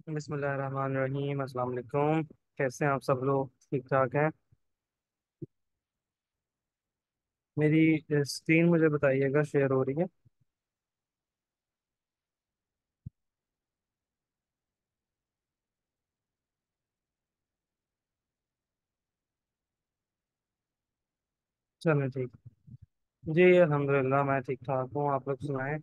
बिस्मिल्लाहिर्रहमानिर्रहीम, अस्सलाम वालेकुम। कैसे हैं आप सब लोग? ठीक ठाक हैं? मेरी स्क्रीन मुझे बताइएगा, शेयर हो रही है? चलो ठीक। जी अल्हम्दुलिल्लाह, मैं ठीक ठाक हूँ। आप लोग सुनाएं।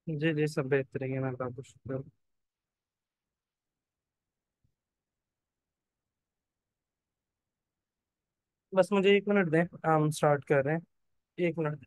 जी जी, सब बेहतरीन है, अल्लाह का शुक्र। बस मुझे 1 मिनट दें, हम स्टार्ट कर रहे हैं। 1 मिनट।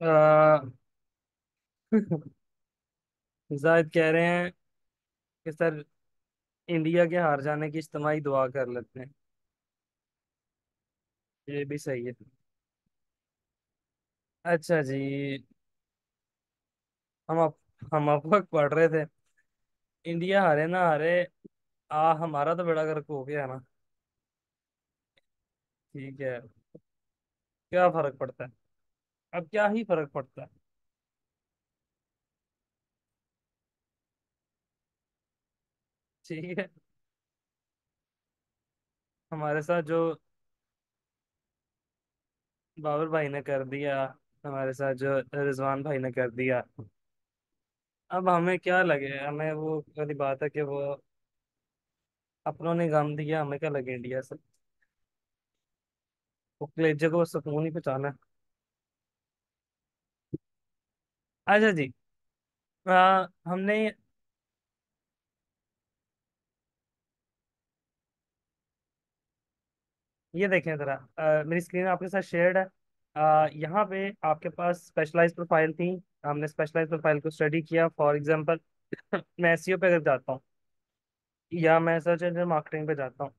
आ, जायद कह रहे हैं कि सर, इंडिया के हार जाने की इज्तिमाई दुआ कर लेते हैं। ये भी सही है। अच्छा जी। हम अब अब वक्त पढ़ रहे थे। इंडिया हारे ना हारे, हमारा तो बेड़ा गर्क हो गया ना। ठीक है। क्या फर्क पड़ता है? अब क्या ही फर्क पड़ता है। ठीक है। हमारे साथ जो बाबर भाई ने कर दिया, हमारे साथ जो रिजवान भाई ने कर दिया, अब हमें क्या लगे? हमें वो वाली बात है कि वो अपनों ने गम दिया, हमें क्या लगे इंडिया से? वो कलेजे को सुकून ही पहुंचाना है। अच्छा जी। हमने ये देखें जरा, मेरी स्क्रीन आपके साथ शेयर्ड है। यहाँ पे आपके पास स्पेशलाइज्ड प्रोफाइल थी। हमने स्पेशलाइज्ड प्रोफाइल को स्टडी किया। फॉर एग्जांपल, मैं एसईओ पे अगर जाता हूँ या मैं सर्च इंजन मार्केटिंग पे जाता हूँ,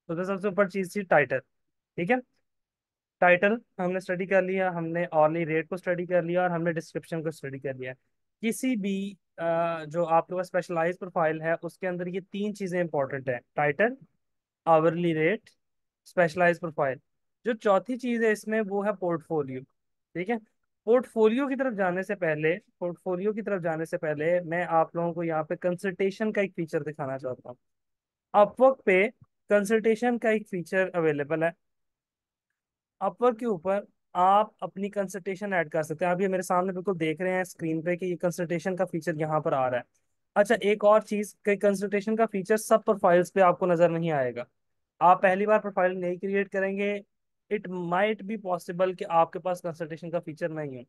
तो सबसे ऊपर चीज थी टाइटल। ठीक है। टाइटल हमने स्टडी कर लिया, हमने ऑनली रेट को स्टडी कर लिया, और हमने डिस्क्रिप्शन को स्टडी कर लिया। किसी भी जो आपके पास स्पेशलाइज प्रोफाइल है, उसके अंदर ये 3 चीजें इंपॉर्टेंट है: title, hourly rate, specialise profile. जो चौथी चीज है इसमें, वो है पोर्टफोलियो। ठीक है। पोर्टफोलियो की तरफ जाने से पहले मैं आप लोगों को यहाँ पे कंसल्टेशन का एक फीचर दिखाना चाहता हूँ। अपवर्क पे कंसल्टेशन का एक फीचर अवेलेबल है। अपवर्क के ऊपर आप अपनी कंसल्टेशन ऐड कर सकते हैं। आप ये मेरे सामने बिल्कुल देख रहे हैं स्क्रीन पे कि ये कंसल्टेशन का फीचर यहाँ पर आ रहा है। अच्छा, एक और चीज कि कंसल्टेशन का फीचर सब प्रोफाइल्स पे आपको नजर नहीं आएगा। आप पहली बार प्रोफाइल नहीं क्रिएट करेंगे, इट माइट बी पॉसिबल कि आपके पास कंसल्टेशन का फीचर नहीं है।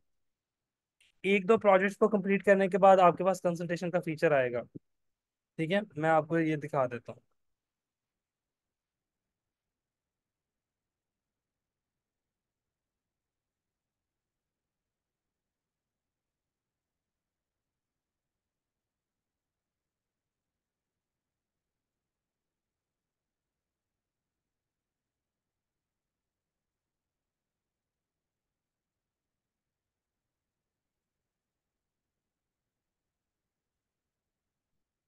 1-2 प्रोजेक्ट्स को कंप्लीट करने के बाद आपके पास कंसल्टेशन का फीचर आएगा। ठीक है, मैं आपको ये दिखा देता हूँ।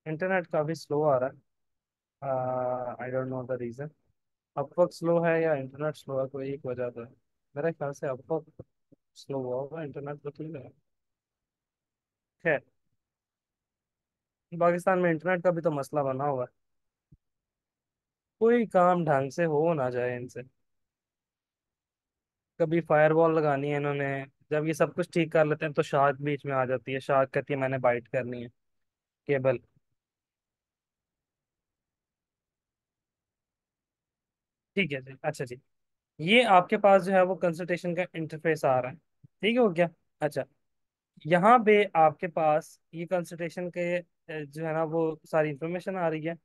इंटरनेट काफी स्लो आ रहा है। I don't know the reason. Upwork slow है या इंटरनेट स्लो है, कोई एक वजह तो है। मेरे ख्याल से अपवर्क स्लो हुआ होगा, इंटरनेट तो ठीक है। खैर, पाकिस्तान में इंटरनेट का भी तो मसला बना हुआ है। कोई काम ढंग से हो ना जाए इनसे। कभी फायरवॉल लगानी है इन्होंने, जब ये सब कुछ ठीक कर लेते हैं तो शार्क बीच में आ जाती है। शार्क कहती है मैंने बाइट करनी है केबल। ठीक है जी। अच्छा जी। ये आपके पास जो है वो कंसल्टेशन का इंटरफेस आ रहा है। ठीक है, हो गया। अच्छा, यहाँ पे आपके पास ये कंसल्टेशन के जो है ना वो सारी इंफॉर्मेशन आ रही है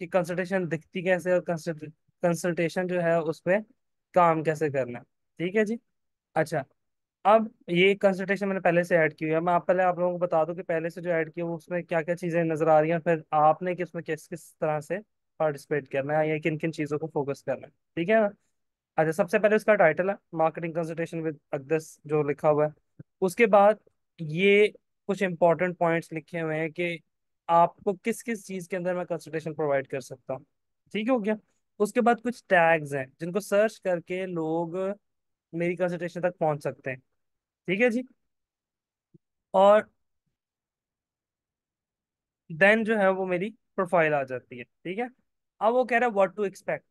कि कंसल्टेशन दिखती कैसे, और कंसल्टेशन जो है उस पे काम कैसे करना है। ठीक है जी। अच्छा, अब ये कंसल्टेशन मैंने पहले से ऐड की हुई है। मैं पहले आप लोगों को बता दूं कि पहले से जो ऐड की है वो उसमें क्या क्या चीजें नजर आ रही हैं, फिर आपने कि उसमें किस किस तरह से पार्टिसिपेट करना है या किन किन चीजों को फोकस करना है। ठीक है। अच्छा, सबसे पहले उसका टाइटल है मार्केटिंग कंसल्टेशन विद अक्दस, जो लिखा हुआ है। उसके बाद ये कुछ इंपॉर्टेंट पॉइंट्स लिखे हुए हैं कि आपको किस किस चीज के अंदर मैं कंसल्टेशन प्रोवाइड कर सकता हूँ। ठीक हो गया। उसके बाद कुछ टैग्स हैं जिनको सर्च करके लोग मेरी कंसल्टेशन तक पहुंच सकते हैं। ठीक है जी। और देन जो है वो मेरी प्रोफाइल आ जाती है। ठीक है। अब वो कह रहा है व्हाट टू एक्सपेक्ट,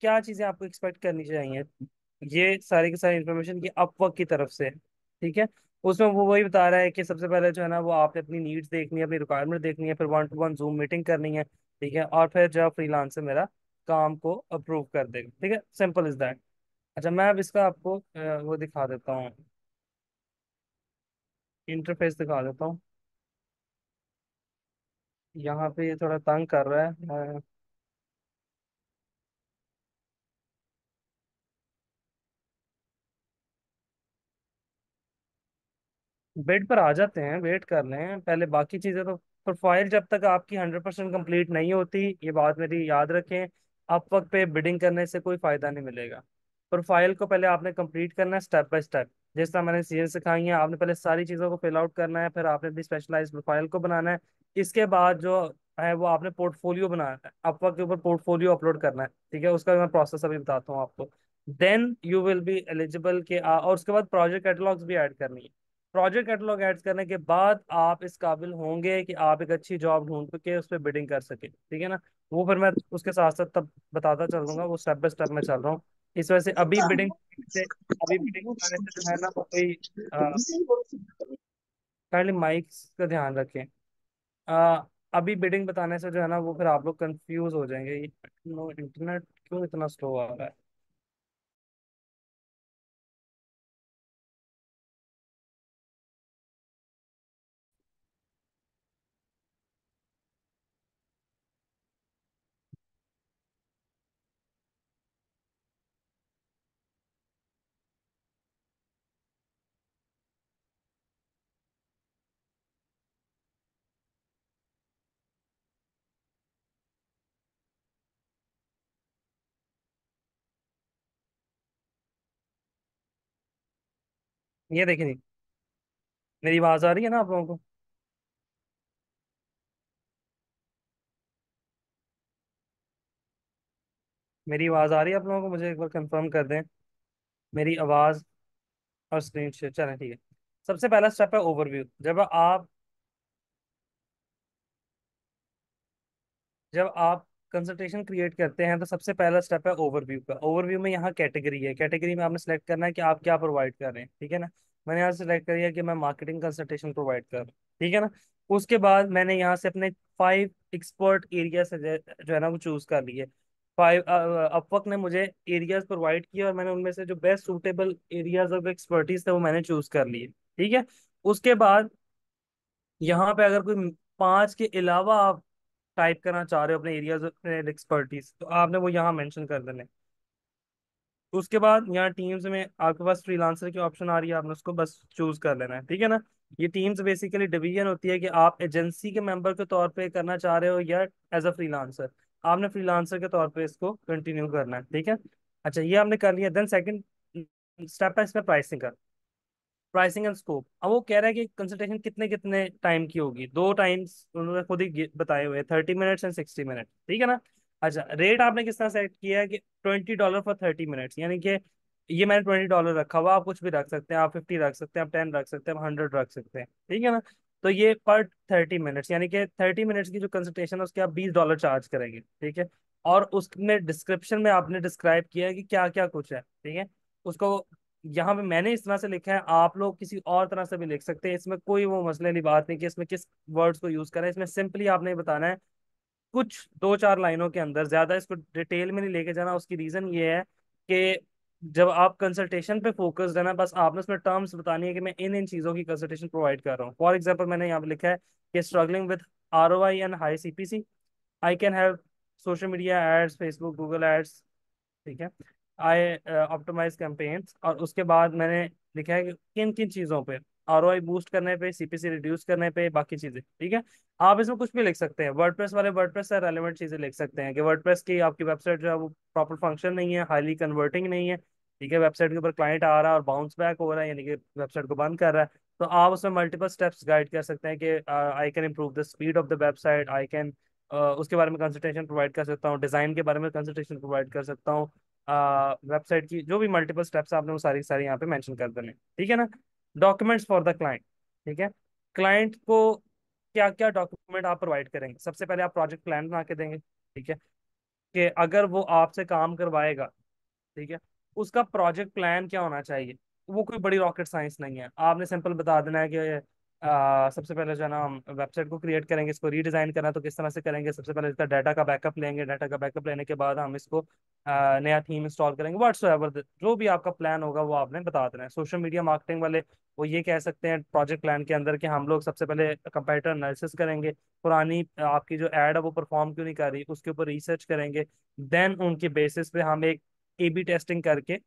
क्या चीजें आपको एक्सपेक्ट करनी चाहिए। ये सारी की सारी इन्फॉर्मेशन की अपवर्क की तरफ से है। ठीक है। उसमें वो वही बता रहा है कि सबसे पहले जो है ना वो आपने अपनी नीड्स देखनी है, अपनी रिक्वायरमेंट देखनी है, फिर 1-to-1 जूम मीटिंग करनी है। ठीक है। और फिर जो फ्रीलांसर मेरा काम को अप्रूव कर देगा। ठीक है, सिंपल इज दैट। अच्छा, मैं अब इसका आपको वो दिखा देता हूँ, इंटरफेस दिखा देता हूँ। यहाँ पे ये थोड़ा तंग कर रहा है। बेड पर आ जाते हैं, वेट कर रहे हैं पहले, बाकी चीजें तो। प्रोफाइल जब तक आपकी 100% कंप्लीट नहीं होती, ये बात मेरी याद रखें, आप वक्त पे बिडिंग करने से कोई फायदा नहीं मिलेगा। प्रोफाइल को पहले आपने कंप्लीट करना है स्टेप बाय स्टेप। जिस तरह मैंने चीजें सिखाई हैं, आपने पहले सारी चीजों को फिल आउट करना है, फिर आपने अपनी स्पेशलाइज प्रोफाइल को बनाना है। इसके बाद जो है वो आपने पोर्टफोलियो बनाना है, अपवर्क के ऊपर पोर्टफोलियो अपलोड करना है। ठीक है, उसका मैं प्रोसेस अभी बताता हूँ आपको। Then you will be eligible के और उसके बाद प्रोजेक्ट कैटलॉग्स भी ऐड करनी है। प्रोजेक्ट कैटलॉग ऐड करने के बाद आप इस काबिल होंगे कि आप एक अच्छी जॉब ढूंढ के उस पर बिडिंग कर सके। ठीक है ना। वो फिर मैं उसके साथ साथ तब बताता चल दूंगा, वो स्टेप बाय स्टेप में चल रहा हूँ। इस वजह से अभी बिडिंग करने से जो है ना वो कोई काइंडली माइक्स का ध्यान रखें। अभी बिडिंग बताने से जो है ना वो फिर आप लोग कंफ्यूज हो जाएंगे। नो, इंटरनेट क्यों इतना स्लो आ रहा है। ये देखिए जी, मेरी आवाज आ रही है ना आप लोगों को। मेरी आवाज आ रही है आप लोगों को, मुझे एक बार कंफर्म कर दें। मेरी आवाज और स्क्रीन शेयर चलें, ठीक है। सबसे पहला स्टेप है ओवरव्यू। जब आप कंसल्टेशन क्रिएट करते हैं तो सबसे पहला स्टेप है ओवरव्यू का। ओवरव्यू में यहाँ कैटेगरी है, कैटेगरी में आपने सेलेक्ट करना है कि आप क्या प्रोवाइड कर रहे हैं। ठीक है ना। मैंने यहाँ सेलेक्ट किया कि मैं मार्केटिंग कंसल्टेशन प्रोवाइड कर रहा हूँ। ठीक है ना। उसके बाद मैंने यहाँ से अपने 5 एक्सपर्ट एरिया से जो है ना वो चूज कर लिए। 5 अपवर्क ने मुझे एरियाज प्रोवाइड किए और मैंने उनमें से जो best suitable areas of expertise थे वो मैंने चूज कर लिए। ठीक है। उसके बाद यहाँ पे अगर कोई 5 के अलावा आप टाइप करना चाह रहे हो अपने एरियाज ऑफ एक्सपर्टीज, तो आपने वो यहाँ मेंशन कर देने। उसके बाद यहाँ टीम्स में आपके पास फ्रीलांसर की ऑप्शन आ रही है, आपने उसको बस चूज कर लेना है। ठीक है ना। ये टीम्स बेसिकली डिवीजन होती है कि आप एजेंसी के मेंबर के तौर पे करना चाह रहे हो या एज अ फ्रीलांसर। आपने फ्रीलांसर के तौर पे इसको कंटिन्यू करना है। ठीक है। अच्छा, ये आपने कर लिया। देन सेकंड स्टेप है इसमें प्राइसिंग का। Pricing and scope. अब वो कह रहा है कि कंसल्टेशन कितने कितने टाइम की होगी। 2 टाइम्स उन्होंने खुद ही बताए हुए हैं, 30 मिनट्स एंड 60 मिनट। ठीक है ना। अच्छा, रेट आपने किस तरह सेट किया है कि $20 फॉर 30 मिनट्स, यानी कि ये मैंने $20 रखा हुआ। आप कुछ भी रख सकते हैं, आप 50 रख सकते हैं, आप 10 रख सकते हैं, आप 100 रख सकते हैं। ठीक है ना। तो ये पर 30 मिनट्स, यानी कि 30 मिनट्स की जो कंसल्टेशन है उसके आप $20 चार्ज करेंगे। ठीक है। और उसमें डिस्क्रिप्शन में आपने डिस्क्राइब किया है कि क्या क्या कुछ है। ठीक है। उसको यहाँ पे मैंने इस तरह से लिखा है, आप लोग किसी और तरह से भी लिख सकते हैं। इसमें कोई वो मसले वाली बात नहीं कि इसमें किस वर्ड्स को यूज करें। इसमें सिंपली आपने बताना है कुछ 2-4 लाइनों के अंदर, ज्यादा इसको डिटेल में नहीं लेके जाना। उसकी रीजन ये है कि जब आप कंसल्टेशन पे फोकस्ड है ना, बस आपने उसमें टर्म्स बतानी है कि मैं इन इन चीजों की कंसल्टेशन प्रोवाइड कर रहा हूँ। फॉर एग्जाम्पल, मैंने यहाँ पे लिखा है कि struggling with ROI and high CPC, I can have social media ads, Facebook, Google ads, ठीक है। आई ऑप्टिमाइज कैंपेन्स, और उसके बाद मैंने लिखा है कि किन किन चीज़ों पे, आरओआई बूस्ट करने पे, सीपीसी रिड्यूस करने पे, बाकी चीज़ें। ठीक है। आप इसमें कुछ भी लिख सकते हैं, वर्डप्रेस वाले वर्डप्रेस से रेलेवेंट चीज़ें लिख सकते हैं कि वर्डप्रेस की आपकी वेबसाइट जो है वो प्रॉपर फंक्शन नहीं है, हाईली कन्वर्टिंग नहीं है। ठीक है, वेबसाइट के ऊपर क्लाइंट आ रहा है और बाउंस बैक हो रहा है, यानी कि वेबसाइट को बंद कर रहा है। तो आप उसमें मल्टीपल स्टेप्स गाइड कर सकते हैं कि I can improve the speed of the website, I can उसके बारे में कंसल्टेशन प्रोवाइड कर सकता हूँ, डिज़ाइन के बारे में कंसल्टेशन प्रोवाइड कर सकता हूँ, वेबसाइट की जो भी मल्टीपल स्टेप्स आपने वो सारी सारी यहाँ पे मेंशन कर देने। ठीक है ना। Documents for the client. ठीक है। क्लाइंट को क्या क्या डॉक्यूमेंट आप प्रोवाइड करेंगे? सबसे पहले आप प्रोजेक्ट प्लान बना के देंगे। ठीक है, कि अगर वो आपसे काम करवाएगा, ठीक है, उसका प्रोजेक्ट प्लान क्या होना चाहिए? वो कोई बड़ी रॉकेट साइंस नहीं है, आपने सिंपल बता देना है कि सबसे पहले जो है ना हम वेबसाइट को क्रिएट करेंगे, इसको रीडिजाइन करना है तो किस तरह से करेंगे? सबसे पहले इसका डाटा का बैकअप लेंगे, डाटा का बैकअप लेने के बाद हम इसको नया थीम इंस्टॉल करेंगे, व्हाट्सएवर जो भी आपका प्लान होगा वो आपने बता देना है। सोशल मीडिया मार्केटिंग वाले वो ये कह सकते हैं प्रोजेक्ट प्लान के अंदर कि हम लोग सबसे पहले कंपैरेटर एनालिसिस करेंगे, पुरानी आपकी जो एड है वो परफॉर्म क्यों नहीं कर रही, उसके ऊपर रिसर्च करेंगे। देन उनके बेसिस पे हम एक ए बी टेस्टिंग करके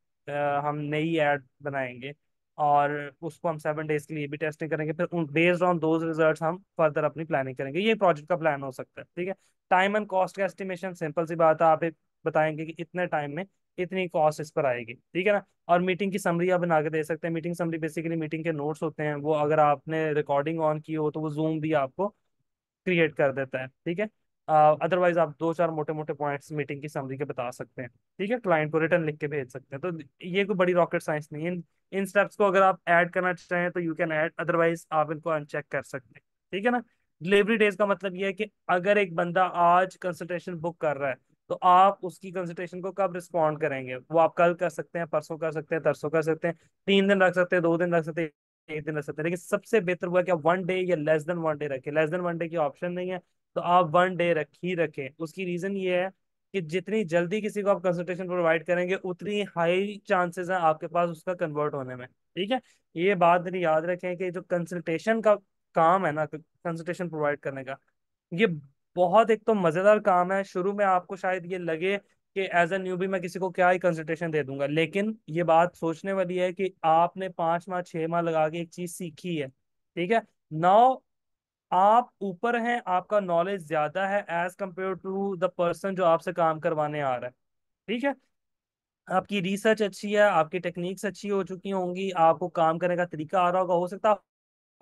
हम नई ऐड बनाएंगे, और उसको हम 7 डेज के लिए भी टेस्टिंग करेंगे, फिर उन बेस्ड ऑन दोज रिजल्ट्स हम फर्दर अपनी प्लानिंग करेंगे। ये प्रोजेक्ट का प्लान हो सकता है। ठीक है। टाइम एंड कॉस्ट का एस्टिमेशन सिंपल सी बात है, आप एक बताएंगे कि इतने टाइम में इतनी कॉस्ट इस पर आएगी। ठीक है ना। और मीटिंग की समरी आप बना के दे सकते हैं। मीटिंग समरी बेसिकली मीटिंग के नोट्स होते हैं, वो अगर आपने रिकॉर्डिंग ऑन की हो तो वो जूम भी आपको क्रिएट कर देता है। ठीक है। अदरवाइज आप दो चार मोटे मोटे पॉइंट्स मीटिंग की समरी के बता सकते हैं। ठीक है, क्लाइंट को रिटर्न लिख के भेज सकते हैं। तो ये कोई बड़ी रॉकेट साइंस नहीं है। इन स्टेप्स को अगर आप ऐड करना चाहें तो यू कैन ऐड, अदरवाइज आप इनको अनचेक कर सकते हैं। ठीक है ना। डिलीवरी डेज का मतलब ये है कि अगर एक बंदा आज कंसल्टेशन बुक कर रहा है तो आप उसकी कंसल्टेशन को कब रिस्पॉन्ड करेंगे? वो आप कल कर सकते हैं, परसों कर सकते हैं, तरसों कर सकते हैं, 3 दिन रख सकते हैं, 2 दिन रख सकते हैं, एक दिन रख सकते हैं, लेकिन सबसे बेहतर हुआ कि आप 1 डे या लेस देन 1 डे रखें। लेस देन 1 डे की ऑप्शन नहीं है, तो आप 1 डे रख ही रखें। उसकी रीजन ये है कि जितनी जल्दी किसी को आप कंसल्टेशन प्रोवाइड करेंगे उतनी हाई चांसेस है आपके पास उसका कन्वर्ट होने में। ठीक है। ये बात मेरी याद रखें कि जो कंसल्टेशन का काम है ना, कंसल्टेशन प्रोवाइड करने का, ये बहुत एक तो मजेदार काम है। शुरू में आपको शायद ये लगे कि एज अ न्यूबी मैं किसी को क्या ही कंसल्टेशन दे दूंगा, लेकिन ये बात सोचने वाली है कि आपने 5 माह 6 माह लगा के एक चीज सीखी है। ठीक है। नाउ आप ऊपर हैं, आपका नॉलेज ज्यादा है as compare to the person जो आपसे काम करवाने आ रहा है। ठीक है। आपकी रिसर्च अच्छी है, आपकी टेक्निक्स अच्छी हो चुकी होंगी, आपको काम करने का तरीका आ रहा होगा, हो सकता है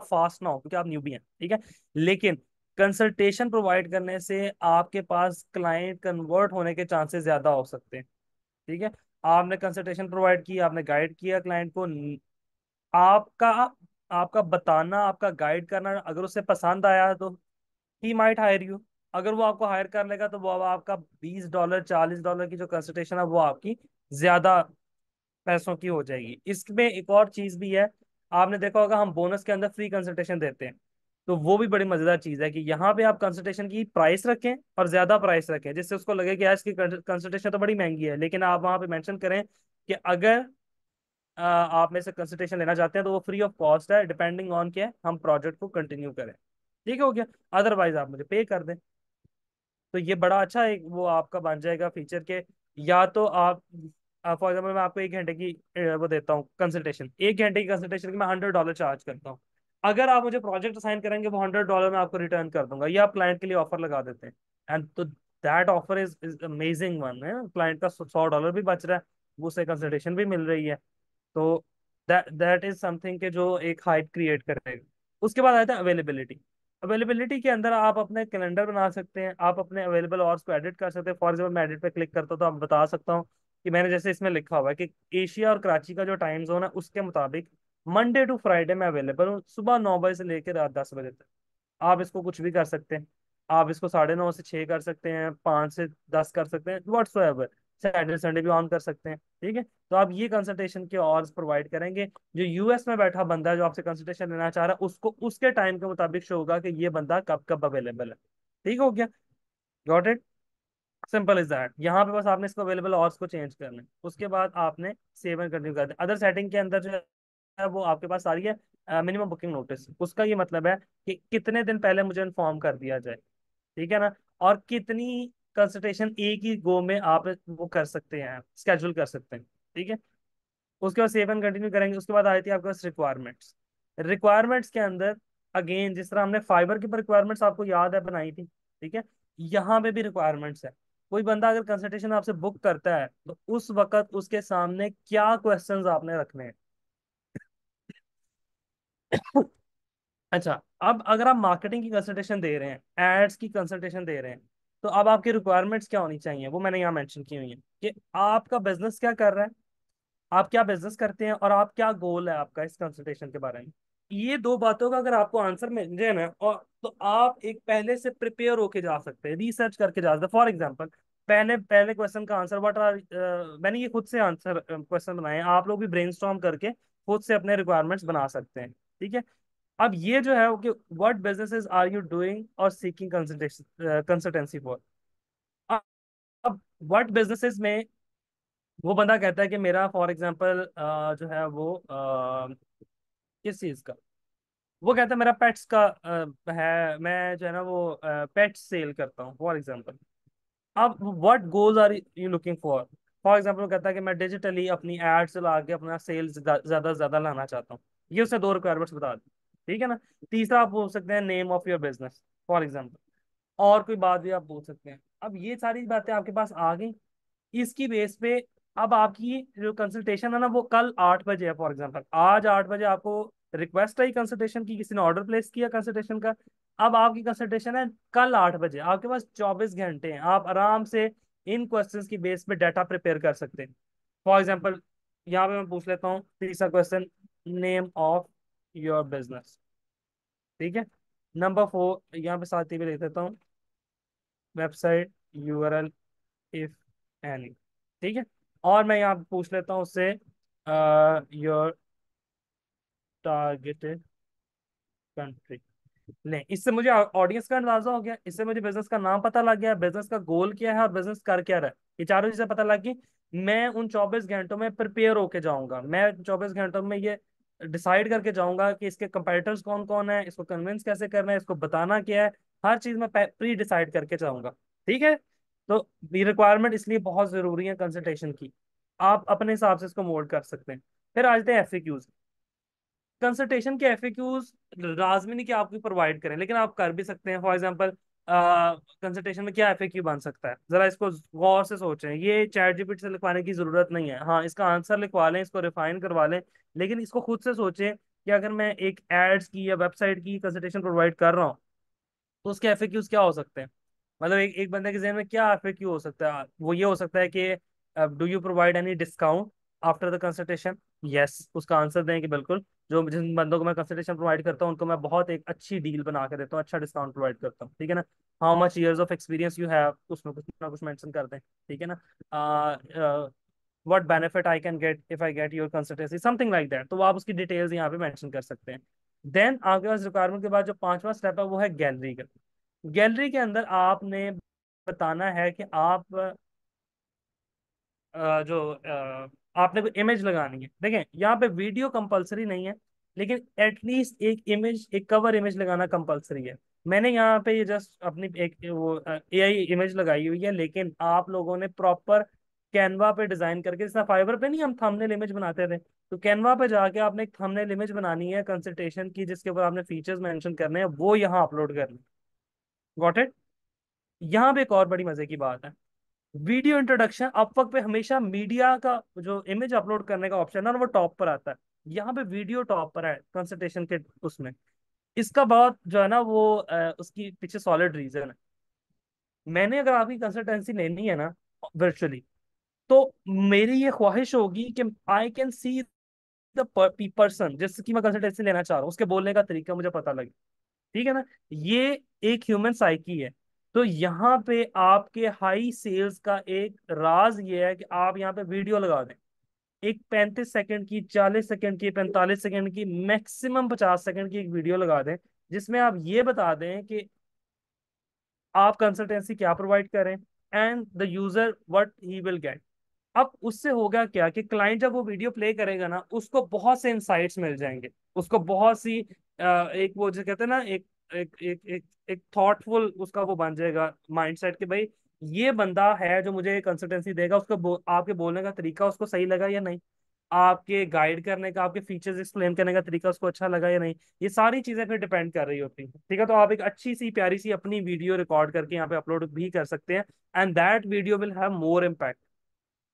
फास्ट ना हो क्योंकि आप न्यूबी हैं। ठीक है। लेकिन कंसल्टेशन प्रोवाइड करने से आपके पास क्लाइंट कन्वर्ट होने के चांसेस ज्यादा हो सकते हैं। ठीक है। आपने कंसल्टेशन प्रोवाइड की, आपने गाइड किया क्लाइंट को, आपका आपका बताना, आपका गाइड करना अगर उसे पसंद आया तो ही माइट हायर यू। अगर वो आपको हायर कर लेगा तो वो अब आपका $20 $40 की जो कंसल्टेशन है वो आपकी ज्यादा पैसों की हो जाएगी। इसमें एक और चीज भी है, आपने देखा होगा हम बोनस के अंदर फ्री कंसल्टेशन देते हैं, तो वो भी बड़ी मजेदार चीज है कि यहाँ पे आप कंसल्टेशन की प्राइस रखें और ज्यादा प्राइस रखें, जिससे उसको लगे कि यार इसकी कंसल्टेशन तो बड़ी महंगी है, लेकिन आप वहाँ पे मेंशन करें कि अगर आप में से कंसल्टेशन लेना चाहते हैं तो वो फ्री ऑफ कॉस्ट है, डिपेंडिंग ऑन क्या है हम प्रोजेक्ट को कंटिन्यू करें। ठीक है, हो गया। अदरवाइज आप मुझे पे कर दें। तो ये बड़ा अच्छा एक वो आपका बन जाएगा फीचर के, या तो आप फॉर एग्जाम्पल मैं आपको 1 घंटे की वो देता हूँ कंसल्टेशन, 1 घंटे की कंसल्टेशन की मैं $100 चार्ज करता हूँ। अगर आप मुझे प्रोजेक्ट असाइन करेंगे वो $100 में आपको रिटर्न कर दूंगा, ये आप क्लाइंट के लिए ऑफर लगा देते हैं। एंड तो that offer is amazing one है, क्लाइंट का $100 भी बच रहा है, वो उसे कंसल्टेशन भी मिल रही है। तो दैट दैट इज समथिंग के जो एक हाइप क्रिएट करेगा। उसके बाद आता है अवेलेबिलिटी। अवेलेबिलिटी के अंदर आप अपने कैलेंडर बना सकते हैं, आप अपने अवेलेबल आवर्स को एडिट कर सकते हैं। फॉर एग्जाम्पल मैं एडिट पे क्लिक करता हूँ तो आप बता सकता हूँ कि मैंने जैसे इसमें लिखा हुआ है कि एशिया और कराची का जो टाइम जोन है उसके मुताबिक मंडे टू फ्राइडे में अवेलेबल हूँ, सुबह 9 बजे से लेकर रात 10 बजे तक। आप इसको कुछ भी कर सकते हैं। आप इसको 9:30 से 6 कर सकते हैं, 5 से 10 कर सकते हैं, व्हाट्स एवर। सैटरडे संडे भी ऑन कर सकते हैं। ठीक है। तो आप ये कंसल्टेशन के आवर्स प्रोवाइड करेंगे, जो यूएस में बैठा बंदा है जो आपसे कंसल्टेशन लेना चाह रहा है उसको उसके टाइम के मुताबिक शो होगा कि ये बंदा कब कब अवेलेबल है। ठीक हो गया। Got it. Simple is that. यहाँ पे बस आपने इसको अवेलेबल आवर्स को चेंज करना है, उसके बाद आपने सेव एंड कंटिन्यू कर देना। अदर सेटिंग के अंदर जो है वो आपके पास सारी है। मिनिमम बुकिंग नोटिस, उसका ये मतलब है कि कितने दिन पहले मुझे इन्फॉर्म कर दिया जाए। ठीक है ना। और कितनी कंसल्टेशन एक ही गो में आप वो कर सकते हैं, स्केड्यूल कर सकते हैं। ठीक है। उसके बाद सेव एंड कंटिन्यू करेंगे। उसके बाद आती है आपके पास रिक्वायरमेंट्स। रिक्वायरमेंट्स के अंदर अगेन जिस तरह हमने फाइबर की रिक्वायरमेंट्स आपको याद है बनाई थी, ठीक है, यहाँ पे भी रिक्वायरमेंट्स है। कोई बंदा अगर कंसल्टेशन आपसे बुक करता है तो उस वक्त उसके सामने क्या क्वेश्चंस आपने रखने हैं। अच्छा, अब अगर आप मार्केटिंग की कंसल्टेशन दे रहे हैं, एड्स की कंसल्टेशन दे रहे हैं, तो अब आपकी रिक्वायरमेंट्स क्या होनी चाहिए वो मैंने यहाँ मेंशन की हुई है कि आपका बिजनेस क्या कर रहा है, आप क्या बिजनेस करते हैं, और आप क्या गोल है आपका इस कंसल्टेशन के बारे में। ये दो बातों का अगर आपको आंसर मिल जाए ना, और तो आप एक पहले से प्रिपेयर होके जा सकते हैं, रिसर्च करके जा सकते हैं। फॉर एग्जांपल, पहले पहले क्वेश्चन का आंसर व्हाट आर, मैंने ये खुद से आंसर क्वेश्चन बनाए हैं, आप लोग भी ब्रेनस्टॉर्म करके खुद से अपने रिक्वायरमेंट्स बना सकते हैं। ठीक है। अब ये जो है कि what businesses are you doing और सीकिंग कंसल्टेंसी फॉर। अब व्हाट बिजनेसेस में वो बंदा कहता है कि मेरा फॉर एग्जांपल जो है वो किस चीज का, वो कहता है मेरा पेट्स का है, मैं जो है ना वो पेट्स सेल करता हूँ फॉर एग्जांपल। अब what goals are you looking for. For example वो कहता है कि मैं डिजिटली अपनी एड चला के अपना सेल्स ज्यादा से ज्यादा लाना चाहता हूँ। ये उसने दो रिक्वायरमेंट्स बता दी। ठीक है ना। तीसरा आप बोल सकते हैं name of your business for example, और कोई बात भी आप बोल सकते हैं। अब ये सारी बातें आपके पास आ गई, इसकी बेस पे अब आपकी जो कंसल्टेशन है ना वो कल 8 बजे है। फॉर एग्जांपल आज 8 बजे आपको रिक्वेस्ट आई कंसल्टेशन की, किसी ने ऑर्डर प्लेस किया कंसल्टेशन का। अब आपकी कंसल्टेशन है कल 8 बजे, आपके पास 24 घंटे हैं, आप आराम से इन क्वेश्चंस की बेस पे डाटा प्रिपेयर कर सकते हैं। फॉर एग्जांपल यहाँ पे मैं पूछ लेता हूँ तीसरा question, name of your business. ठीक है। नंबर 4 यहाँ पे साथ ही भी लिख देता हूँ, वेबसाइट यूआरएल इफ एनी। ठीक है। और मैं यहाँ पूछ लेता हूँ उससे योर टारगेटेड कंट्री। नहीं, इससे मुझे ऑडियंस का अंदाजा हो गया, इससे मुझे बिजनेस का नाम पता लग गया, बिजनेस का गोल क्या है और बिजनेस कर क्या रहा है, ये चारों चीजें पता लग गई। मैं उन 24 घंटों में प्रिपेयर होके जाऊंगा, मैं 24 घंटों में ये डिसाइड करके जाऊंगा कि इसके कंपेटिटर्स कौन कौन है, इसको कन्विंस कैसे करना है, इसको बताना क्या है। हर चीज मैं प्री डिसाइड करके जाऊंगा। ठीक है। तो ये रिक्वायरमेंट इसलिए बहुत जरूरी है कंसल्टेशन की, आप अपने हिसाब से इसको मोल्ड कर सकते हैं। फिर आ जाते हैं एफएक्यूज। कंसल्टेशन के एफएक्यूज लाजमी नहीं कि आपको प्रोवाइड करें, लेकिन आप कर भी सकते हैं। फॉर एग्जांपल कंसल्टेशन में क्या एफएक्यू बन सकता है, जरा इसको गौर से सोचें। ये चैट जीपीटी से लिखवाने की जरूरत नहीं है, हाँ इसका आंसर लिखवा लें, इसको रिफाइन करवा लें, लेकिन इसको खुद से सोचें कि अगर मैं एक एड्स की या वेबसाइट की कंसल्टेशन प्रोवाइड कर रहा हूँ तो उसके एफएक्यूज क्या हो सकते हैं। मतलब एक बंदे के जहन में क्या एफएक्यू हो सकता है, वो ये हो सकता है कि do you provide any discount after the consultation. Yes, उसका आंसर दें कि बिल्कुल, जो जिन बंदों को मैं कंसल्टेशन प्रोवाइड करता हूँ उनको मैं बहुत एक अच्छी डील बना के देता हूँ, अच्छा डिस्काउंट प्रोवाइड करता हूँ। ठीक है ना। How much years of experience you have, उसमें कुछ ना कुछ मेंशन कर दें। ठीक है ना। What benefit I can get if I get your consultancy, something like that, तो वो आप उसकी डिटेल्स यहाँ पे मेंशन कर सकते हैं। देन आपके पास रिक्वायरमेंट के बाद जो पांचवा स्टेप है वो है गैलरी का। गैलरी के अंदर आपने बताना है कि आप आपने कोई इमेज लगानी है। देखें यहाँ पे वीडियो कंपलसरी नहीं है, लेकिन एटलीस्ट एक इमेज, एक कवर इमेज लगाना कंपलसरी है। मैंने यहाँ पे ये जस्ट अपनी एक वो एआई इमेज लगाई हुई है, लेकिन आप लोगों ने प्रॉपर कैनवा पे डिजाइन करके, जैसा फाइवर पे नहीं हम थंबनेल इमेज बनाते थे, तो कैनवा पे जाके आपने एक थंबनेल इमेज बनानी है कंसल्टेशन की, जिसके ऊपर आपने फीचर्स मेंशन करने हैं, वो यहाँ अपलोड करनी। Got it. यहाँ पे एक और बड़ी मजे की बात है, वीडियो इंट्रोडक्शन अपवर्क पे हमेशा मीडिया का जो इमेज अपलोड करने का ऑप्शन है ना वो टॉप पर आता है। यहाँ पे वीडियो टॉप पर है कंसल्टेशन के उसमें। इसका बहुत जो है ना वो उसकी पीछे सॉलिड रीजन है। मैंने अगर आपकी कंसल्टेंसी लेनी है ना वर्चुअली, तो मेरी ये ख्वाहिश होगी कि I can see the person जिसकी मैं कंसल्टेंसी लेना चाह रहा हूँ, उसके बोलने का तरीका मुझे पता लगे। ठीक है ना। ये एक ह्यूमन साइकी है। तो यहाँ पे आपके हाई सेल्स का एक राज ये है कि आप यहाँ पे वीडियो लगा दें, एक 35 सेकंड की, 40 सेकंड की, 45 सेकंड की, मैक्सिमम 50 सेकंड की एक वीडियो लगा दें, जिसमें आप ये बता दें कि आप कंसल्टेंसी क्या प्रोवाइड करें and the user what he will get. अब उससे होगा क्या कि क्लाइंट जब वो वीडियो प्ले करेगा ना, उसको बहुत से इंसाइट्स मिल जाएंगे, उसको बहुत सी एक वो जो कहते हैं ना, एक एक थॉटफुल उसका वो बन जाएगा माइंडसेट कि भाई ये बंदा है जो मुझे कंसल्टेंसी देगा, उसका आपके बोलने का तरीका उसको सही लगा या नहीं, आपके गाइड करने का, आपके फीचर्स एक्सप्लेन करने का तरीका उसको अच्छा लगा या नहीं, ये सारी चीजें फिर डिपेंड कर रही होती हैं। ठीक है, तो आप एक अच्छी सी प्यारी सी अपनी वीडियो रिकॉर्ड करके यहाँ पे अपलोड भी कर सकते हैं, and that video will have more impact.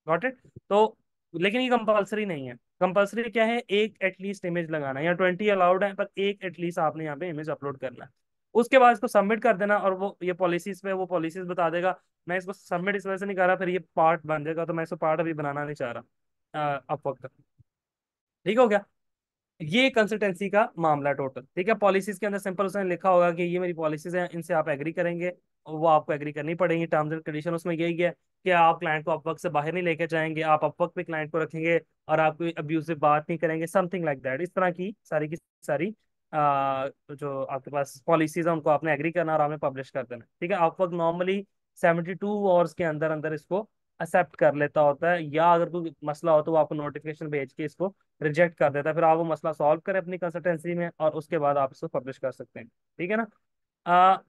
Got it? तो लेकिन ये कंपलसरी नहीं है। कंपलसरी क्या है, एक एटलीस्ट इमेज लगाना, या 20 अलाउड है, पर एक एटलीस्ट आपने यहाँ पे इमेज अपलोड करना है। उसके बाद इसको सबमिट कर देना, और वो ये पॉलिसीज पे वो पॉलिसीज बता देगा। मैं इसको सबमिट इस वजह से नहीं कर रहा, फिर ये पार्ट बन जाएगा, तो मैं इसको पार्ट अभी बनाना नहीं चाह रहा अब वक्त। ठीक हो गया? ये कंसल्टेंसी का मामला टोटल। ठीक है, पॉलिसीज के अंदर सिंपल उसने लिखा होगा कि ये मेरी पॉलिसीज हैं, इनसे आप एग्री करेंगे, और वो आपको एग्री करनी पड़ेगी। टर्म्स एंड कंडीशन उसमें यही है कि आप क्लाइंट को अपवर्क से बाहर नहीं लेके जाएंगे, आप अपवर्क पे क्लाइंट को रखेंगे, और आप कोई अब्यूजिव बात नहीं करेंगे, समथिंग लाइक दैट। इस तरह की सारी जो आपके पास पॉलिसीज है उनको आपने एग्री करना और आपने पब्लिश कर देना। ठीक है, अपवर्क नॉर्मली 72 आवर्स के अंदर अंदर इसको एक्सेप्ट कर लेता होता है, या अगर कोई मसला हो तो वो आपको नोटिफिकेशन भेज के इसको रिजेक्ट कर देता है। फिर आप वो मसला सॉल्व करें अपनी कंसल्टेंसी में, और उसके बाद आप इसको पब्लिश कर सकते हैं। ठीक है ना?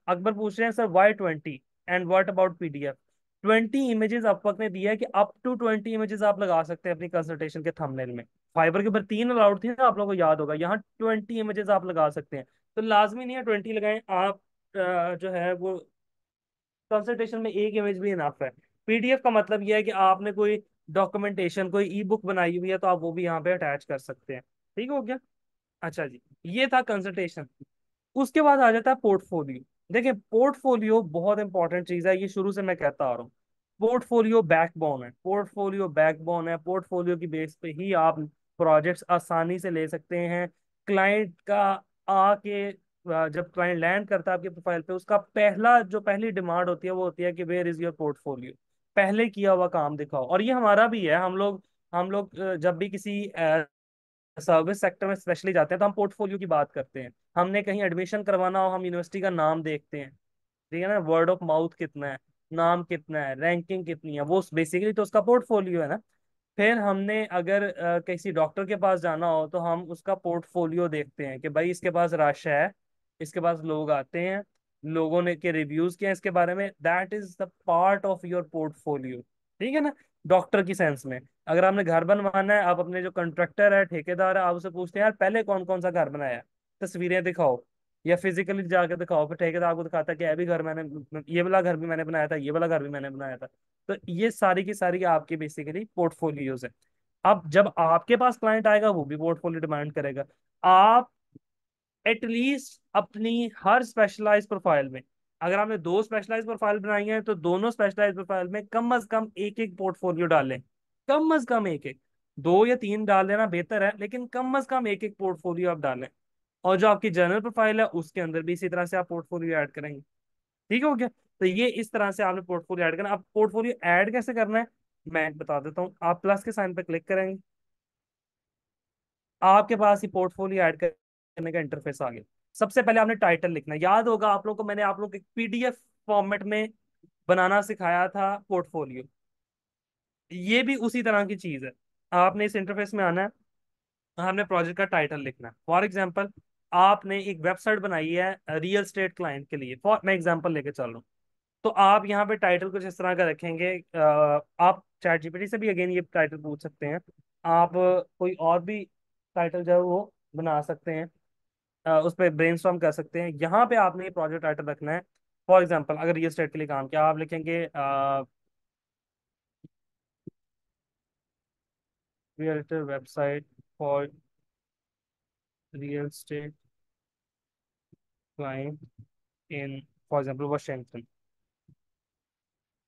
अकबर पूछ रहे हैं sir why 20 and what about PDF? 20 images Upwork ने दिया है कि अप टू 20 इमेजेस आप लगा सकते हैं अपनी कंसल्टेशन के थंबनेल में। फाइबर के ऊपर 3 अलाउड थी ना, आप लोगों को याद होगा, यहाँ 20 इमेजेस आप लगा सकते हैं। तो लाजमी नहीं है 20 लगाएं आप, जो है वो कंसल्टेशन में एक इमेज भी इनफ है। पीडीएफ का मतलब यह है कि आपने कोई डॉक्यूमेंटेशन, कोई ई बुक बनाई हुई है, तो आप वो भी यहाँ पे अटैच कर सकते हैं। ठीक हो गया? अच्छा जी, ये था कंसल्टेशन। उसके बाद आ जाता है पोर्टफोलियो। देखिए, पोर्टफोलियो बहुत इंपॉर्टेंट चीज है, ये शुरू से मैं कहता आ रहा हूँ। पोर्टफोलियो बैकबोन है, पोर्टफोलियो बैकबोन है। पोर्टफोलियो की बेस पे ही आप प्रोजेक्ट्स आसानी से ले सकते हैं। क्लाइंट का आके जब क्लाइंट लैंड करता है आपके प्रोफाइल पे, उसका पहली डिमांड होती है वो होती है कि वेयर इज योर पोर्टफोलियो, पहले किया हुआ काम दिखाओ। और ये हमारा भी है। हम लोग जब भी किसी सर्विस सेक्टर में स्पेशली जाते हैं तो हम पोर्टफोलियो की बात करते हैं। हमने कहीं एडमिशन करवाना हो, हम यूनिवर्सिटी का नाम देखते हैं। ठीक है ना, वर्ड ऑफ माउथ कितना है, नाम कितना है, रैंकिंग कितनी है, वो बेसिकली तो उसका पोर्टफोलियो है ना। फिर हमने अगर किसी डॉक्टर के पास जाना हो तो हम उसका पोर्टफोलियो देखते हैं कि भाई इसके पास रश है, इसके पास लोग आते हैं, लोगों ने के रिव्यूज किए हैं इसके बारे में, that is the part of your portfolio. ठीक है ना? डॉक्टर की सेंस में, अगर आपने घर बनवाना है, आप अपने जो कंट्रैक्टर है, ठेकेदार है, आप उससे पूछते हैं यार पहले कौन कौन सा घर बनाया है, तस्वीरें दिखाओ, या फिजिकली जाके दिखाओ। फिर ठेकेदार आपको दिखाता है कि ये भी घर मैंने, ये वाला घर भी मैंने बनाया था, ये वाला घर भी मैंने बनाया था। तो ये सारी की सारी आपकी बेसिकली पोर्टफोलियोज है। अब जब आपके पास क्लाइंट आएगा वो भी पोर्टफोलियो डिमांड करेगा। आप एटलीस्ट अपनी हर स्पेशलाइज प्रोफाइल में, अगर आपने दो स्पेशलाइज प्रोफाइल बनाई है तो दोनों स्पेशलाइज प्रोफाइल में कम अज कम एक एक पोर्टफोलियो डालें। कम अज कम एक एक, दो या तीन डाल लेना बेहतर है, लेकिन कम अज कम एक एक पोर्टफोलियो आप डालें। और जो आपकी जनरल प्रोफाइल है उसके अंदर भी इसी तरह से आप पोर्टफोलियो ऐड करेंगे। ठीक हो गया? तो ये इस तरह से आपने पोर्टफोलियो ऐड करना। अब पोर्टफोलियो ऐड कैसे करना है मैं बता देता हूँ। आप प्लस के साइन पर क्लिक करेंगे, आपके पास ही पोर्टफोलियो ऐड करने का इंटरफेस आ गया। सबसे पहले आपने टाइटल लिखना है। याद होगा आप लोग को, मैंने आप लोग को एक पीडीएफ फॉर्मेट में बनाना सिखाया था पोर्टफोलियो। ये भी उसी तरह की चीज है। आपने इस इंटरफेस में आना है, आपने प्रोजेक्ट का टाइटल लिखना है। फॉर एग्जाम्पल, आपने एक वेबसाइट बनाई है रियल स्टेट क्लाइंट के लिए, फॉर मैं एग्जाम्पल लेके चल रहा हूँ। तो आप यहाँ पे टाइटल कुछ इस तरह का रखेंगे। आप चैट जीपीटी से भी अगेन ये टाइटल पूछ सकते हैं। आप कोई और भी टाइटल जो है वो बना सकते हैं, उस पर ब्रेनस्टॉर्म कर सकते हैं। यहाँ पे आपने ये प्रोजेक्ट टाइटल रखना है। फॉर एग्जांपल, अगर रियल एस्टेट के लिए काम किया, आप लिखेंगे real estate website for real estate client in, for example Washington.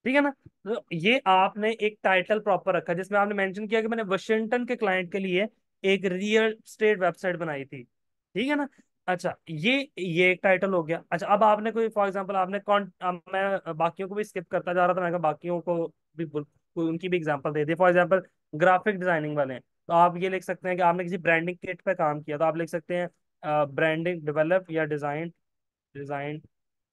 ठीक है ना? तो ये आपने एक टाइटल प्रॉपर रखा जिसमें आपने मेंशन किया कि मैंने वाशिंगटन के क्लाइंट के लिए एक रियल स्टेट वेबसाइट बनाई थी। ठीक है ना? अच्छा, ये एक टाइटल हो गया। अच्छा, अब आपने कोई फॉर एग्जांपल आपने कौन, अब मैं बाकियों को भी स्किप करता जा रहा था, मैं कहा बाकियों को भी कोई उनकी भी example they the. For example, graphic designing वाले हैं, तो आप ये लिख सकते हैं कि आपने किसी ब्रांडिंग किट पे काम किया, तो आप लिख सकते हैं ब्रांडिंग डेवलप या design design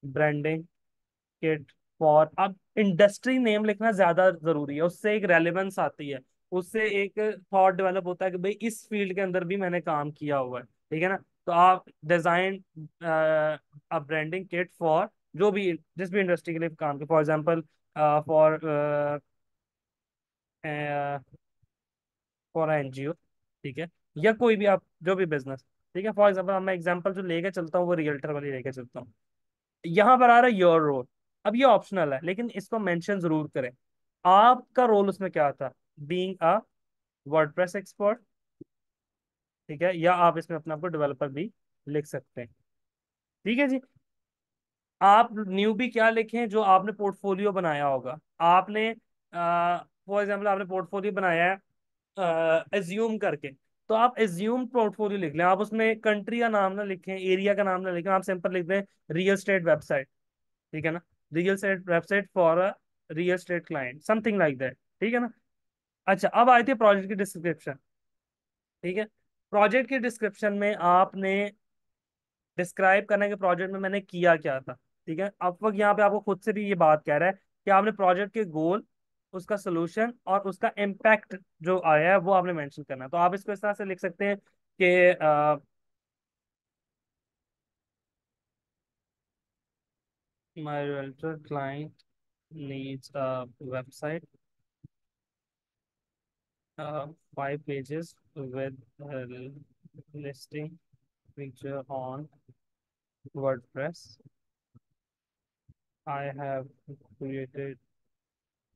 branding kit for. अब इंडस्ट्री नेम लिखना ज्यादा जरूरी है, उससे एक रेलेवेंस आती है, उससे एक थॉट डेवलप होता है कि भाई इस फील्ड के अंदर भी मैंने काम किया हुआ है। ठीक है ना? तो आप design a branding kit for जो भी जिस भी इंडस्ट्री के लिए काम के, for example for for NGO, ठीक है, या कोई भी आप जो भी बिजनेस, ठीक है। फॉर एग्जांपल मैं एग्जांपल जो लेके चलता हूँ वो रियल्टर वाली लेके चलता हूँ। यहाँ पर आ रहा है योर रोल। अब ये ऑप्शनल है लेकिन इसको मेंशन जरूर करें। आपका रोल उसमें क्या था? बीइंग अ वर्डप्रेस एक्सपर्ट, ठीक है, या आप इसमें अपने आप को डेवलपर भी लिख सकते हैं। ठीक है जी। आप न्यू भी क्या लिखें? जो आपने पोर्टफोलियो बनाया होगा। आपने फॉर एग्जांपल आपने पोर्टफोलियो बनाया है एज्यूम करके, तो आप एज्यूम पोर्टफोलियो लिख लें। आप उसमें कंट्री का नाम ना लिखें, एरिया का नाम ना लिखें, आप सिंपल लिख दें रियल स्टेट वेबसाइट, ठीक है ना, real estate website for a real estate client, something like that, ठीक है ना। अच्छा, अब आई थी प्रोजेक्ट की डिस्क्रिप्शन, ठीक है। प्रोजेक्ट के डिस्क्रिप्शन में आपने डिस्क्राइब करना है कि प्रोजेक्ट में मैंने किया क्या था, ठीक है। अब वक्त यहाँ पे आपको खुद से भी ये बात कह रहा है कि आपने प्रोजेक्ट के गोल, उसका सोल्यूशन और उसका इम्पैक्ट जो आया है वो आपने मेंशन करना है। तो आप इसको इस तरह से लिख सकते हैं कि my realtor client needs a website, 5 pages with a listing feature on WordPress. I have created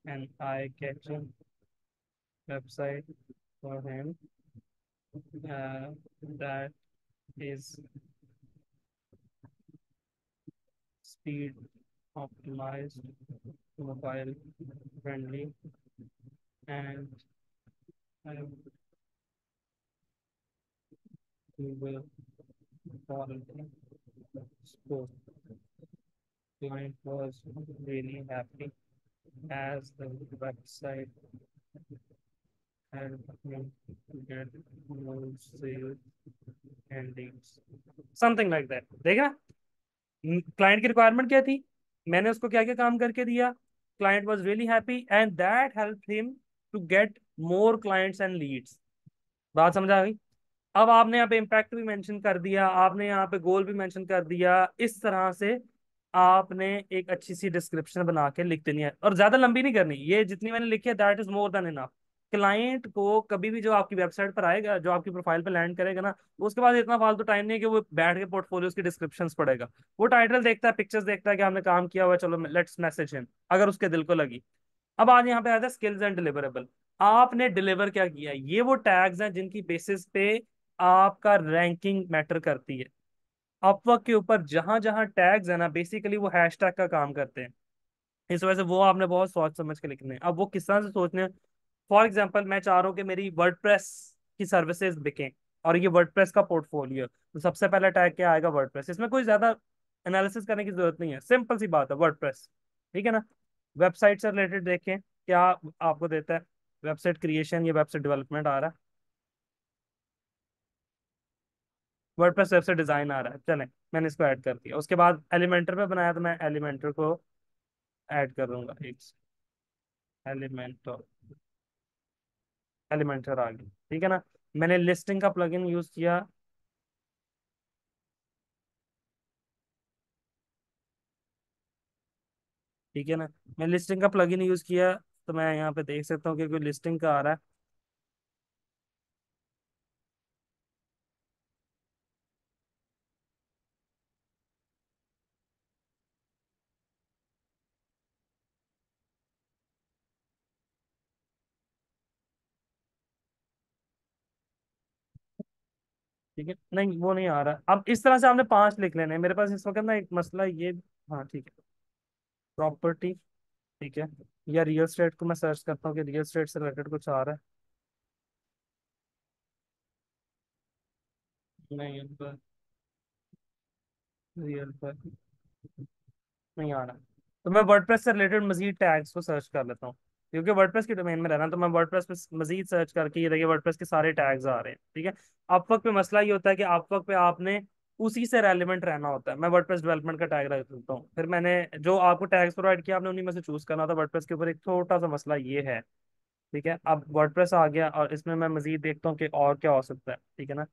an eye-catching website for him that is speed optimized, mobile friendly, and Google quality score. Client was really happy as the website helped him get more sales and leads. Something like that. देखा, client की requirement क्या थी, मैंने उसको क्या क्या काम करके दिया। Client was really happy and that help him to get more clients and leads. बात समझ आ गई? अब आपने यहाँ पे इम्पैक्ट भी मेंशन कर दिया, आपने यहाँ पे गोल भी मेंशन कर दिया। इस तरह से आपने एक अच्छी सी डिस्क्रिप्शन बना के लिख देनी है, और ज्यादा लंबी नहीं करनी। ये जितनी मैंने लिखी है that is more than enough. Client को कभी भी जो आपकी वेबसाइट पर आएगा, जो आपकी प्रोफाइल पे लैंड करेगा ना, उसके बाद इतना फालतू टाइम नहीं है कि वो बैठ के पोर्टफोलियोज की डिस्क्रिप्शन पढ़ेगा। वो टाइटल देखता है, पिक्चर्स देखता है कि हमने काम किया हुआ है, चलो लेट्स मैसेज हिम, अगर उसके दिल को लगी। अब आज यहाँ पे आता है स्किल्स एंड डिलीवरेबल। आपने डिलीवर क्या किया? ये वो टैग्स हैं जिनकी बेसिस पे आपका रैंकिंग मैटर करती है। अपवर्क के ऊपर जहां जहां टैग्स है ना, बेसिकली वो हैशटैग का काम करते हैं। इस वजह से वो आपने बहुत सोच समझ के लिखने हैं। अब वो किस तरह से सोचने हैं? फॉर एग्जाम्पल मैं चाह रहा हूँ कि मेरी वर्डप्रेस की सर्विसेज बिकें, और ये वर्डप्रेस का पोर्टफोलियो, तो सबसे पहला टैग क्या आएगा? वर्डप्रेस। इसमें कोई ज्यादा एनालिसिस करने की जरूरत नहीं है, सिंपल सी बात है, वर्डप्रेस, ठीक है ना। वेबसाइट से रिलेटेड देखें क्या आपको देता है। वेबसाइट क्रिएशन या वेबसाइट डेवलपमेंट आ रहा है, वर्डप्रेस वेबसाइट डिजाइन आ रहा है, चलें, मैंने इसको ऐड कर दिया। उसके बाद एलिमेंटर पे बनाया तो मैं एलिमेंटर को ऐड कर दूंगा। एक एलिमेंटर, एलिमेंटर आ गई, ठीक है ना। मैंने लिस्टिंग का प्लगइन यूज किया, ठीक है ना। मैं लिस्टिंग का प्लगइन यूज किया, तो मैं यहाँ पे देख सकता हूँ कि कोई लिस्टिंग का आ रहा है। ठीक है, नहीं वो नहीं आ रहा। अब इस तरह से आपने 5 लिख लेने हैं। मेरे पास इस वक्त ना एक मसला ये, हाँ ठीक है, प्रॉपर्टी, ठीक है, या रियल स्टेट को मैं सर्च करता हूँ कि रियल स्टेट से रिलेटेड कुछ आ रहा है। नहीं, रियल पर नहीं आ रहा। तो मैं वर्डप्रेस से रिलेटेड मजीद टैग्स को सर्च कर लेता हूँ, क्योंकि वर्डप्रेस के डोमेन में रहना है, तो मैं वर्डप्रेस पे मजीद सर्च करके ये देखिए वर्डप्रेस के सारे टैग्स आ रहे हैं, ठीक है। अपवर्क पे मसला ये होता है कि अपवर्क पे आपने उसी से रेलिवेंट रहना होता है। मैं वर्डप्रेस डेवलपमेंट का टैग रख देता हूँ, फिर मैंने जो आपको टैग्स प्रोवाइड किया आपने उन्हीं में से चूज करना था। वर्डप्रेस के ऊपर एक छोटा सा मसला ये है, ठीक है। अब वर्डप्रेस आ गया और इसमें मैं मजीद देखता हूँ कि और क्या हो सकता है, ठीक है ना।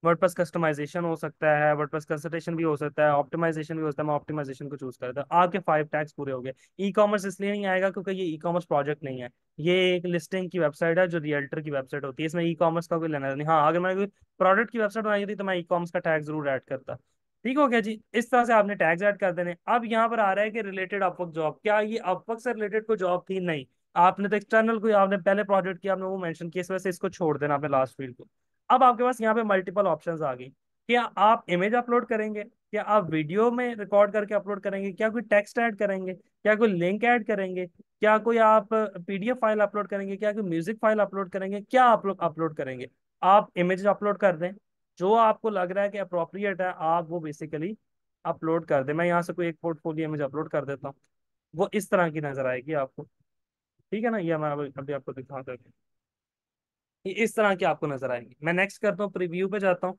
वर्डप्रेस कस्टमाइजेशन हो सकता है, वर्डप्रेस कंसल्टेशन भी हो सकता है, ऑप्टिमाइजेशन भी हो सकता है। मैं ऑप्टिमाइजेशन को चूज करता हूँ। आपके 5 टैग्स पूरे हो गए। ई कॉमर्स इसलिए नहीं आएगा क्योंकि ये ई कॉमर्स प्रोजेक्ट नहीं है। ये एक लिस्टिंग की वेबसाइट है जो रियल्टर की वेबसाइट होती है। इसमें ई कॉमर्स का कोई लेना नहीं। हाँ, अगर मैंने कोई प्रोडक्ट की वेबसाइट बनाई थी तो मैं ई कॉमर्स का टैग जरूर ऐड करता। ठीक हो गया जी। इस तरह से आपने टैग्स ऐड कर देने। अब यहाँ पर आ रहा है कि रिलेटेड अपवर्क जॉब, क्या ये अपवर्क से रिलेटेड कोई जॉब थी? नहीं। आपने तो एक्सटर्नल कोई आपने पहले प्रोजेक्ट किया, आपने वो मेंशन किया, इस वजह से इसको छोड़ देना अपने लास्ट फील्ड को। अब आपके पास यहाँ पे मल्टीपल ऑप्शंस आ गई। क्या आप इमेज अपलोड करेंगे, क्या आप वीडियो में रिकॉर्ड करके अपलोड करेंगे, क्या कोई टेक्स्ट ऐड करेंगे, क्या कोई लिंक ऐड करेंगे, क्या कोई आप पीडीएफ फाइल अपलोड करेंगे, क्या कोई म्यूजिक फाइल अपलोड करेंगे, क्या आप लोग अपलोड करेंगे? आप इमेज अपलोड कर दें, जो आपको लग रहा है कि अप्रोप्रिएट है आप वो बेसिकली अपलोड कर दें। मैं यहाँ से कोई एक पोर्टफोलियो इमेज अपलोड कर देता हूँ। वो इस तरह की नजर आएगी आपको। ठीक है ना? ये मैं अभी आपको दिखाता हूँ। ये इस तरह की आपको नजर आएंगी। मैं नेक्स्ट करता हूँ, प्रीव्यू पे जाता हूँ।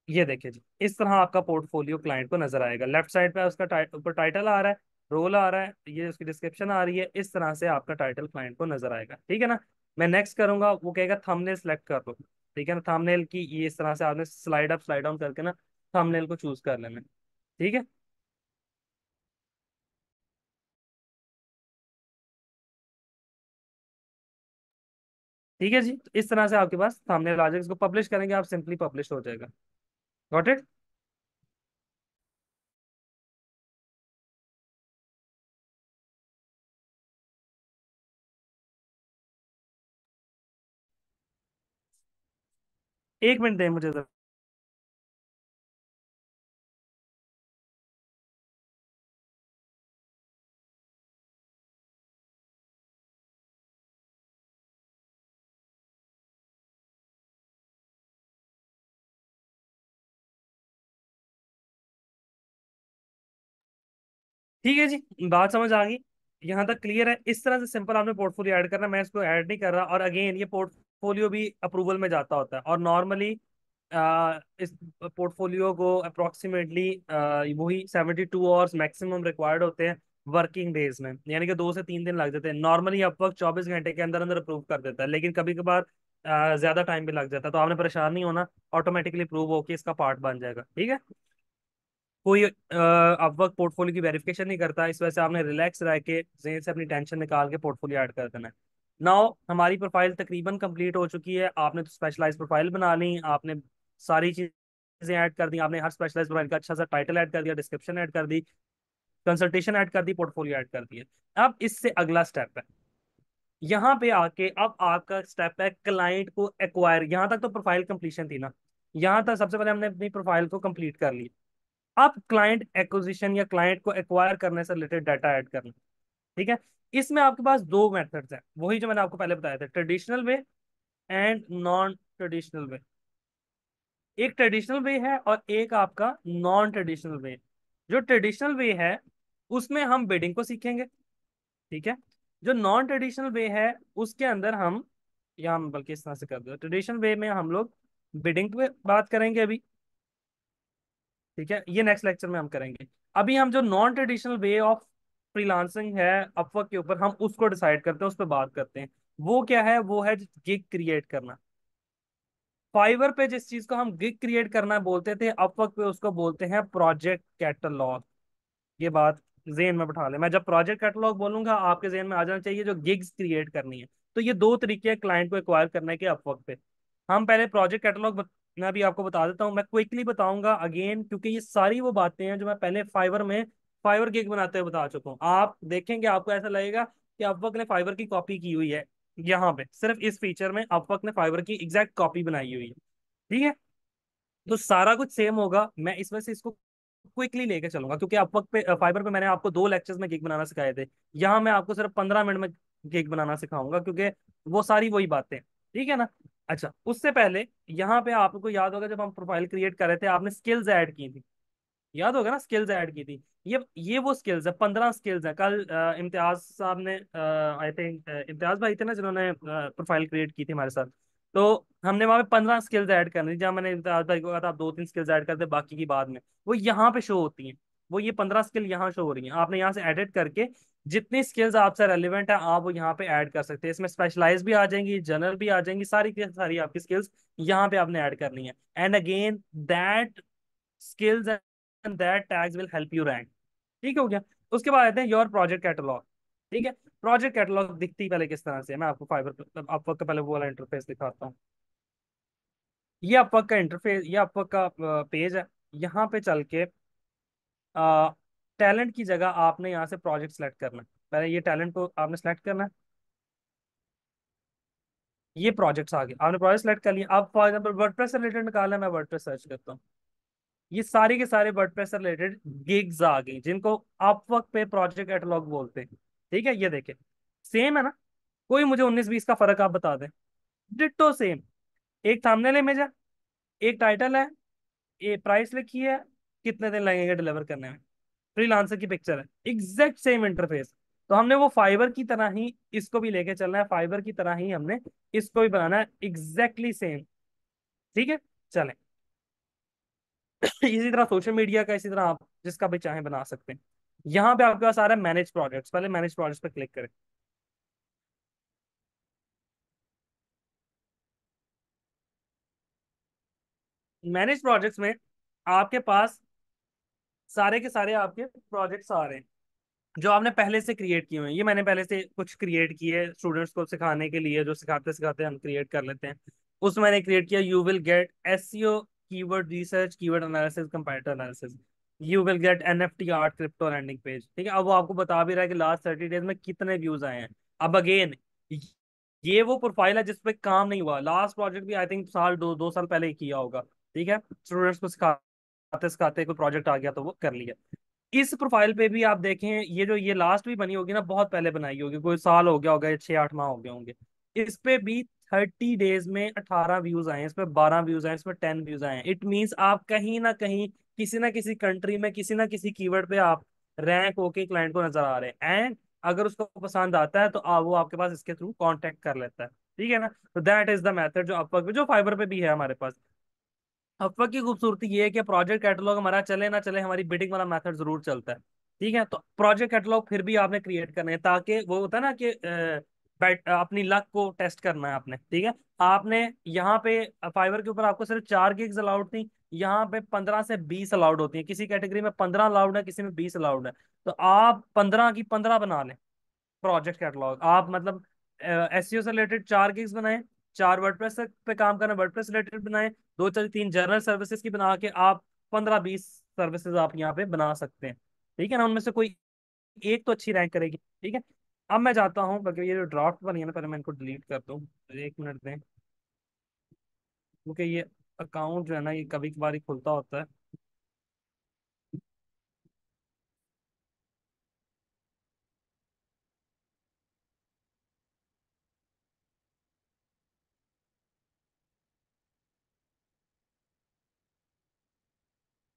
ये देखिए जी, इस तरह आपका पोर्टफोलियो क्लाइंट को नजर आएगा। लेफ्ट साइड पे उसका ऊपर टाइटल आ रहा है, रोल आ रहा है, ये उसकी डिस्क्रिप्शन आ रही है। इस तरह से आपका टाइटल क्लाइंट को नजर आएगा। ठीक है ना? मैं नेक्स्ट करूंगा, वो कहेगा थंबनेल सेलेक्ट कर लो। ठीक है ना? थंबनेल की ये इस तरह से आपने स्लाइड अप स्लाइड डाउन करके ना थंबनेल को चूज कर लेना। ठीक है। ठीक है जी, तो इस तरह से आपके पास थंबनेल आ जाएगा। इसको पब्लिश करेंगे आप, सिंपली पब्लिश हो जाएगा। Got it? एक मिनट दें मुझे जरा। ठीक है जी, बात समझ आ गई। यहाँ तक क्लियर है? इस तरह से सिंपल आपने पोर्टफोलियो ऐड करना है। मैं इसको ऐड नहीं कर रहा। और अगेन ये पोर्टफोलियो भी अप्रूवल में जाता होता है। और नॉर्मली इस पोर्टफोलियो को अप्रोक्सीमेटली वही 72 आवर्स मैक्सिमम रिक्वायर्ड होते हैं वर्किंग डेज में, यानी कि 2 से 3 दिन लग जाते हैं। नॉर्मली अपवर्क 24 घंटे के अंदर अंदर अप्रूव कर देता है, लेकिन कभी कभार ज्यादा टाइम भी लग जाता है। तो आपने परेशान नहीं होना, ऑटोमेटिकली अप्रूव होकर इसका पार्ट बन जाएगा। ठीक है? कोई अपवर्क पोर्टफोलियो की वेरिफिकेशन नहीं करता। इस वजह से आपने रिलैक्स रह के जहन से अपनी टेंशन निकाल के पोर्टफोलियो ऐड कर देना है। नाउ हमारी प्रोफाइल तकरीबन कंप्लीट हो चुकी है। आपने तो स्पेशलाइज प्रोफाइल बना ली, आपने सारी चीजें ऐड कर दी, आपने हर स्पेशलाइज प्रोफाइल का अच्छा सा टाइटल ऐड कर दिया, डिस्क्रिप्शन ऐड कर दी, कंसल्टेशन ऐड कर दी, पोर्टफोलियो ऐड कर दिया। अब इससे अगला स्टेप है, यहाँ पे आके अब आपका स्टेप है क्लाइंट को एक्वायर। यहाँ तक तो प्रोफाइल कंप्लीशन थी ना, यहाँ तक सबसे पहले हमने अपनी प्रोफाइल को कंप्लीट कर लिया। अब क्लाइंट एक्विजिशन या क्लाइंट को एक्वायर करने से रिलेटेड डाटा ऐड करना। ठीक है? इसमें आपके पास दो मेथड्स हैं, वही जो मैंने आपको पहले बताया था, traditional way and non traditional way. एक ट्रेडिशनल वे है और एक आपका नॉन ट्रेडिशनल वे। जो ट्रेडिशनल वे है उसमें हम बिडिंग को सीखेंगे। ठीक है? जो नॉन ट्रेडिशनल वे है उसके अंदर हम, या हम बल्कि इस तरह से कर दो, ट्रेडिशनल वे में हम लोग बिडिंग पे बात करेंगे अभी। ठीक है? ये नेक्स्ट लेक्चर में हम करेंगे। अभी हम जो non traditional way of freelancing है अपवर्क के ऊपर, हम उसको डिसाइड करते हैं, उस पर बात करते हैं। वो क्या है? वो है गिग क्रिएट करना। फाइवर पे जिस चीज को हम गिग क्रिएट करना बोलते थे, अपवर्क पे उसको बोलते हैं प्रोजेक्ट कैटलॉग। ये बात जेन में बैठा ले। मैं जब प्रोजेक्ट कैटलॉग बोलूंगा आपके जेन में आ जाना चाहिए जो गिग्स क्रिएट करनी है। तो ये दो तरीके हैं क्लाइंट को एक्वायर करने के अपवर्क पे। हम पहले प्रोजेक्ट कैटलॉग मैं अभी आपको बता देता हूँ। मैं क्विकली बताऊंगा अगेन, क्योंकि ये सारी वो बातें हैं जो मैं पहले फाइवर में फाइवर गिग बनाते हुए बता चुका हूँ। आप देखेंगे आपको ऐसा लगेगा कि अपवर्क ने फाइवर की कॉपी की हुई है। यहाँ पे सिर्फ इस फीचर में अपवर्क ने फाइवर की एग्जैक्ट कॉपी बनाई हुई है। ठीक है? तो सारा कुछ सेम होगा। मैं इस वजह से इसको क्विकली लेके चलूंगा, क्योंकि अपवर्क पे फाइबर पे मैंने आपको 2 लेक्चर्स में गिग बनाना सिखाए थे। यहाँ मैं आपको सिर्फ 15 मिनट में गिग बनाना सिखाऊंगा, क्योंकि वो सारी वही बातें हैं। ठीक है ना? अच्छा, उससे पहले यहाँ पे आपको याद होगा जब हम प्रोफाइल क्रिएट कर रहे थे आपने स्किल्स ऐड की थी। याद होगा ना? स्किल्स ऐड की थी। ये वो स्किल्स है, 15 स्किल्स है। कल इम्तियाज साहब ने, आई थिंक इम्तियाज भाई थे ना जिन्होंने प्रोफाइल क्रिएट की थी हमारे साथ। तो हमने वहां पे 15 स्किल्स ऐड करनी थी। जहाँ मैंने इम्तियाज भाई को कहा था आप 2-3 स्किल्स ऐड कर दे, बाकी की बाद में वो यहाँ पे शो होती हैं। वो ये 15 स्किल यहाँ शो हो रही हैं, आपने यहाँ से एडिट करके जितनी स्किल्स आपसे रेलिवेंट है आप वो यहाँ पे ऐड कर सकते हैं। इसमें स्पेशलाइज भी आ जाएंगी, जनरल भी आ जाएंगी, सारी की सारी आपकी स्किल्स यहाँ पे आपने ऐड करनी है। And again that skills and that tags will help you rank. ठीक हो गया। उसके बाद आते हैं योर प्रोजेक्ट कैटलॉग। ठीक है। प्रोजेक्ट कैटलॉग दिखती पहले किस तरह से है, मैं आपको फाइवर अपवर्क का पहले वो वाला इंटरफेस दिखाता हूँ। ये अपवर्क का इंटरफेस, ये अपवर्क का पेज है। यहाँ पे चल के टैलेंट की जगह आपने यहाँ से प्रोजेक्ट सेलेक्ट करना है। पहले ये टैलेंट को आपने सेलेक्ट करना है। ये प्रोजेक्ट्स आ गए, आपने प्रोजेक्ट सेलेक्ट कर लिया। अब फॉर एग्जाम्पल वर्डप्रेस से रिलेटेड निकालना है, मैं वर्डप्रेस सर्च करता हूँ। ये सारे के सारे वर्डप्रेस से रिलेटेड गिग्स आ गई जिनको अपवर्क पे प्रोजेक्ट कैटलॉग बोलते हैं। ठीक है, ये देखे सेम है ना। कोई मुझे 19-20 का फर्क आप बता दें। Ditto same. एक थंबनेल इमेज है, एक टाइटल है, ये प्राइस लिखी है, कितने दिन लगेंगे डिलीवर करने में, फ्रीलांसर की पिक्चर है, एग्जैक्ट सेम इंटरफेस। तो हमने वो फाइबर की तरह ही इसको भी लेके चलना है, फाइबर की तरह ही हमने इसको भी बनाना है एग्जैक्टली सेम। ठीक है, चलें। इसी तरह सोशल मीडिया का, इसी तरह आप जिसका भी चाहें बना सकते हैं। यहाँ पे आपके पास आ रहा है मैनेज प्रोजेक्ट्स, पहले मैनेज प्रोजेक्ट्स पे क्लिक करें। मैनेज प्रोजेक्ट्स में आपके पास सारे के सारे आपके प्रोजेक्ट्स आ रहे हैं जो आपने पहले से क्रिएट किए हुए हैं। ये मैंने पहले से कुछ क्रिएट किए स्टूडेंट्स को सिखाने के लिए, जो सिखाते सिखाते हम क्रिएट कर लेते हैं। उसमें मैंने क्रिएट किया you will get SEO, keyword research, keyword analysis, competitor analysis. You will get NFT art crypto landing page. ठीक है, अब वो आपको बता भी रहा है कि लास्ट 30 डेज में कितने व्यूज आए हैं। अब अगेन ये वो प्रोफाइल है जिसपे काम नहीं हुआ। लास्ट प्रोजेक्ट भी आई थिंक साल दो दो साल पहले ही किया होगा। ठीक है, स्टूडेंट्स को सिखाते सिखाते कोई प्रोजेक्ट आ गया तो वो कर लिया। इस प्रोफाइल पे भी आप देखें, ये जो ये लास्ट भी बनी होगी ना, बहुत पहले बनाई होगी, कोई साल हो गया होगा या 6-8 माह हो गए होंगे। इस पे भी 30 डेज में 18 व्यूज आए हैं, इस पे 12 व्यूज आए हैं, इस पे 10 व्यूज आए हैं। इट मीन्स आप कहीं ना कहीं किसी ना किसी कंट्री में किसी ना किसी कीवर्ड पे आप रैंक होके क्लाइंट को नजर आ रहे हैं। एंड अगर उसको पसंद आता है तो वो आपके पास इसके थ्रू कांटेक्ट कर लेता है। ठीक है ना। तो दैट इज द मेथड जो अपवर्क पे, जो फाइबर पे भी है हमारे पास। अपवर्क की खूबसूरती ये है कि प्रोजेक्ट कैटलॉग हमारा चले ना चले, हमारी बिडिंग वाला मेथड जरूर चलता है। ठीक है, तो प्रोजेक्ट कैटलॉग फिर भी आपने क्रिएट करने हैं ताकि वो होता है ना कि अपनी लक को टेस्ट करना है आपने। ठीक है, आपने यहाँ पे फाइवर के ऊपर आपको सिर्फ 4 गिग्स अलाउड थी, यहाँ पे 15 से 20 अलाउड होती है। किसी कैटेगरी में 15 अलाउड है, किसी में 20 अलाउड है। तो आप 15 की 15 बना लें प्रोजेक्ट कैटलॉग। आप मतलब एसईओ से रिलेटेड 4 गिग्स बनाएं, 4 वर्डप्रेस पे काम करना, वर्डप्रेस रिलेटेड बनाएं, दो चार तीन जनरल सर्विसेज की बना के आप 15-20 सर्विसेज आप यहाँ पे बना सकते हैं। ठीक है ना, उनमें से कोई एक तो अच्छी रैंक करेगी। ठीक है। अब मैं जाता हूँ, बल्कि ये जो ड्राफ्ट बनी है ना, पहले मैं इनको डिलीट कर दूँ। 1 मिनट दें, क्योंकि ये अकाउंट जो है ना ये कभी कभार ही खुलता होता है।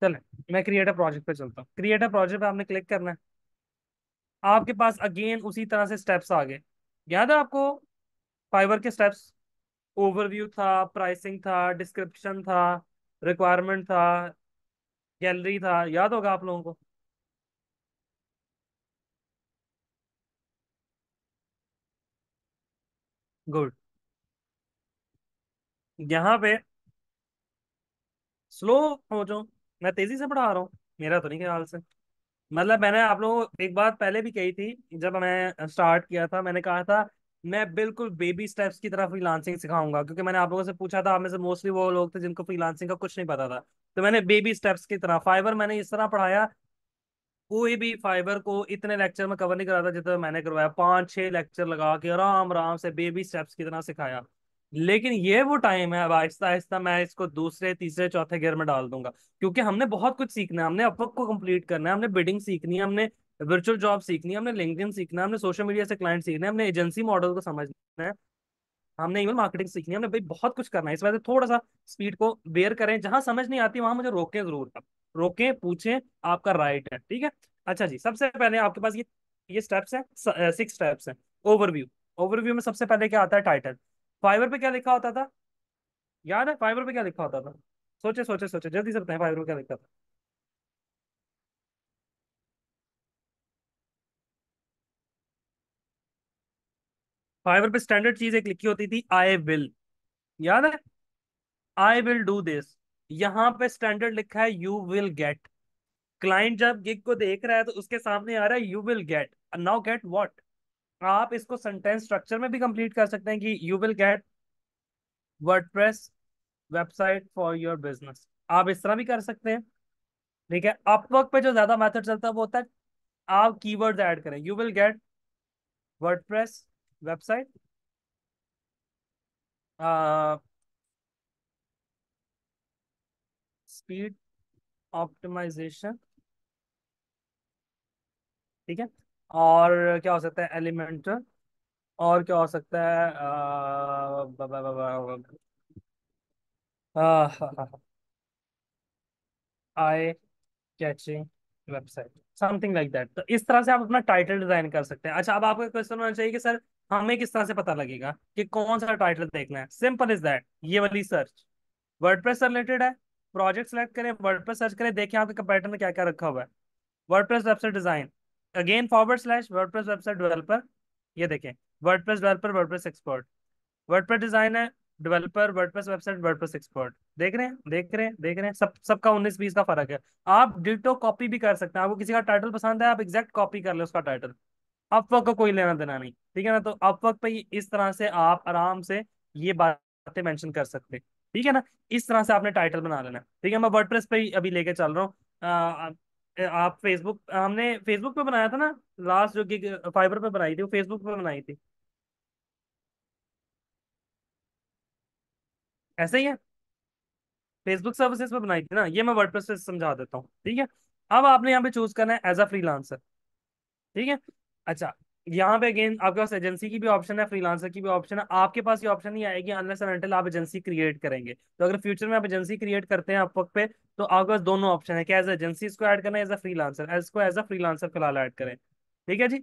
चले, मैं क्रिएटर प्रोजेक्ट पे चलता हूँ। क्रिएटर प्रोजेक्ट पे आपने क्लिक करना है। आपके पास अगेन उसी तरह से स्टेप्स आ गए। याद है आपको फाइवर के स्टेप्स? ओवरव्यू था, प्राइसिंग था, डिस्क्रिप्शन था, रिक्वायरमेंट था, गैलरी था, याद होगा आप लोगों को। गुड। यहाँ पे स्लो हो जाओ, मैं तेजी से पढ़ा रहा हूँ, मेरा तो नहीं ख्याल से। मतलब मैंने आप लोगों को एक बात पहले भी कही थी, जब मैं स्टार्ट किया था मैंने कहा था मैं बिल्कुल बेबी स्टेप्स की तरफ फ्रीलांसिंग सिखाऊंगा, क्योंकि मैंने आप लोगों से पूछा था, आप में से मोस्टली वो लोग थे जिनको फ्रीलांसिंग का कुछ नहीं पता था। तो मैंने बेबी स्टेप्स की तरह फाइबर मैंने इस तरह पढ़ाया। कोई भी फाइबर को इतने लेक्चर में कवर नहीं करा था जितना मैंने करवाया, 5-6 लेक्चर लगा के आराम आराम से बेबी स्टेप्स की तरह सिखाया। लेकिन ये वो टाइम है, अब आहिस्ता आहिस्ता मैं इसको दूसरे तीसरे चौथे गियर में डाल दूंगा, क्योंकि हमने बहुत कुछ सीखना है। हमने अपवर्क को कंप्लीट करना है, हमने बिडिंग सीखनी है, हमने वर्चुअल जॉब सीखनी है, हमने लिंक्डइन सीखना है, हमने सोशल मीडिया से क्लाइंट सीखना है, हमने एजेंसी मॉडल को समझना है, हमने ईमेल मार्केटिंग सीखनी है, हमने भाई बहुत कुछ करना है। इस वजह से थोड़ा सा स्पीड को बेयर करें, जहां समझ नहीं आती वहां मुझे रोकें जरूर। आप रोकें, पूछें, आपका राइट है। ठीक है। अच्छा जी, सबसे पहले आपके पास ये स्टेप्स हैं, 6 स्टेप्स हैं। ओवरव्यू। ओवरव्यू में सबसे पहले क्या आता है? टाइटल। फाइवर पे क्या लिखा होता था? याद है फाइवर पे क्या लिखा होता था? सोचे सोचे सोचे, जल्दी से बताएं, फाइवर पे क्या लिखा था? फाइवर पे स्टैंडर्ड चीज एक लिखी होती थी, आई विल, याद है, आई विल डू दिस। यहाँ पे स्टैंडर्ड लिखा है यू विल गेट। क्लाइंट जब गिग को देख रहा है तो उसके सामने आ रहा है you will gate, now get what. आप इसको सेंटेंस स्ट्रक्चर में भी कंप्लीट कर सकते हैं कि you will get WordPress website for your business, आप इस तरह भी कर सकते हैं। ठीक है, अपवर्क पे जो ज्यादा मेथड चलता है वो होता है आप कीवर्ड्स ऐड करें, you will get WordPress website, speed optimisation. ठीक है, और क्या हो सकता है, एलिमेंटर, और क्या हो सकता है, eye catching website, something like that. तो इस तरह से आप अपना टाइटल डिजाइन कर सकते हैं। अच्छा, अब आपका क्वेश्चन होना चाहिए कि सर हमें किस तरह से पता लगेगा कि कौन सा टाइटल देखना है। सिंपल इज दैट, ये वाली सर्च वर्डप्रेस से रिलेटेड है, प्रोजेक्ट सेलेक्ट करें, वर्डप्रेस सर्च करें, देखें आपके कंपैरिजन में क्या क्या रखा हुआ है। WordPress website design, again forward slash WordPress website developer, ये देखें, WordPress developer, WordPress expert, WordPress design है, developer, WordPress website, WordPress expert. देख रहे हैं, देख रहे हैं, देख रहे हैं, सब सबका 19-20 का फर्क है। आप डिटो कॉपी भी कर सकते हैं, आपको किसी का टाइटल पसंद है आप एग्जैक्ट कॉपी कर ले उसका टाइटल, अपवर्क को कोई लेना देना नहीं। ठीक है ना, तो अपवर्क पे इस तरह से आप आराम से ये बातें मेंशन कर सकते हैं। ठीक है ना, इस तरह से आपने टाइटल बना लेना है। ठीक है, मैं वर्डप्रेस पे ही अभी लेके चल रहा हूँ। आप फेसबुक, हमने फेसबुक पे बनाया था ना, लास्ट जो गिग फाइबर पे बनाई थी वो फेसबुक पे बनाई थी, ऐसे ही है, फेसबुक सर्विसेज पे बनाई थी ना, ये मैं वर्डप्रेस से समझा देता हूँ। ठीक है, अब आपने यहाँ पे चूज करना है एज अ फ्रीलांसर। ठीक है, अच्छा, यहाँ पे अगेन आपके पास एजेंसी की भी ऑप्शन है, फ्रीलांसर की भी ऑप्शन है, आपके पास ये ऑप्शन नहीं आएगी अनलेस एंड अनटिल आप एजेंसी क्रिएट करेंगे। तो अगर फ्यूचर में आप एजेंसी क्रिएट करते हैं अपवर्क पे, तो आपके पास दोनों ऑप्शन है कि एज एजेंसी इसको ऐड करना है, एज अ फ्रीलांसर, इसको एज अ फ्रीलांसर फिलहाल ऐड करें। ठीक है जी।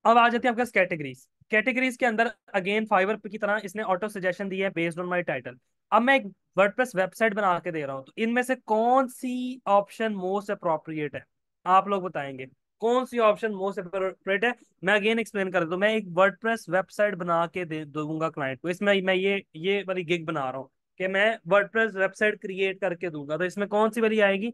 अब आ जाती है आपके पास कैटेगरीज। कैटेगरीज के अंदर अगेन फाइवर की तरह इसने ऑटो सजेशन दी है बेस्ड ऑन माय टाइटल। अब मैं एक वर्डप्रेस वेबसाइट बना के दे रहा हूं, तो इनमें से कौन सी ऑप्शन मोस्ट अप्रोप्रिएट है, आप लोग बताएंगे कौन सी ऑप्शन मोस्ट अप्रोप्रिएट है। मैं अगेन एक्सप्लेन कर दूं, मैं एक वर्डप्रेस वेबसाइट बना के दे दूंगा क्लाइंट को, इसमें मैं ये वाली गिग बना रहा हूँ कि मैं वर्डप्रेस वेबसाइट क्रिएट करके दूंगा, तो इसमें कौन सी वाली आएगी,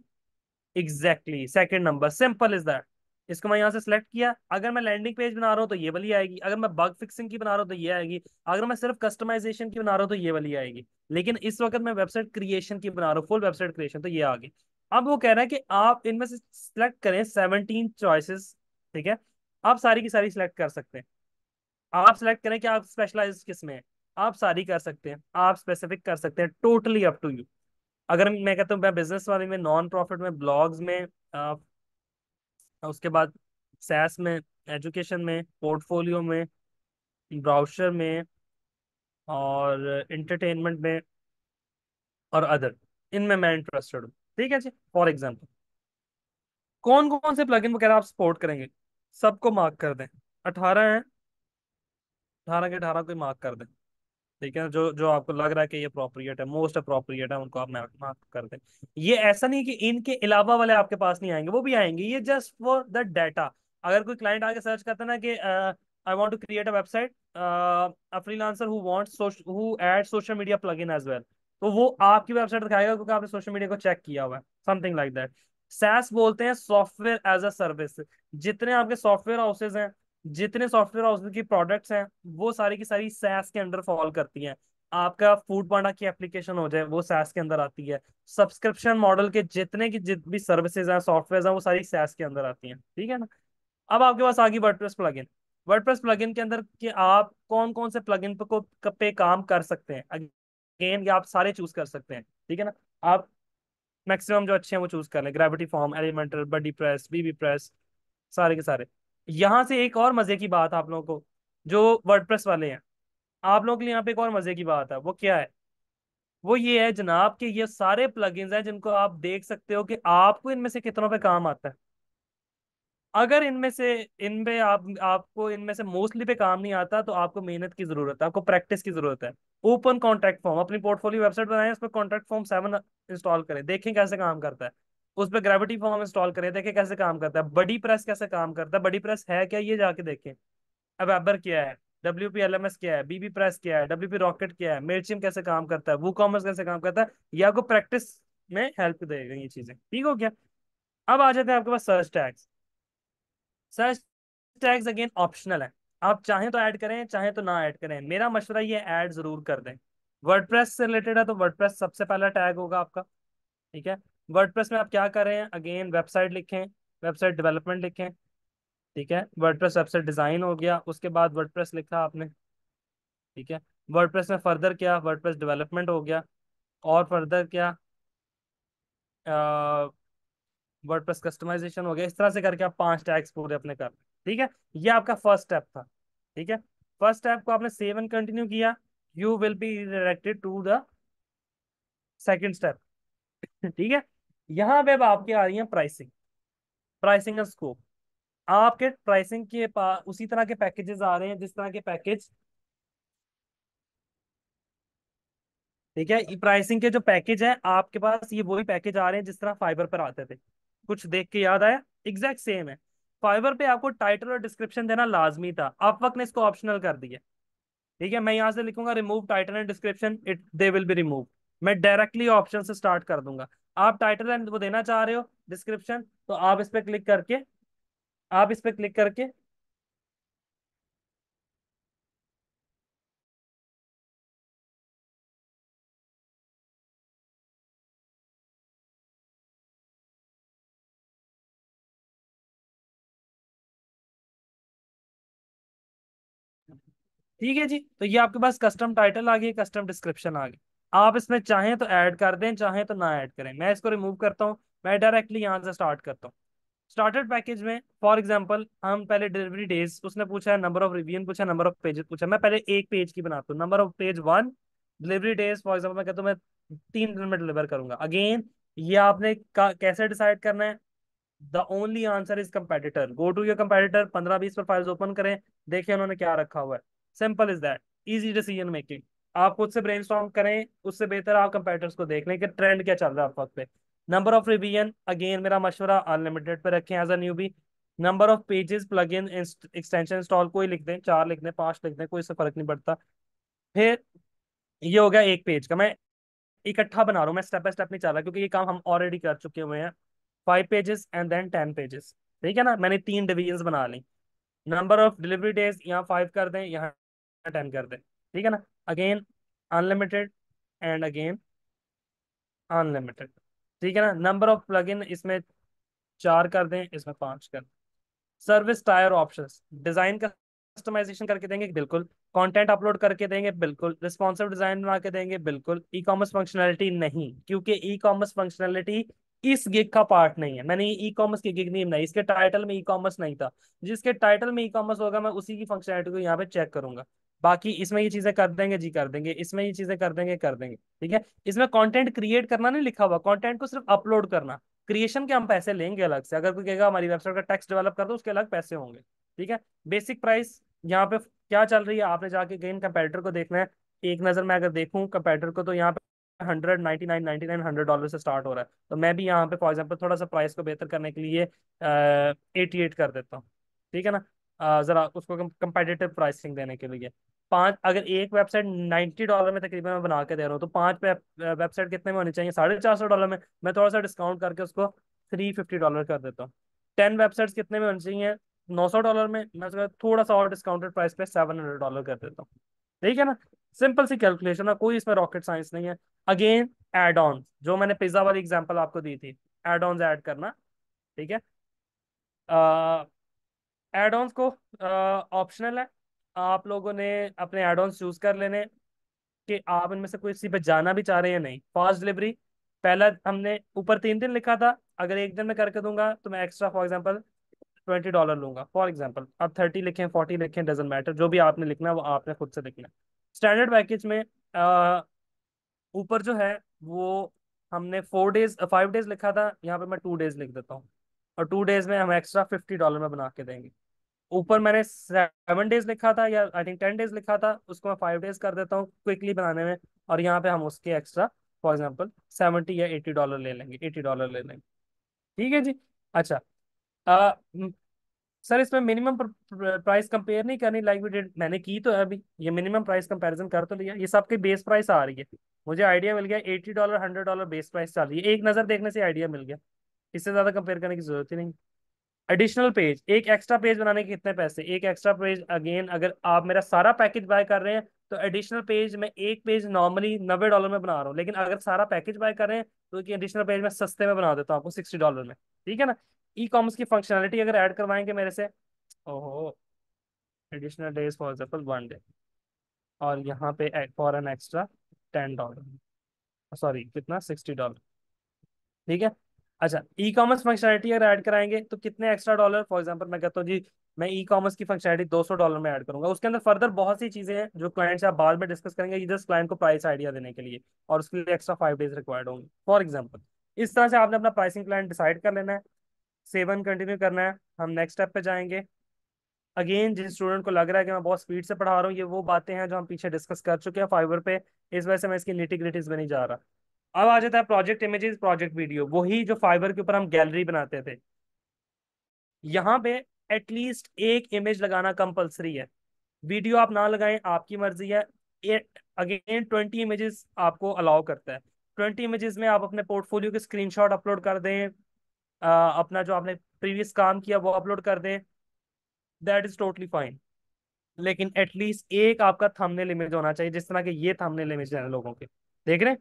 exactly second number, simple is that. इसको मैं यहाँ से सिलेक्ट किया, अगर मैं लैंडिंग पेज बना रहा हूँ तो ये वाली आएगी, अगर मैं बग फिक्सिंग की बना रहा हूँ तो ये आएगी, अगर मैं सिर्फ कस्टमाइजेशन की बना रहा हूँ तो ये वाली आएगी। लेकिन इस वक्त मैं वेबसाइट क्रिएशन की बना रहा हूँ, फुल वेबसाइट क्रिएशन, तो ये आ गई। अब वो कह रहा है कि आप इनमें से सिलेक्ट करें 17 चॉइसेस। ठीक है, आप सारी की सारी सिलेक्ट कर सकते हैं, आप सिलेक्ट करें कि आप स्पेशलाइज किस में है, आप सारी कर सकते हैं, आप स्पेसिफिक कर सकते हैं, टोटली अप टू यू। अगर मैं कहता हूँ मैं बिजनेस वाले में, नॉन प्रॉफिट में, ब्लॉग्स में, उसके बाद सैस में, एजुकेशन में, पोर्टफोलियो में, ब्राउशर में, और इंटरटेनमेंट में, और अदर, इनमें मैं इंटरेस्टेड हूँ। ठीक है जी, फॉर एग्जाम्पल कौन कौन से प्लगइन वगैरह आप सपोर्ट करेंगे, सबको मार्क कर दें। 18 हैं, 18 के 18 को मार्क कर दें। ठीक है, जो जो आपको लग रहा है कि ये अप्रोप्रिएट है, मोस्ट अप्रोप्रिएट है, उनको आप मार्क कर दें। ये ऐसा नहीं कि इनके अलावा वाले आपके पास नहीं आएंगे, वो भी आएंगे, ये जस्ट फॉर द डाटा। अगर कोई क्लाइंट आके सर्च करता है ना कि I want to create a website, a freelancer who wants who add social media plugin as well, तो वो आपकी वेबसाइट दिखाएगा क्योंकि आपने सोशल मीडिया को चेक किया हुआ है, समथिंग लाइक दैट। SaaS बोलते हैं सॉफ्टवेयर एज अ सर्विस। जितने आपके सॉफ्टवेयर हाउसेज हैं, जितने सॉफ्टवेयर हाउस की प्रोडक्ट्स हैं, वो सारी की सारी SaaS के अंडर फॉल करती हैं। आपका फूड पांडा की एप्लीकेशन हो जाए, वो SaaS के अंदर आती है। सब्सक्रिप्शन मॉडल के जितनी भी सर्विसेज हैं, सॉफ्टवेयर हैं, वो सारी SaaS के अंदर आती हैं। ठीक है ना, अब आपके पास आ गई वर्डप्रेस प्लगइन। वर्डप्रेस प्लगइन के अंदर कि आप कौन कौन से प्लगइन पे काम कर सकते हैं, अगेन ये आप सारे चूज कर सकते हैं। ठीक है ना, आप मैक्सिमम जो अच्छे हैं वो चूज कर लें, ग्रेविटी फॉर्म, एलिमेंटल, बडी प्रेस, बीबी प्रेस, सारे के सारे। यहां से एक और मजे की बात आप लोगों को, जो वर्डप्रेस वाले हैं, आप लोगों के लिए यहाँ पे एक और मजे की बात है, वो क्या है, वो ये है जनाब कि ये सारे प्लगइन्स हैं जिनको आप देख सकते हो कि आपको इनमें से कितनों पे काम आता है। अगर इनमें से इनमें आपको इनमें से मोस्टली पे काम नहीं आता, तो आपको मेहनत की जरूरत है, आपको प्रैक्टिस की जरूरत है। ओपन कॉन्ट्रैक्ट फॉर्म, अपनी पोर्टफोलियो वेबसाइट बनाएं, उस पर कॉन्ट्रैक्ट फॉर्म 7 इंस्टॉल करें, देखें कैसे काम करता है। उस पर ग्रेविटी फॉर्म इंस्टॉल करें, देखें कैसे काम करता है। बडी प्रेस कैसे काम करता है, बडी प्रेस है क्या ये जाके देखें। अब वेबर क्या है, WP LMS क्या है, BB प्रेस क्या है, WP रॉकेट क्या है, मेलचिम कैसे काम करता है, वो कॉमर्स कैसे काम करता है, ये आपको प्रैक्टिस में हेल्प देगा ये चीजें, ठीक हो गया। अब आ जाते हैं आपके पास search tags. Search tags again optional है, आप चाहें तो ऐड करें चाहें तो ना ऐड करें, मेरा मशवरा ये ऐड जरूर कर दें। वर्डप्रेस से रिलेटेड है तो वर्डप्रेस सबसे पहला टैग होगा आपका, ठीक है। वर्डप्रेस में आप क्या कर रहे हैं, अगेन वेबसाइट लिखें, वेबसाइट डेवलपमेंट लिखें, ठीक है। वर्डप्रेस वेबसाइट डिजाइन हो गया, उसके बाद वर्डप्रेस लिखा आपने, ठीक है। वर्डप्रेस में फर्दर क्या, वर्डप्रेस डेवलपमेंट हो गया, और फर्दर क्या, वर्डप्रेस कस्टमाइजेशन हो गया। इस तरह से करके आप 5 टैग्स पूरे अपने कर, ठीक है। ये आपका फर्स्ट स्टेप था, ठीक है। फर्स्ट स्टेप को आपने सेव एंड कंटिन्यू किया, you will be redirected to the second step, ठीक है। यहाँ पे अब आपकी आ रही है प्राइसिंग, प्राइसिंग एंड स्कोप। आपके प्राइसिंग के पास उसी तरह के पैकेजेस आ रहे हैं जिस तरह के पैकेज, ठीक है। प्राइसिंग के जो पैकेज है आपके पास, ये वही पैकेज आ रहे हैं जिस तरह फाइबर पर आते थे। कुछ देख के याद आया, एग्जैक्ट सेम है। फाइबर पे आपको टाइटल और डिस्क्रिप्शन देना लाजमी था, आप वक्त ने इसको ऑप्शनल कर दिया, ठीक है। मैं यहां से लिखूंगा remove title and description, it they will be remove. मैं डायरेक्टली ऑप्शन से स्टार्ट कर दूंगा। आप टाइटल एंड वो देना चाह रहे हो डिस्क्रिप्शन, तो आप इस पे क्लिक करके, आप इस पे क्लिक करके, ठीक है जी। तो ये आपके पास कस्टम टाइटल आ गई, कस्टम डिस्क्रिप्शन आ गई। आप इसमें चाहें तो ऐड कर दें चाहें तो ना ऐड करें, मैं इसको रिमूव करता हूँ। मैं डायरेक्टली यहाँ से स्टार्ट करता हूँ। स्टार्टेड पैकेज में फॉर एग्जांपल हम पहले डिलीवरी डेज, उसने पूछा है नंबर ऑफ रिव्यू पूछा, नंबर ऑफ पेजेस पूछा, मैं पहले एक पेज की बनाता हूँ, number of page 1, delivery days for example मैं कहता हूँ मैं 3 दिन में डिलीवर करूंगा। अगेन ये आपने कैसे डिसाइड करना है, the only answer is competitor, go to your competitor, 15-20 पर फाइल्स ओपन करें, देखें उन्होंने क्या रखा हुआ है। Simple is that, easy decision making. आप खुद से ब्रेनस्टॉर्म करें, उससे बेहतर आप कंपेटिटर्स को देख लें कि ट्रेंड क्या चल रहा है आप वक्त पे। नंबर ऑफ रिवीजन अगेन मेरा मशवरा अनलिमिटेड पे रखें as a newbie. Number of pages plug in extension install कोई लिख दें, 4 लिख दें, 5 लिख दें, कोई इससे फर्क नहीं पड़ता। फिर ये हो गया एक पेज का, मैं इकट्ठा बना रहा हूँ, मैं स्टेप बाय स्टेप नहीं चल रहा क्योंकि ये काम हम ऑलरेडी कर चुके हुए हैं। 5 पेजेस एंड देन 10 पेजेस, ठीक है ना, मैंने 3 डिवीजन बना ली। नंबर ऑफ डिलीवरी डेज यहाँ 5 कर दें, यहाँ 10 कर दें, ठीक है ना। Again unlimited and again unlimited, ठीक है ना। नंबर ऑफ प्लगइन इसमें 4 कर दें, इसमें 5 कर दें। Service tier options, design customisation करके देंगे बिल्कुल, कंटेंट अपलोड करके देंगे बिल्कुल, रिस्पॉन्सिव डिजाइन बना के देंगे बिल्कुल। ई कॉमर्स फंक्शनैलिटी नहीं, क्योंकि ई कॉमर्स फंक्शनैलिटी इस गिग का पार्ट नहीं है, मैंने ई कॉमर्स की गिग नहीं बनाई, इसके टाइटल में ई कॉमर्स नहीं था। जिसके टाइटल में ई कॉमर्स होगा मैं उसी की फंक्शनैलिटी को यहाँ पे चेक करूंगा। बाकी इसमें ये चीजें कर देंगे जी, कर देंगे, इसमें ये चीजें कर देंगे, कर देंगे, ठीक है। इसमें कंटेंट क्रिएट करना नहीं लिखा हुआ, कंटेंट को सिर्फ अपलोड करना। क्रिएशन के हम पैसे लेंगे अलग से, अगर कोई कहेगा हमारी वेबसाइट का टेक्स्ट डेवलप कर दो उसके अलग पैसे होंगे, ठीक है। बेसिक प्राइस यहाँ पे क्या चल रही है, आपने जाके गेन कंपेटिटर को देखना है। एक नजर मैं अगर देखूं कंपेटिटर को तो यहाँ पे 199 $99 से स्टार्ट हो रहा है, तो मैं भी यहाँ पे फॉर एग्जांपल थोड़ा सा प्राइस को बेहतर करने के लिए 88 कर देता हूँ, ठीक है ना। जरा उसको कंपेटिटिव प्राइसिंग देने के लिए, पांच, अगर एक वेबसाइट $90 में तकरीबन मैं बना के दे रहा हूँ, तो 5 वेबसाइट कितने में होनी चाहिए, $450 में। मैं थोड़ा सा डिस्काउंट करके उसको $350 कर देता हूँ। 10 वेबसाइट्स कितने में होनी चाहिए, $900 में, मैं उसका थोड़ा सा और डिस्काउंटेड प्राइस पे $700 कर देता हूँ, ठीक है ना। सिंपल सी कैलकुलेशन है, कोई इसमें रॉकेट साइंस नहीं है। अगेन एड ऑन, जो मैंने पिज्जा वाली एग्जांपल आपको दी थी, एड ऑन ऐड करना, ठीक है। एड ऑन्स को ऑप्शनल है, आप लोगों ने अपने एड ऑन्स चूज कर लेने कि आप इनमें से कोई किसी पे जाना भी चाह रहे हैं या नहीं। फास्ट डिलीवरी, पहला हमने ऊपर 3 दिन लिखा था, अगर एक दिन में करके दूंगा तो मैं एक्स्ट्रा फॉर एग्जांपल $20 लूंगा फॉर एग्जांपल। अब 30 लिखें 40 लिखें डजेंट मैटर, जो भी आपने लिखना है वो आपने खुद से लिखना है। स्टैंडर्ड पैकेज में ऊपर जो है वो हमने 4 डेज 5 डेज लिखा था, यहाँ पे मैं 2 डेज लिख देता हूँ, और 2 डेज में हम एक्स्ट्रा $50 में बना के देंगे। ऊपर मैंने 7 डेज लिखा था या आई थिंक 10 डेज लिखा था, उसको मैं 5 डेज कर देता हूँ क्विकली बनाने में, और यहाँ पे हम उसके एक्स्ट्रा फॉर एग्जाम्पल $70 या $80 ले लेंगे, $80 ले लेंगे, ठीक है जी। अच्छा, आ, सर इसमें मिनिमम प्राइस कंपेयर नहीं करनी, लाइक वी डिड, मैंने की तो है अभी, ये मिनिमम प्राइस कंपैरिजन कर तो लिया, ये सबकी बेस प्राइस आ रही है। मुझे आइडिया मिल गया, $80 $100 बेस प्राइस चल रही है, एक नजर देखने से आइडिया मिल गया, इससे ज्यादा कंपेयर करने की जरूरत ही नहीं। एडिशनल पेज, एक एक्स्ट्रा पेज बनाने के कितने पैसे, एक एक्स्ट्रा पेज अगेन अगर आप मेरा सारा पैकेज बाय कर रहे हैं तो एडिशनल पेज में एक पेज नॉर्मली $90 में बना रहा हूँ, लेकिन अगर सारा पैकेज बाय कर रहे हैं तो एडिशनल पेज में सस्ते में बना देता हूँ आपको $60 में। ठीक है ना। ई कॉमर्स की फंक्शनलिटी अगर ऐड करवाएंगे मेरे से, ओहो, additional days for example 1 day, और यहाँ पे फॉर एन एक्स्ट्रा $10, सॉरी कितना, $60। ठीक है। अच्छा, ई कॉमर्स फंक्शनलिटी अगर ऐड कराएंगे तो कितने एक्स्ट्रा डॉलर, फॉर एग्जांपल मैं कहता हूँ जी मैं ई कॉमर्स की फंक्शनलिटी $200 में ऐड करूंगा, उसके अंदर फर्दर बहुत सी चीजें हैं जो क्लाइंट से आप बाद में डिस्कस करेंगे, ये जस्ट क्लाइंट को प्राइस आइडिया देने के लिए, और उसके लिए एक्स्ट्रा 5 डेज रिक्वायर्ड होंगे फॉर एग्जाम्पल। इस तरह से आपने अपना प्राइसिंग प्लान डिसाइड कर लेना है, सेवन कंटिन्यू करना है। हम नेक्स्ट स्टेप पे जाएंगे। अगेन जिस स्टूडेंट को लग रहा है कि मैं बहुत स्पीड से पढ़ा रहा हूँ, ये वो बातें हैं जो हम पीछे डिस्कस कर चुके हैं फाइवर पे, इस वजह से मैं इसकी निटी ग्रिटीज में नहीं जा रहा। अब आ जाता है प्रोजेक्ट इमेजेस, प्रोजेक्ट वीडियो, वही जो फाइबर के ऊपर हम गैलरी बनाते थे। यहाँ पे एटलीस्ट एक इमेज लगाना कंपलसरी है, वीडियो आप ना लगाएं आपकी मर्जी है। अगेन 20 इमेजेस आपको अलाउ करता है, 20 इमेजेस में आप अपने पोर्टफोलियो के स्क्रीनशॉट अपलोड कर दें, अपना जो आपने प्रीवियस काम किया वो अपलोड कर दें, दैट इज टोटली फाइन। लेकिन एटलीस्ट एक आपका थंबनेल इमेज होना चाहिए, जिस तरह के ये थंबनेल इमेज है लोगों के, देख रहे हैं,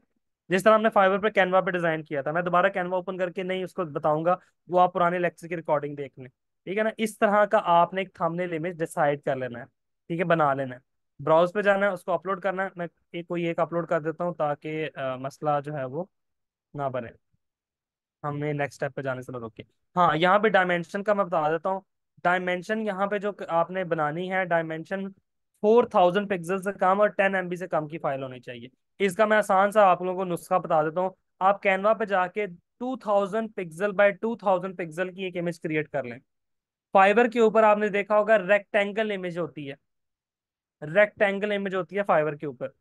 जिस तरह हमने फाइवर पे कैनवा पे डिजाइन किया था। मैं दोबारा कैनवा ओपन करके नहीं उसको बताऊंगा, वो आप पुराने लेक्चर की रिकॉर्डिंग देख लें। ठीक है ना, इस तरह का आपने एक थंबनेल इमेज डिसाइड कर लेना है, ठीक है, बना लेना है, ब्राउज पे जाना है, उसको अपलोड करना है। मैं कोई एक अपलोड कर देता हूँ ताकि मसला जो है वो ना बने, हमें नेक्स्ट स्टेप पे जाने से ना रोके। हाँ, यहाँ पे डायमेंशन का मैं बता देता हूँ। डायमेंशन यहाँ पे जो आपने बनानी है डायमेंशन, 4000 पिक्सल से कम और 10 MB से कम की फाइल होनी चाहिए। इसका मैं आसान सा आप लोगों को नुस्खा बता देता हूँ। आप कैनवा पे जाके 2000 पिक्सल बाय 2000 पिक्सल की एक इमेज क्रिएट कर लें। फाइबर के ऊपर आपने देखा होगा रेक्टेंगल इमेज होती है, रेक्टेंगल इमेज होती है फाइबर के ऊपर,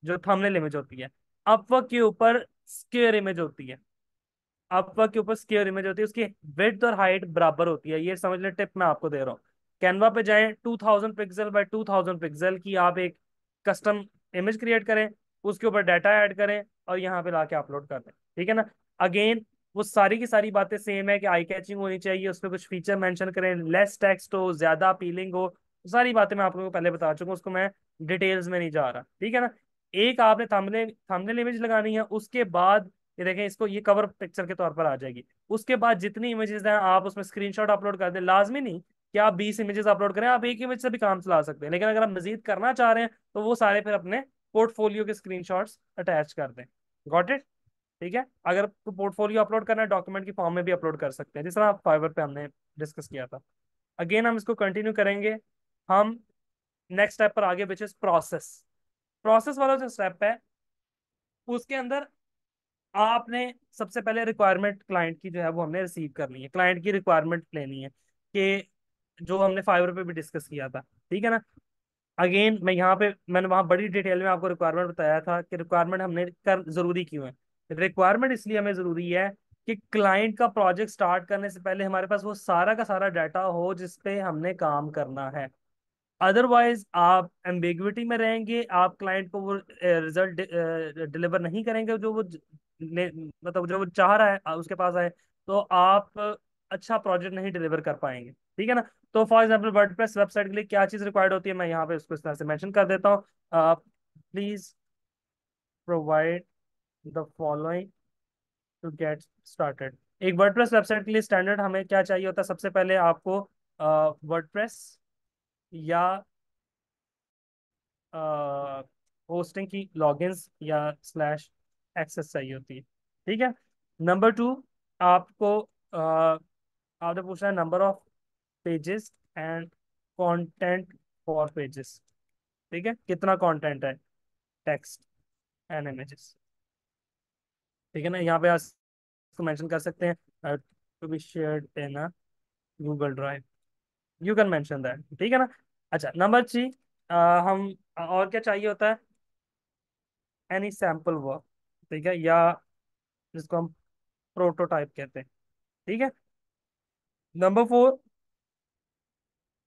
जो थंबनेल इमेज होती है। अपवर्क के ऊपर स्क्वायर इमेज होती है, आपका के ऊपर स्क्वायर इमेज होती है, उसकी विड्थ और हाइट बराबर होती है, ये समझ लें, टिप मैं आपको दे रहा हूँ। कैनवा पे जाएं, 2000 पिक्सल बाय 2000 पिक्सल की आप एक कस्टम इमेज क्रिएट करें, उसके ऊपर डाटा ऐड करें और यहाँ पे लाके अपलोड कर दें। ठीक है ना। अगेन वो सारी की सारी बातें सेम है कि आई कैचिंग होनी चाहिए, उस पर कुछ फीचर मेंशन करें, लेस टेक्स्ट हो, ज्यादा अपीलिंग हो, सारी बातें मैं आप लोगों को पहले बता चुका हूँ, उसको मैं डिटेल्स में नहीं जा रहा। ठीक है ना। एक आपने थंबनेल थंबनेल इमेज लगानी है, उसके बाद ये देखें, इसको ये कवर पिक्चर के तौर पर आ जाएगी। उसके बाद जितनी इमेजेस हैं आप उसमें स्क्रीनशॉट अपलोड कर दें, लाजमी नहीं कि आप 20 इमेजेस अपलोड करें, आप एक इमेज से भी काम चला सकते हैं, लेकिन अगर आप मजीद करना चाह रहे हैं तो वो सारे फिर अपने पोर्टफोलियो के स्क्रीनशॉट्स अटैच कर दें। Got it. ठीक है, अगर पोर्टफोलियो अपलोड करना है डॉक्यूमेंट की फॉर्म में भी अपलोड कर सकते हैं, जिस तरह फाइवर पे हमने डिस्कस किया था। अगेन हम इसको कंटिन्यू करेंगे। हम नेक्स्ट स्टेप पर आगे, विच इज प्रोसेस। प्रोसेस वाला जो स्टेप है उसके अंदर आपने सबसे पहले रिक्वायरमेंट क्लाइंट की जो है वो हमने रिसीव करनी है, क्लाइंट की रिक्वायरमेंट लेनी है, कि जो हमने फाइवर पे भी डिस्कस किया था। ठीक है ना। अगेन मैं यहाँ पे, मैंने वहाँ बड़ी डिटेल में आपको रिक्वायरमेंट बताया था कि रिक्वायरमेंट हमने कर जरूरी क्यों है। रिक्वायरमेंट इसलिए हमें जरूरी है कि क्लाइंट का प्रोजेक्ट स्टार्ट करने से पहले हमारे पास वो सारा का सारा डाटा हो जिसपे हमने काम करना है। अदरवाइज आप एम्बिग्विटी में रहेंगे, आप क्लाइंट को वो रिजल्ट डिलीवर नहीं करेंगे जो वो मतलब जो वो चाह रहा है उसके पास आए, तो आप अच्छा प्रोजेक्ट नहीं डिलीवर कर पाएंगे। ठीक है ना। तो फॉर एग्जांपल वर्डप्रेस वेबसाइट के लिए क्या चीज रिक्वायर्ड होती है, मैं यहाँ पे उसको इस तरह से मेंशन कर देता हूँ। Please provide the following to get started. एक वर्डप्रेस वेबसाइट के लिए स्टैंडर्ड हमें क्या चाहिए होता है, सबसे पहले आपको वर्डप्रेस या होस्टिंग की लॉगिन्स या स्लैश एक्सेस चाहिए होती है। ठीक है। नंबर टू, आपको आपने पूछना है number of pages and content for pages. ठीक है, कितना कंटेंट है, टेक्स्ट एंड इमेजेस। ठीक है ना, यहाँ पे आप इसको मेंशन कर सकते हैं, to be shared in a Google drive, you can mention that. ठीक है ना। अच्छा, नंबर थ्री, हम और क्या चाहिए होता है, एनी सैम्पल वर्क। ठीक है, या जिसको हम प्रोटोटाइप कहते हैं। ठीक है। नंबर 4,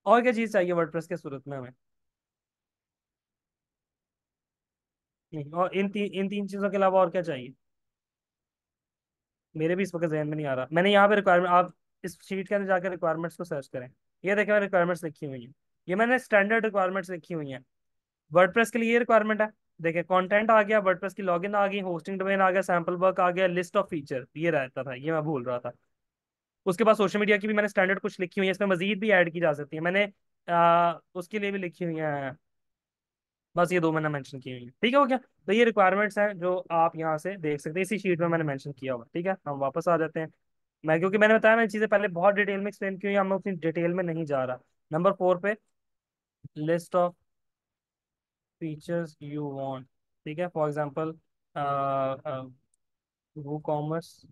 और क्या चीज चाहिए वर्डप्रेस के सूरत में हमें? और इन तीन चीजों के अलावा और क्या चाहिए? मेरे भी इस वक्त जहन में नहीं आ रहा। मैंने यहाँ पे रिक्वायरमेंट, आप इस शीट के अंदर जाकर रिक्वायरमेंट्स को सर्च करें। ये देखें, मैंने रिक्वायरमेंट्स लिखी हुई हैं। ये मैंने स्टैंडर्ड रिक्वायरमेंट्स लिखी हुई हैं। वर्डप्रेस के लिए ये रिक्वायरमेंट है। देखिए, कंटेंट आ गया, वर्डप्रेस की लॉगिन आ गई, होस्टिंग डोमेन आ गया, सैंपल वर्क आ गया, लिस्ट ऑफ फीचर ये रहता था, ये मैं भूल रहा था। उसके बाद सोशल मीडिया की भी मैंने स्टैंडर्ड कुछ लिखी हुई है, इसमें मजीद भी ऐड की जा सकती है, मैंने उसके लिए भी लिखी हुई है। बस ये दो मैंने मेंशन की हुई है। ठीक है, हो गया। तो ये रिक्वायरमेंट्स हैं जो आप यहाँ से देख सकते हैं, इसी शीट में मैंने मेंशन किया हुआ। ठीक है, हम वापस आ जाते हैं। मैं, क्योंकि मैंने बताया, मैंने चीजें पहले बहुत डिटेल में एक्सप्लेन की हुई हैं, मैं उतनी डिटेल में नहीं जा रहा। नंबर 4 पे, list of features you want. ठीक है, फॉर एग्जांपल वो कॉमर्स,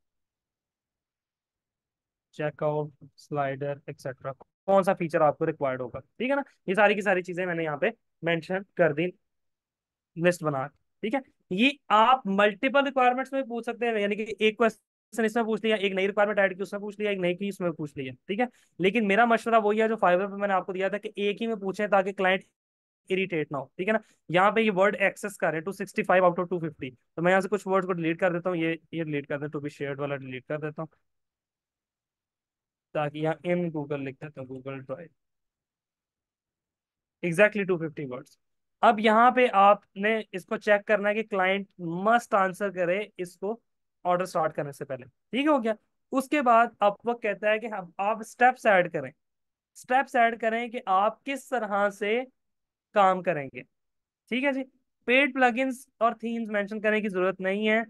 चेकआउट, स्लाइडर एक्सेट्रा, कौन सा फीचर आपको रिक्वायर्ड होगा। ठीक है ना, ये सारी की सारी चीजें मैंने यहाँ पे मेंशन कर दी, लिस्ट बना के। ठीक है, ये आप मल्टीपल रिक्वायरमेंट्स में पूछ सकते हैं, यानी कि एक क्वेश्चन इसमें पूछ लिया, एक नई रिक्वायरमेंट ऐड की उसमें पूछ लिया, एक नई की उसमें पूछ लिया। ठीक है, लेकिन मेरा मशवरा वही है जो फाइवर पे मैंने आपको दिया था, कि एक ही में पूछें ताकि क्लाइंट इरिटेट ना हो। ठीक है ना, यहाँ पे ये वर्ड एक्सेस कर रहे हैं 265 आउट ऑफ 250, तो मैं यहाँ से कुछ वर्ड को डिलीट कर देता हूँ, ये डिलीट कर देता हूँ, टू बी शेयर्ड वाला डिलीट कर देता हूँ, ताकि यहाँ इन गूगल लिख देता हूँ, गूगल ड्राइव, एग्जैक्टली 250 वर्ड्स। अब यहाँ पे आपने इसको चेक करना है कि क्लाइंट मस्ट आंसर करे इसको ऑर्डर स्टार्ट करने से पहले। ठीक है, हो गया। उसके बाद अपवर्क कहता है कि हम आप स्टेप्स ऐड करें, स्टेप्स ऐड करें कि आप किस तरह से काम करेंगे। ठीक है जी। पेड प्लगइन्स और थीम्स मेंशन करने की जरूरत नहीं है,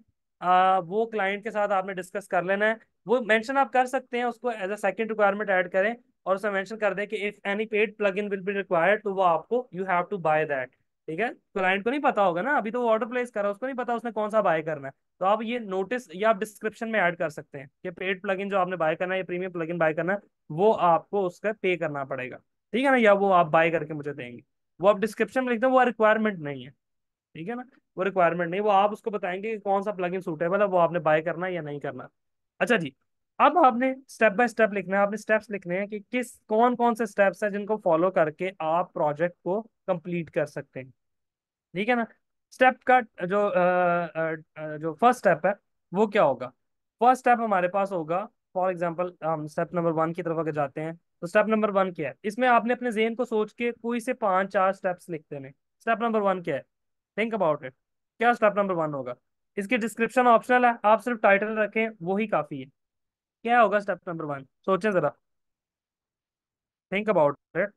वो क्लाइंट के साथ आपने डिस्कस कर लेना है। वो मेंशन आप कर सकते हैं, उसको as a second requirement add करें, और उसमें मेंशन कर दें कि if any paid plugin will be required, तो वो आपको you have to buy that. ठीक है, क्लाइंट को नहीं पता होगा ना, अभी तो वो ऑर्डर प्लेस कर रहा है, उसको नहीं पता उसने कौन सा बाय करना है। तो आप ये नोटिस या आप डिस्क्रिप्शन में ऐड कर सकते हैं कि पेड प्लगइन जो आपने बाय करना है या प्रीमियम प्लगइन बाय करना है, वो आपको उसका पे करना पड़ेगा। ठीक है ना, या वो आप बाय करके मुझे देंगे। वो आप डिस्क्रिप्शन में लिख दो, वो रिक्वायरमेंट नहीं है। ठीक है ना, वो रिक्वायरमेंट नहीं, वो आप उसको बताएंगे कि कौन सा प्लगइन सूटेबल है, वो आपने बाय करना है या नहीं करना। अच्छा जी। अब आपने स्टेप बाय स्टेप लिखना है, आपने स्टेप्स लिखने हैं कि किस कौन कौन से स्टेप्स हैं जिनको फॉलो करके आप प्रोजेक्ट को कंप्लीट कर सकते हैं। ठीक है ना, स्टेप का जो फर्स्ट स्टेप है वो क्या होगा? फर्स्ट स्टेप हमारे पास होगा, फॉर एग्जांपल हम स्टेप नंबर 1 की तरफ अगर जाते हैं, तो स्टेप नंबर 1 क्या है? इसमें आपने अपने जेहन को सोच के कोई से 5 4 स्टेप्स लिख देने। स्टेप नंबर 1 क्या है? Think about it. क्या स्टेप नंबर 1 होगा? इसकी डिस्क्रिप्शन ऑप्शनल है, आप सिर्फ टाइटल रखें वही काफी है। क्या होगा स्टेप नंबर 1? सोचें जरा, थिंक अबाउट इट।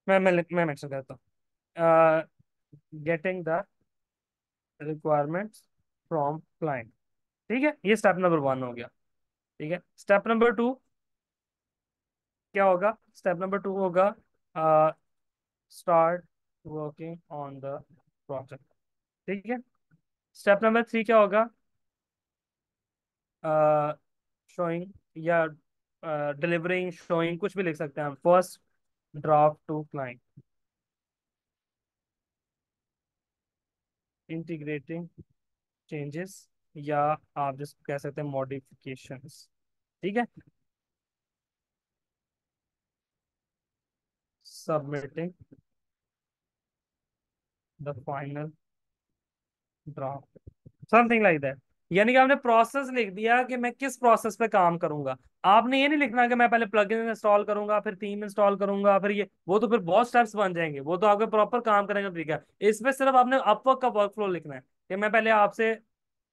मैं मेंशन करता हूँ, getting the requirements from client. ठीक है, ये स्टेप नंबर 1 हो गया। ठीक है, स्टेप नंबर 2 क्या होगा? स्टेप नंबर 2 होगा start working on the project. ठीक है, स्टेप नंबर 3 क्या होगा? शोइंग या डिलीवरिंग, शोइंग, कुछ भी लिख सकते हैं हम, first draft to client, integrating changes, या आप जिसको कह सकते हैं मॉडिफिकेशंस। ठीक है, submitting the final draft, something like that. यानी कि आपने प्रोसेस लिख दिया कि मैं किस प्रोसेस पे काम करूंगा। आपने ये नहीं लिखना कि मैं पहले प्लगइन इंस्टॉल करूंगा, फिर थीम इंस्टॉल करूंगा, फिर ये वो तो फिर बहुत स्टेप्स बन जाएंगे, वो तो आपके प्रॉपर काम करने का तरीका है। इसमें सिर्फ आपने अपवर्क का वर्क फ्लो लिखना है कि मैं पहले आपसे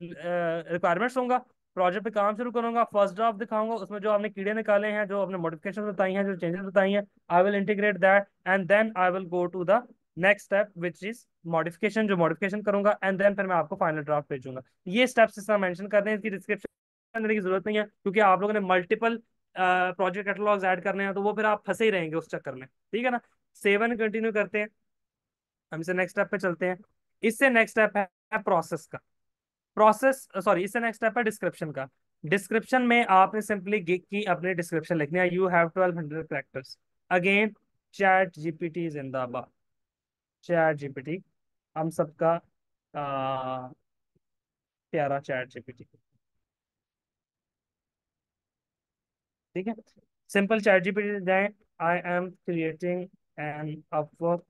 रिक्वायरमेंट्स होंगे, प्रोजेक्ट पे काम शुरू करूंगा, फर्स्ट ड्राफ्ट दिखाऊंगा, उसमें जो आपने कीड़े निकाले हैं, जो आपने मॉडिफिकेशन बताई हैं, जो चेंजेस बताई हैं, I will integrate that, and then I will go to the next step which is modification, जो मॉडिफिकेशन करूंगा, एंड देन फिर मैं आपको फाइनल ड्राफ्ट भेजूंगा। ये स्टेप्स इस तरह मेंशन कर दें, इसकी डिस्क्रिप्शन देने की जरूरत नहीं है, क्योंकि आप लोगों ने मल्टीपल प्रोजेक्ट कैटलॉग्स ऐड करने हैं, तो वो फिर आप फंसे ही रहेंगे उस चक्कर में। ठीक है ना, सेवन कंटिन्यू करते हैं, हम इसे नेक्स्ट स्टेप पे चलते हैं। इससे नेक्स्ट स्टेप है प्रोसेस का, प्रोसेस सॉरी, इससे नेक्स्ट स्टेप है डिस्क्रिप्शन का। डिस्क्रिप्शन में आपने सिंपली गिग की अपनी डिस्क्रिप्शन लिखनी है, you have 1200 characters. Again, chat GPT जिंदाबाद, चैट जीपीटी हम सबका प्यारा चैट जीपीटी। ठीक है, सिंपल चैट जीपीटी जाए। I am creating an Upwork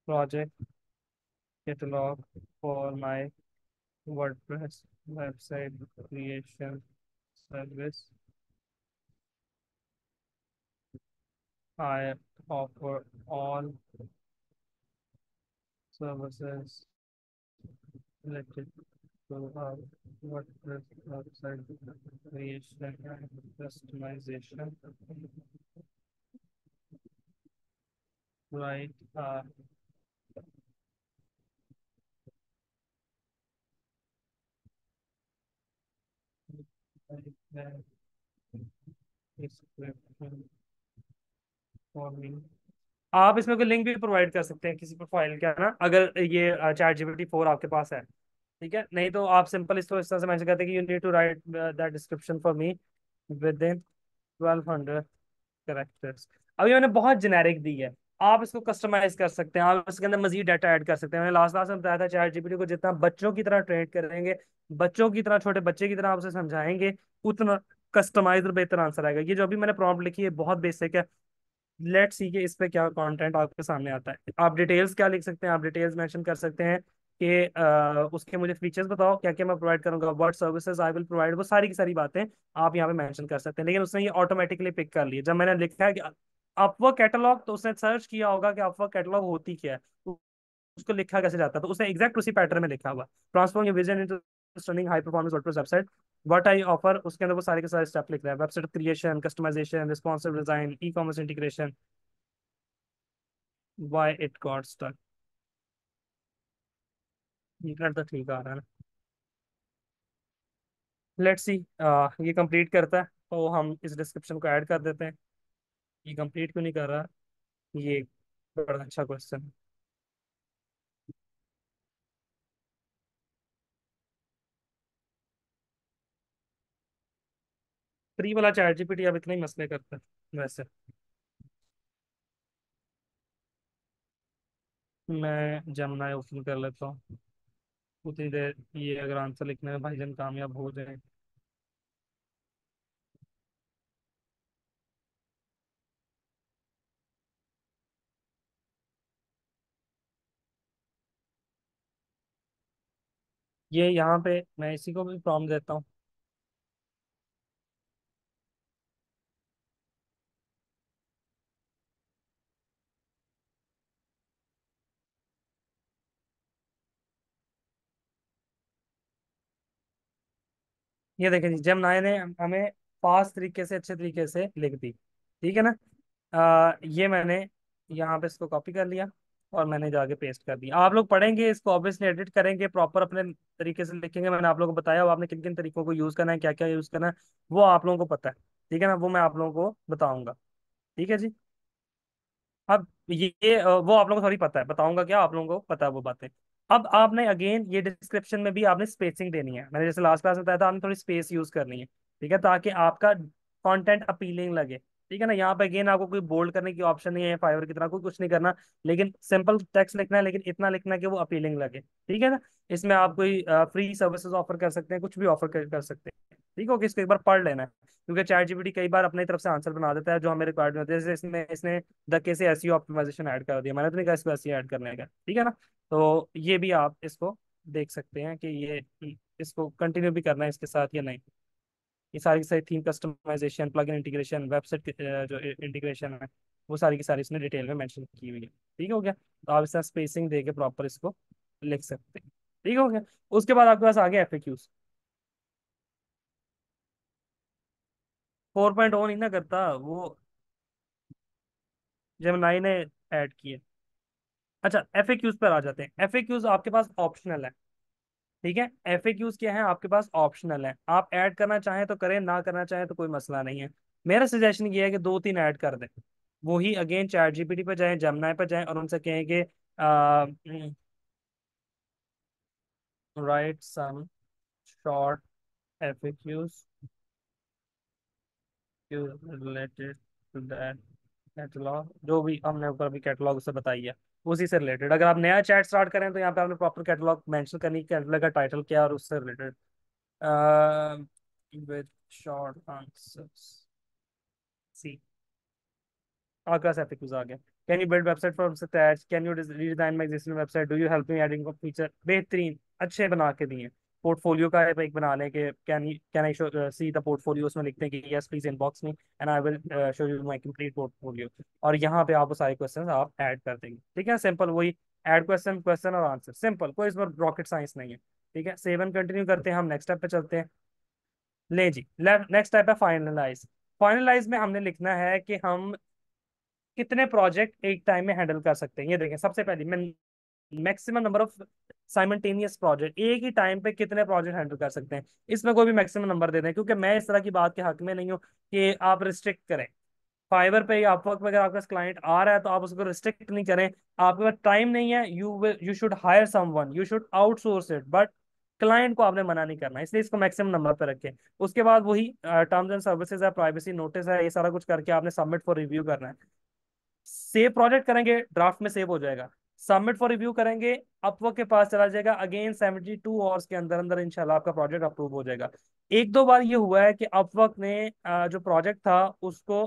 project catalogue for my WordPress website creation service. I offer all services related to our WordPress website creation and customization. Write a description for me। आप इसमें कोई link भी provide कर सकते हैं किसी profile का ना, अगर ये चैट जीपीटी 4 आपके पास है। ठीक है, नहीं तो आप सिंपल इसको इस तरह से मेंशन करते हैं कि you need to write that description for me within 1200 characters. अभी मैंने बहुत जेनेरिक दी है, आप इसको कस्टमाइज कर सकते हैं, आप इसके अंदर मजीद डाटा ऐड कर सकते हैं। मैंने लास्ट क्लास में बताया था चैट जीपीटी को जितना बच्चों की तरह ट्रेन करेंगे, बच्चों की तरह, छोटे बच्चे की तरह आपसे समझाएंगे, उतना कस्टमाइज और बेहतर आंसर आएगा। ये जो अभी मैंने प्रॉम्प्ट लिखी है बहुत बेसिक है। लेट्स सी के इस पे क्या कंटेंट आपके सामने आता है। आप डिटेल्स क्या लिख सकते हैं, आप डिटेल्स मेंशन कर सकते हैं कि उसके मुझे फीचर्स बताओ, क्या क्या मैं प्रोवाइड करूंगा, what services I will provide, वो सारी की सारी बातें आप यहाँ पे मेंशन कर सकते हैं। लेकिन उसने ये ऑटोमेटिकली पिक कर लिया। जब मैंने लिखा है कि अपवर्क कैटलॉग, तो उसने सर्च किया होगा कि अपवर्क कैटलॉग होती क्या है, तो उसको लिखा कैसे जाता है, तो उसने एग्जैक्ट उसी पैटर्न में लिखा हुआ। Transform your vision into stunning high performance WordPress website what I offer, उसके अंदर वो सारे के सारे स्टेप लिख रहे हैं। Website creation, customisation, responsive design, ecommerce integration, why it got stuck। Internet तो ठीक आ रहा है ना। लेट्स सी ये कंप्लीट करता है तो हम इस डिस्क्रिप्शन को ऐड कर देते हैं। ये कंप्लीट क्यों नहीं कर रहा, ये एक बड़ा अच्छा क्वेश्चन है। फ्री वाला चैट जीपीटी अब इतने ही मसले करता है वैसे। मैं जमना ओपन कर लेता हूँ, उतनी देर ये अगर आंसर लिखने में भाईजान कामयाब हो जाए। ये यहाँ पे मैं इसी को भी प्रॉम्प्ट देता हूँ। ये देखें जी, जेमिनी ने हमें फास्ट तरीके से, अच्छे तरीके से लिख दी। ठीक है ना। ये मैंने यहाँ पे इसको कॉपी कर लिया और मैंने जाके पेस्ट कर दिया। आप लोग पढ़ेंगे इसको, ऑब्वियसली एडिट करेंगे, प्रॉपर अपने तरीके से लिखेंगे। मैंने आप लोगों को बताया, आपने किन किन तरीकों को यूज करना है, क्या क्या यूज करना है, वो आप लोगों को पता है। ठीक है ना, वो मैं आप लोगों को बताऊंगा। ठीक है जी। अब वो आप लोगों को थोड़ी पता है, बताऊंगा क्या, आप लोगों को पता है वो बातें। अब आपने अगेन ये डिस्क्रिप्शन में भी आपने स्पेसिंग देनी है। मैंने जैसे लास्ट क्लास में बताया था, आपने थोड़ी स्पेस यूज करनी है। ठीक है, ताकि आपका कंटेंट अपीलिंग लगे। ठीक है ना, यहाँ पे अगेन आपको कोई बोल्ड करने की ऑप्शन नहीं है, फाइवर की तरह कोई कुछ नहीं करना। लेकिन सिंपल टेक्स्ट लिखना है, लेकिन इतना लिखना है कि वो अपीलिंग लगे। ठीक है ना। इसमें आप कोई फ्री सर्विसेज ऑफर कर सकते हैं, कुछ भी ऑफर कर सकते हैं। ठीक है, ओके, इसको एक बार पढ़ लेना है, क्योंकि चैट जीपीटी कई बार अपनी तरफ से आंसर बना देता है जो हमें रिक्वायर्ड नहीं होते। जैसे इसमें इसने धक्के से एसईओ ऑप्टिमाइजेशन ऐड कर दिया, मैंने तो नहीं कहा इसको एसईओ ऐड करने का। ठीक है ना। तो ये भी आप इसको देख सकते हैं कि ये इसको कंटिन्यू भी करना है इसके साथ या नहीं। ये सारी की सारी theme customisation, plugin integration, website जो इंटीग्रेशन है, वो सारी की सारी इसने डिटेल में मेंशन की हुई है। ठीक हो गया, तो आप इसका स्पेसिंग दे के प्रॉपर इसको लिख सकते हैं। ठीक हो गया। उसके बाद आपके पास आ गया एफएक्यूज। 4.0 नहीं ना करता वो, जेमिनी ने ऐड किए। अच्छा, एफएक्यूज पर आ जाते हैं। एफएक्यूज आपके पास ऑप्शनल है। ठीक है, एफएक्यूज क्या है आपके पास, ऑप्शनल है। आप ऐड करना चाहें तो करें, ना करना चाहें तो कोई मसला नहीं है। मेरा सजेशन ये है कि दो तीन ऐड कर दें। वो ही अगेन चैट जीपीटी पे जाएं, जमनाई पे जाएं और उनसे कहें कि write some short FAQs related to that catalogue, जो भी हमने ऊपर अभी कैटलॉग से बताई है। उसी से रिलेटेड अगर आप नया चैट स्टार्ट करें तो यहाँ पे आपने प्रॉपर कैटलॉग मेंशन करनी, कैटलॉग का टाइटल क्या है और उससे रिलेटेड विद शॉर्ट आंसर्स। सी आकाश एफिक्यूज आ गया। Can you build website from scratch, can you redesign my existing website, do you help me adding feature. बेहतरीन, अच्छे बना के दिए। पोर्टफोलियो का एक बना लें कि can I show see the portfolio, उसमें लिखते हैं कि yes please inbox me and I will show you my complete portfolio. और यहाँ पे आप वो सारे क्वेश्चन आप ऐड कर देंगे, ठीक है, सिंपल वही। ऐड क्वेश्चन, क्वेश्चन और आंसर, सिंपल, कोई इसमें रॉकेट साइंस नहीं है। ठीक है, सेव एंड कंटिन्यू करते हैं, हम नेक्स्ट स्टेप पे चलते हैं। ले जी, नेक्स्ट स्टेप है फाइनलाइज। फाइनलाइज में हमने लिखना है कि हम कितने प्रोजेक्ट एक टाइम में हैंडल कर सकते हैं। ये देखें, सबसे पहले मैं maximum number of simultaneous project, एक ही टाइम पे कितने प्रोजेक्ट हैंडल कर सकते हैं। इसमें कोई भी मैक्सिमम नंबर दे दें, क्योंकि मैं इस तरह की बात के हक में नहीं हूँ कि आप रिस्ट्रिक्ट करें। फाइवर पे या अपवर्क पे अगर आपका क्लाइंट आ रहा है तो आप उसको रिस्ट्रिक्ट नहीं करें। आपके पास टाइम नहीं है, you should hire someone, you should outsource it, but client को आपने मना नहीं करना, इसलिए इसको मैक्सिमम नंबर पे रखें। उसके बाद वही टर्म्स एंड सर्विसेज है, प्राइवेसी नोटिस है, ये सारा कुछ करके आपने सबमिट फॉर रिव्यू करना है। सेव प्रोजेक्ट करेंगे, ड्राफ्ट में सेव हो जाएगा। सबमिट फॉर रिव्यू करेंगे, अपवर्क के पास चला जाएगा, अगेन 72 आवर्स के अंदर अंदर इंशाल्लाह आपका प्रोजेक्ट अप्रूव हो जाएगा। एक दो बार ये हुआ है कि अपवर्क ने जो प्रोजेक्ट था उसको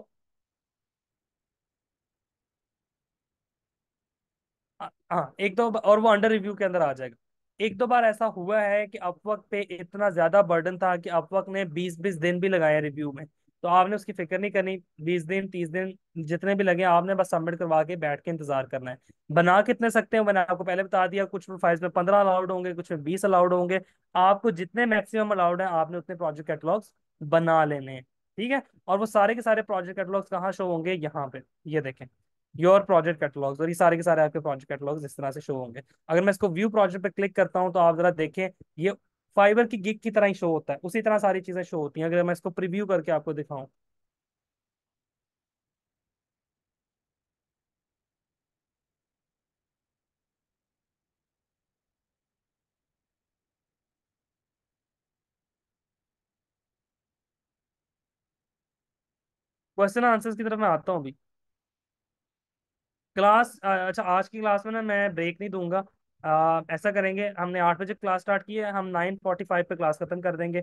हाँ एक दो और वो अंडर रिव्यू के अंदर आ जाएगा। एक दो बार ऐसा हुआ है कि अपवर्क पे इतना ज्यादा बर्डन था कि अपवर्क ने 20-20 दिन भी लगाए रिव्यू में। तो आपने उसकी फिक्र नहीं करनी, 20 दिन 30 दिन जितने भी लगे आपने बस सबमिट करवा के बैठ के इंतजार करना है। बना कितने सकते हैं मैंने आपको पहले बता दिया, कुछ फाइल्स में 15 अलाउड होंगे, कुछ में 20 अलाउड होंगे। आपको जितने मैक्सिमम अलाउड है आपने उतने प्रोजेक्ट कैटलॉग्स बना लेने हैं। ठीक है, और वो सारे के सारे प्रोजेक्ट कैटलॉग्स कहाँ शो होंगे, यहाँ पे ये देखें, योर प्रोजेक्ट कैटलॉग्स, और ये सारे के सारे आपके प्रोजेक्ट कैटलॉग्स इस तरह से शो होंगे। अगर मैं इसको व्यू प्रोजेक्ट पे क्लिक करता हूँ तो आप जरा देखें, ये फाइबर की गिग की तरह ही शो होता है, उसी तरह सारी चीजें शो होती हैं। अगर मैं इसको प्रीव्यू करके आपको दिखाऊं, क्वेश्चन आंसर्स की तरफ मैं आता हूँ अभी। क्लास अच्छा, आज की क्लास में ना मैं ब्रेक नहीं दूंगा। ऐसा करेंगे, हमने 8 बजे क्लास स्टार्ट की है, हम 9:45 पे क्लास खत्म कर देंगे।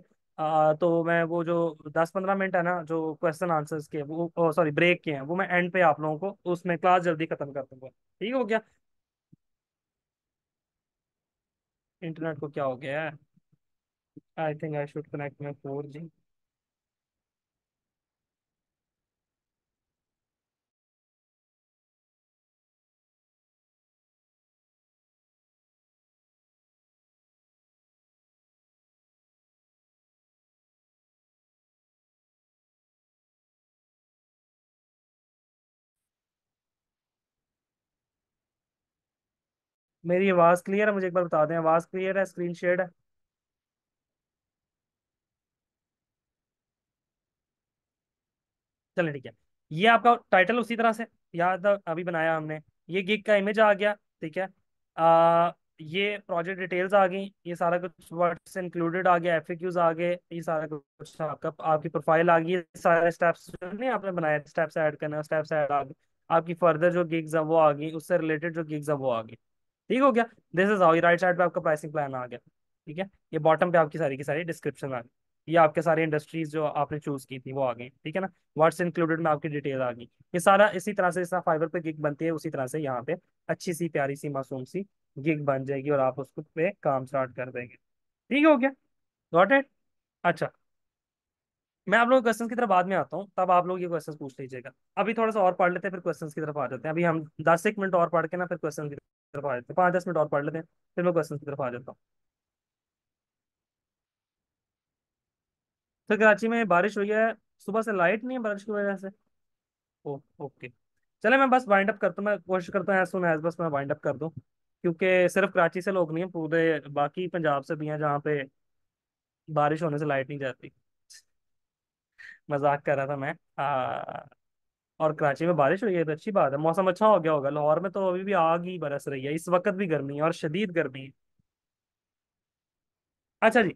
तो मैं वो जो 10-15 मिनट है ना जो क्वेश्चन आंसर्स के, वो सॉरी ब्रेक के हैं, वो मैं एंड पे आप लोगों को उसमें क्लास जल्दी खत्म कर दूंगा। ठीक हो गया। इंटरनेट को क्या हो गया है? I think I should connect my 4G। मेरी आवाज क्लियर है? मुझे एक बार बता दें, आवाज क्लियर है, स्क्रीन शेयर है? चलिए ठीक है। ये आपका टाइटल उसी तरह से याद अभी बनाया हमने। ये गिग का इमेज आ गया, ठीक है। ये प्रोजेक्ट डिटेल्स आ गई, ये सारा कुछ व्हाट्स इंक्लूडेड आ गया, एफएक्यूज आ गए, ये सारा कुछ आपका, आपकी प्रोफाइल आ गई, ये सारे स्टेप्स जो नहीं आपने बनाए, स्टेप्स ऐड करना, स्टेप्स ऐड आ गए। आपकी फर्दर जो गिग्स है वो आ गई, उससे रिलेटेड जो गिग्स है वो आ गई। ठीक हो गया। दिस इज हाउ, ये राइट साइड पे आपका प्राइसिंग प्लान आ गया। ठीक है, ये बॉटम पे आपकी सारी की सारी डिस्क्रिप्शन आ गई। ये आपके सारे इंडस्ट्रीज जो आपने चूज की थी वो आ गई, ठीक है ना। व्हाट्स इंक्लूडेड में आपकी डिटेल आ गई। ये सारा इसी तरह से, इस तरह फाइबर पे गिग बनती है उसी तरह से यहाँ पे अच्छी सी प्यारी सी मासूम सी गिग बन जाएगी और आप उसको पे काम स्टार्ट कर देंगे। ठीक हो गया। Got it. अच्छा, मैं आप लोग क्वेश्चन की तरफ बाद में आता हूँ, तब आप लोग ये क्वेश्चन पूछ लीजिएगा। अभी थोड़ा सा और पढ़ लेते हैं, फिर क्वेश्चन की तरफ आ जाते हैं। अभी हम 10 एक मिनट और पढ़ के ना फिर क्वेश्चन की तरफ आ जाते हैं, 5-10 मिनट और पढ़ लेते हैं, फिर मैं क्वेश्चन की तरफ आ जाता हूँ। तो कराची में बारिश हुई है, सुबह से लाइट नहीं है बारिश की वजह से। ओ ओके। चले मैं बस वाइंड अप करता हूँ, मैं कोशिश करता हूँ एज सुन एज बस मैं वाइंड अप कर दूँ, क्योंकि सिर्फ कराची से लोग नहीं हैं, पूरे बाकी पंजाब से भी हैं जहाँ पे बारिश होने से लाइट नहीं जाती। मजाक कर रहा था मैं। और कराची में बारिश हुई है तो अच्छी बात है, मौसम अच्छा हो गया होगा। लाहौर में तो अभी भी आग ही बरस रही है, इस वक्त भी गर्मी है और शदीद गर्मी है। अच्छा जी,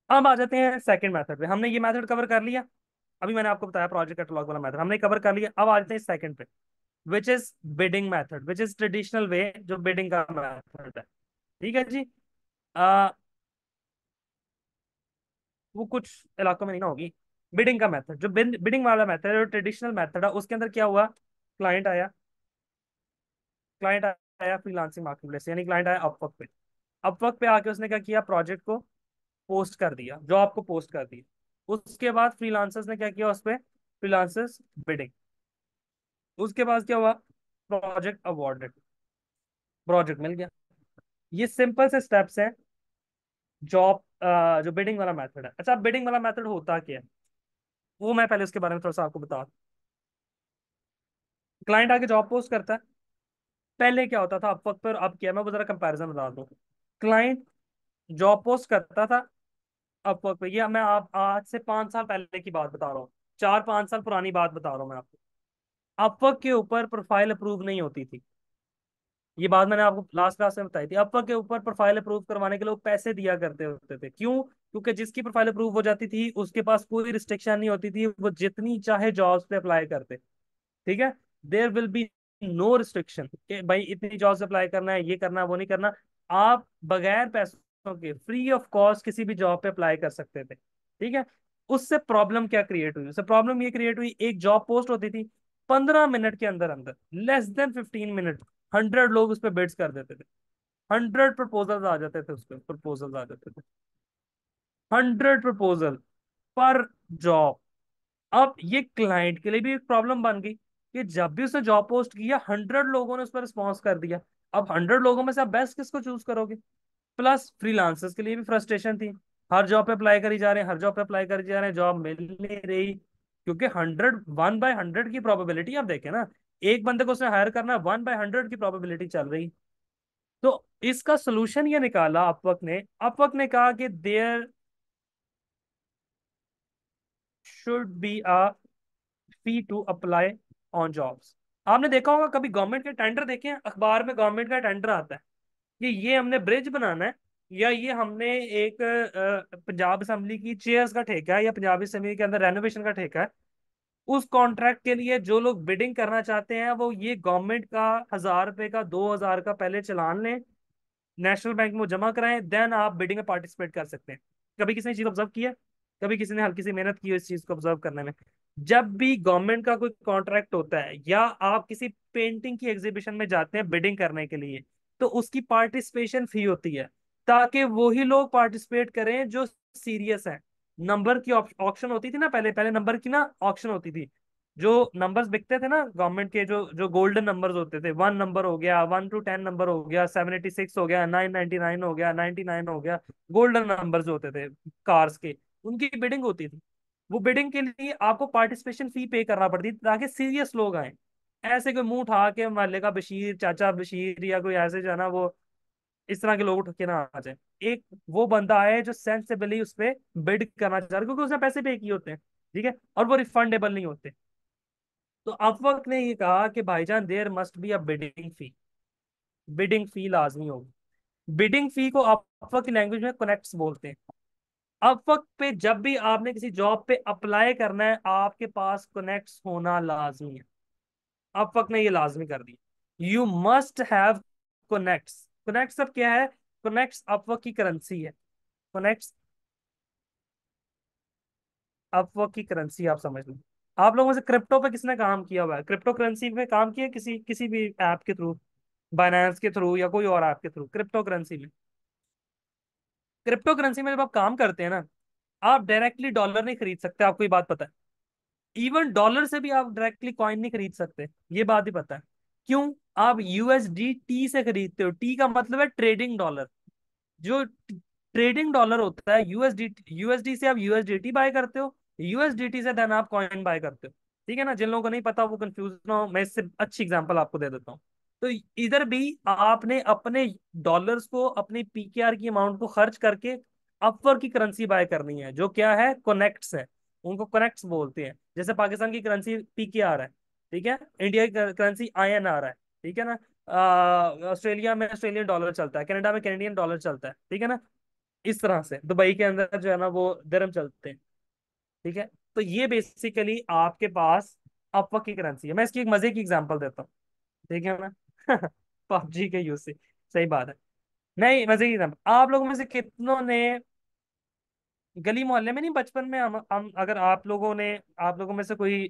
अब आ जाते हैं सेकंड मेथड पे। हमने ये मेथड कवर कर लिया, अभी मैंने आपको बताया प्रोजेक्ट कैटलॉग वाला मेथड हमने कवर कर लिया। अब आ जाते हैं सेकंड पे। Which is bidding method, which is traditional way, जो बिडिंग का मेथड है। ठीक है जी। आ, वो कुछ इलाकों में नहीं ना होगी। बिडिंग का मेथड, जो बिडिंग वाला मेथड है, जो ट्रेडिशनल मेथड है, उसके अंदर क्या हुआ? क्लाइंट आया, क्लाइंट आया फ्रीलांसिंग मार्केटप्लेस से, यानी क्लाइंट आया अपवर्क पे। अपवर्क पे आके उसने क्या किया? प्रोजेक्ट को पोस्ट कर दिया, जॉब को पोस्ट कर दिया। उसके बाद फ्रीलांसर्स ने क्या किया उस पे? Freelancers bidding. उसके बाद क्या हुआ? प्रोजेक्ट अवॉर्डेड, प्रोजेक्ट मिल गया। ये सिंपल से स्टेप्स हैं जॉब, जो बिडिंग वाला मेथड है। अच्छा, बिडिंग वाला मेथड होता क्या है, वो मैं पहले उसके बारे में थोड़ा सा आपको बता। क्लाइंट आके जॉब पोस्ट करता है। पहले क्या होता था अपवर्क पर, अब क्या है, मैं वो जरा कंपैरिजन बता दूं। क्लाइंट जॉब पोस्ट करता था अपवर्क पे, ये मैं आप आज से 5 साल पहले की बात बता रहा हूँ, 4-5 साल पुरानी बात बता रहा हूँ मैं आपको। अपवर्क के ऊपर प्रोफाइल अप्रूव नहीं होती थी। ये बात मैंने आपको लास्ट क्लास में बताई थी। अपवर्क के ऊपर प्रोफाइल अप्रूव करवाने के लोग पैसे दिया करते होते थे। क्यों? क्योंकि जिसकी प्रोफाइल अप्रूव हो जाती थी उसके पास कोई रिस्ट्रिक्शन नहीं होती थी, वो जितनी चाहे जॉब्स पे अप्लाई करते। ठीक है। There will be no restriction कि भाई इतनी जॉब्स अप्लाई करना है, ये करना है, वो नहीं करना। आप बगैर पैसों के फ्री ऑफ कॉस्ट किसी भी जॉब पे अप्लाई कर सकते थे। ठीक है। उससे प्रॉब्लम क्या क्रिएट हुई? उससे प्रॉब्लम ये क्रिएट हुई, एक जॉब पोस्ट होती थी, 15 मिनट के अंदर अंदर, लेस देन 15 मिनट, 100 लोग उस पर बिड्स कर देते थे। 100 प्रपोजल्स आ जाते थे, उस पर प्रपोजल्स आ जाते थे, 100 प्रपोजल पर जॉब। अब ये क्लाइंट के लिए भी एक प्रॉब्लम बन गई कि जब भी उसने जॉब पोस्ट किया, 100 लोगों ने उस पर रिस्पॉन्स कर दिया। अब 100 लोगों में से आप बेस्ट किसको चूज करोगे? प्लस फ्रीलांसर्स के लिए भी फ्रस्ट्रेशन थी। हर जॉब पे अप्लाई करी जा रहे हैं, हर जॉब पे अप्लाई करी जा रहे हैं, जॉब मिल नहीं रही। क्योंकि 100, 1/100 की प्रोबेबिलिटी आप देखें ना, एक बंदे को उसने हायर करना, 1/100 की प्रोबेबिलिटी चल रही। तो इसका सोल्यूशन ये निकाला अपवर्क ने कहा कि there should be a fee to apply on jobs. आपने देखा होगा कभी गवर्नमेंट के टेंडर देखे हैं, अखबार में गवर्नमेंट का टेंडर आता है कि ये हमने ब्रिज बनाना है, या ये हमने एक पंजाब असेंबली की चेयर्स का ठेका है, या पंजाब असेंबली के अंदर रेनोवेशन का ठेका है। उस कॉन्ट्रैक्ट के लिए जो लोग बिडिंग करना चाहते हैं, वो ये गवर्नमेंट का 1,000 रुपए का, 2,000 का पहले चलान लें, नेशनल बैंक में वो जमा कराएं, देन आप बिडिंग में पार्टिसिपेट कर सकते हैं। कभी किसी ने चीज ऑब्जर्व किया? कभी किसी ने हल्की सी मेहनत की हो इस चीज को ऑब्जर्व करने में? जब भी गवर्नमेंट का कोई कॉन्ट्रैक्ट होता है, या आप किसी पेंटिंग की एग्जीबिशन में जाते हैं बिडिंग करने के लिए, तो उसकी पार्टिसिपेशन फी होती है, ताकि वही लोग पार्टिसिपेट करें जो सीरियस है। नंबर की ऑक्शन होती थी ना, पहले पहले नंबर की ना ऑक्शन होती थी। जो नंबर्स बिकते थे ना गवर्नमेंट के, जो जो गोल्डन नंबर्स होते थे, 1 नंबर हो गया, 1 to 10 नंबर हो गया, 786 हो गया, 999 हो गया, 99 हो गया, गोल्डन नंबर्स होते थे कार्स के, उनकी बिडिंग होती थी। वो बिडिंग के लिए आपको पार्टिसिपेशन फी पे करना पड़ती थी, ताकि सीरियस लोग आए। ऐसे कोई मुंह उठा के मोहल्ले का बशीर, चाचा बशीर, या कोई ऐसे जो है ना, वो इस तरह के लोग उठ के ना आ जाए। एक वो बंदा आए जो सेंसिबली उस पे बिड करना चाह रहा है, क्योंकि उसने पैसे पे किए होते हैं। ठीक है, और वो रिफंडेबल नहीं होते। तो अपवर्क ने ये कहा कि भाईजान there must be a bidding fee, bidding fee लाजमी होगी। बिडिंग फी को अपवर्क की लैंग्वेज में कनेक्ट्स बोलते हैं। अपवर्क पे जब भी आपने किसी जॉब पे अप्लाई करना है, आपके पास कनेक्ट्स होना लाजमी है। अपवर्क ने ये लाजमी कर दिया, you must have connects. Connects अब क्या है? कनेक्ट्स अपवर्क की करेंसी है। कनेक्ट्स अपवर्क की करेंसी, आप समझ लो। आप लोगों से क्रिप्टो पे किसने काम किया हुआ है? क्रिप्टो करेंसी पे काम किया किसी किसी भी ऐप के थ्रू, बाइनेंस के थ्रू या कोई और ऐप के थ्रू, क्रिप्टो करेंसी में? क्रिप्टो करेंसी में जब आप काम करते हैं ना, आप डायरेक्टली डॉलर नहीं खरीद सकते, आपको ये बात पता है? इवन डॉलर से भी आप डायरेक्टली कॉइन नहीं खरीद सकते, ये बात ही पता है? क्यों? आप यूएसडी से खरीदते हो। टी का मतलब है ट्रेडिंग डॉलर। जो ट्रेडिंग डॉलर होता है यूएसडी, यूएसडी से आप यूएसडीटी बाय करते हो, यूएसडीटी से देन आप कॉइन बाय करते हो। ठीक है ना, जिन लोगों को नहीं पता वो कंफ्यूज ना हो, मैं इससे अच्छी एग्जांपल आपको दे देता हूँ। तो इधर भी आपने अपने डॉलर्स को, अपनी पीकेआर की अमाउंट को खर्च करके अपवर्क की करेंसी बाय करनी है, जो क्या है? कनेक्ट्स है। उनको कनेक्ट्स बोलते हैं। जैसे पाकिस्तान की करेंसी पीकेआर है, ठीक है, इंडिया की करेंसी आईएनआर है, ठीक है ना, ऑस्ट्रेलिया में ऑस्ट्रेलियन डॉलर चलता है, कनाडा में कैनेडियन डॉलर चलता है, ठीक है ना। इस तरह से दुबई के अंदर जो है ना वो दिरहम चलते हैं। ठीक है। तो ये बेसिकली आपके पास अपवर्क की करेंसी है। मैं इसकी एक मजे की एग्जांपल देता हूँ। ठीक है ना। पबजी के यूज से, सही बात है। नहीं मजे की था। आप लोगों में से कितनों ने गली मोहल्ले में नहीं, बचपन में हम अगर आप लोगों में से कोई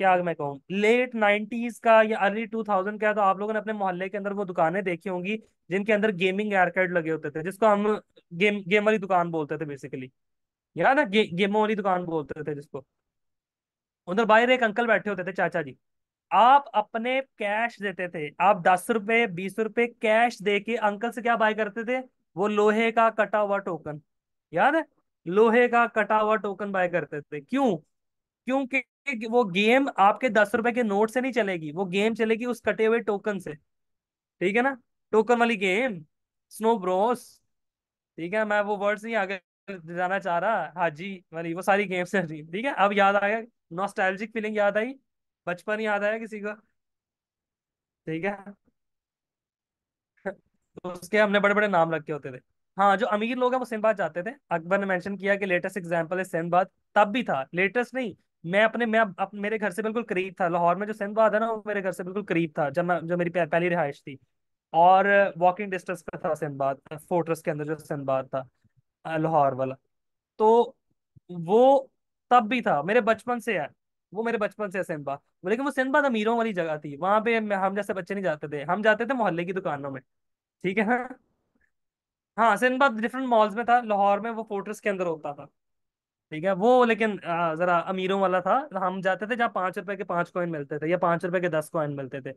क्या मैं कहूँ, लेट 90s का या अर्ली 2000 का है, तो आप लोगों ने अपने मोहल्ले के अंदर वो दुकानें देखी होंगी जिनके अंदर गेमिंग आर्केड लगे होते थे, जिसको हम गेम वाली दुकान बोलते थे बेसिकली। याद है, गेमों वाली दुकान बोलते थे जिसको। उधर बाहर एक अंकल बैठे होते थे, चाचा जी। आप अपने कैश देते थे, आप 10 रुपए 20 रुपए कैश दे के अंकल से क्या बाय करते थे? वो लोहे का कटा हुआ टोकन। याद है? लोहे का कटा हुआ टोकन बाय करते थे। क्यों? क्योंकि वो गेम आपके 10 रुपए के नोट से नहीं चलेगी, वो गेम चलेगी उस कटे हुए टोकन से। ठीक है ना? टोकन वाली गेम, स्नो ब्रोस। ठीक है, मैं वो वर्ड्स नहीं आगे जाना चाह रहा, हाजी वाली वो सारी गेम्स है। ठीक है, अब याद आ गया। नॉस्टैल्जिक फीलिंग याद आई, बचपन याद आया किसी का? ठीक है। तो उसके हमने बड़े बड़े नाम रखे होते थे। हाँ, जो अमीर लोग हैं वो सिंबाद जाते थे। अकबर ने मेंशन किया कि लेटेस्ट एग्जांपल है सिंबाद। तब भी था, लेटेस्ट नहीं। मेरे घर से बिल्कुल करीब था, लाहौर में जो सिंबाद है ना, वो मेरे घर से बिल्कुल करीब था जब मैं जो मेरी पहली रिहाइश थी। और वॉकिंग डिस्टेंस पे था सिंबाद, फोर्ट्रेस के अंदर जो सिंबाद था, लाहौर वाला। तो वो तब भी था, मेरे बचपन से है। वो मेरे बचपन से है सिंबाद। लेकिन वो सिंबाद अमीरों वाली जगह थी, वहां पे हम जैसे बच्चे नहीं जाते थे, हम जाते थे मोहल्ले की दुकानों में। ठीक है ना? हाँ, सिनबाद डिफरेंट मॉल्स में था, लाहौर में वो फोर्ट्रेस के अंदर होता था। ठीक है, वो लेकिन जरा अमीरों वाला था। हम जाते थे जहाँ 5 रुपए के 5 कॉइन मिलते थे या 5 रुपए के 10 कॉइन मिलते थे।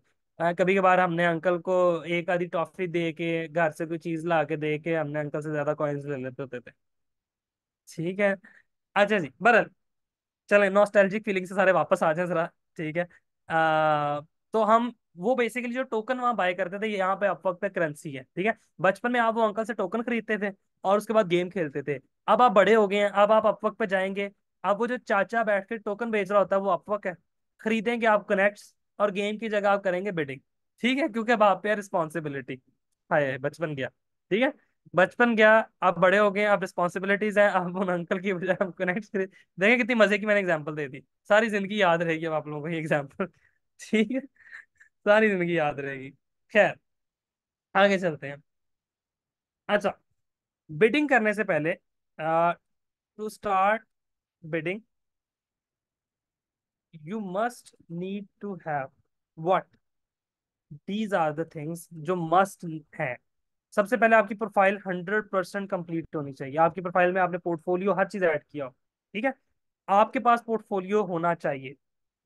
कभी कभार हमने अंकल को एक आधी टॉफी दे के, घर से कोई चीज ला के दे के, हमने अंकल से ज्यादा कॉइन्स ले लेते होते थे। ठीक है। अच्छा जी, बरल चले नॉस्टैल्जिक फीलिंग से सारे वापस आ जाए जरा। ठीक है। तो हम वो बेसिकली जो टोकन वहां बाय करते थे, यहाँ पे अपवर्क पे करेंसी है। ठीक है। बचपन में आप वो अंकल से टोकन खरीदते थे और उसके बाद गेम खेलते थे। अब आप बड़े हो गए हैं, अब आप अपवर्क पे जाएंगे। अब वो जो चाचा बैठ के टोकन बेच रहा होता है वो अपवर्क है। खरीदेंगे आप कनेक्ट्स, और गेम की जगह आप करेंगे बिडिंग। ठीक है, क्योंकि अब आप पे रिस्पॉन्सिबिलिटी। हाय बचपन गया। ठीक है। बचपन गया। आप बड़े हो गए, आप रिस्पॉन्सिबिलिटीज हैं, आप उन अंकल की बजाय आप कनेक्ट। देखिए कितनी मजे की मैंने एग्जांपल दे दी, सारी जिंदगी याद रहेगी अब आप लोगों को ये एग्जांपल। ठीक है, सारी जिंदगी याद रहेगी। खैर, आगे चलते हैं। अच्छा, बिडिंग करने से पहले, to start bidding you must need to have what, these are the things जो मस्ट है। सबसे पहले आपकी प्रोफाइल 100% कंप्लीट होनी चाहिए। आपकी प्रोफाइल में आपने पोर्टफोलियो हर चीज ऐड किया हो। ठीक है। आपके पास पोर्टफोलियो होना चाहिए।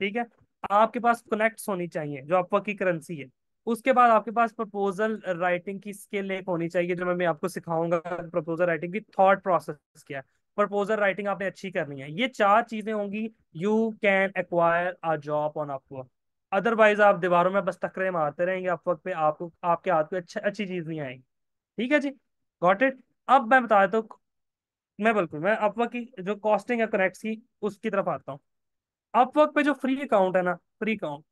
ठीक है। आपके पास कनेक्ट्स होनी चाहिए जो आपका की करेंसी है। उसके बाद आपके पास प्रपोजल राइटिंग की स्किल एक होनी चाहिए, जो मैं आपको सिखाऊंगा। प्रपोजल राइटिंग की थॉट प्रोसेस क्या है, प्रपोजल राइटिंग आपने अच्छी करनी है। ये चार चीजें होंगी, you can acquire a job on Upwork. Otherwise आप दीवारों में बस टकरे मारते रहेंगे अपवर्क पे, आपको आपके हाथ में अच्छी चीज नहीं आएगी। ठीक है जी। Got it. अब मैं बता देता हूँ। मैं अपवर्क की जो कॉस्टिंग है कनेक्ट्स की, उसकी तरफ आता हूँ। अपवर्क पे जो फ्री अकाउंट है ना, फ्री अकाउंट,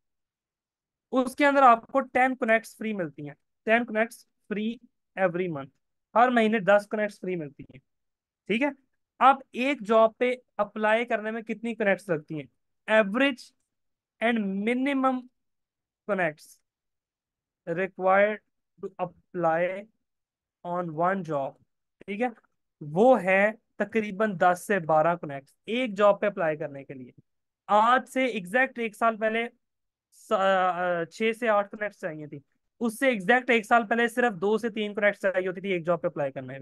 उसके अंदर आपको 10 कनेक्ट्स फ्री मिलती हैं। 10 कनेक्ट्स फ्री एवरी मंथ। हर महीने 10 कनेक्ट्स फ्री मिलती हैं। ठीक है। आप एक जॉब पे अप्लाई करने में कितनी कनेक्ट्स लगती हैं? Average and minimum connects required to apply on one job. ठीक है। वो है तकरीबन 10 से 12 कनेक्ट एक जॉब पे अप्लाई करने के लिए। आज से एग्जैक्ट 1 साल पहले 6 से 8 कनेक्ट चाहिए थी। उससे एग्जैक्ट 1 साल पहले सिर्फ 2 से 3 कनेक्ट चाहिए होती थी एक जॉब पे अप्लाई करने में।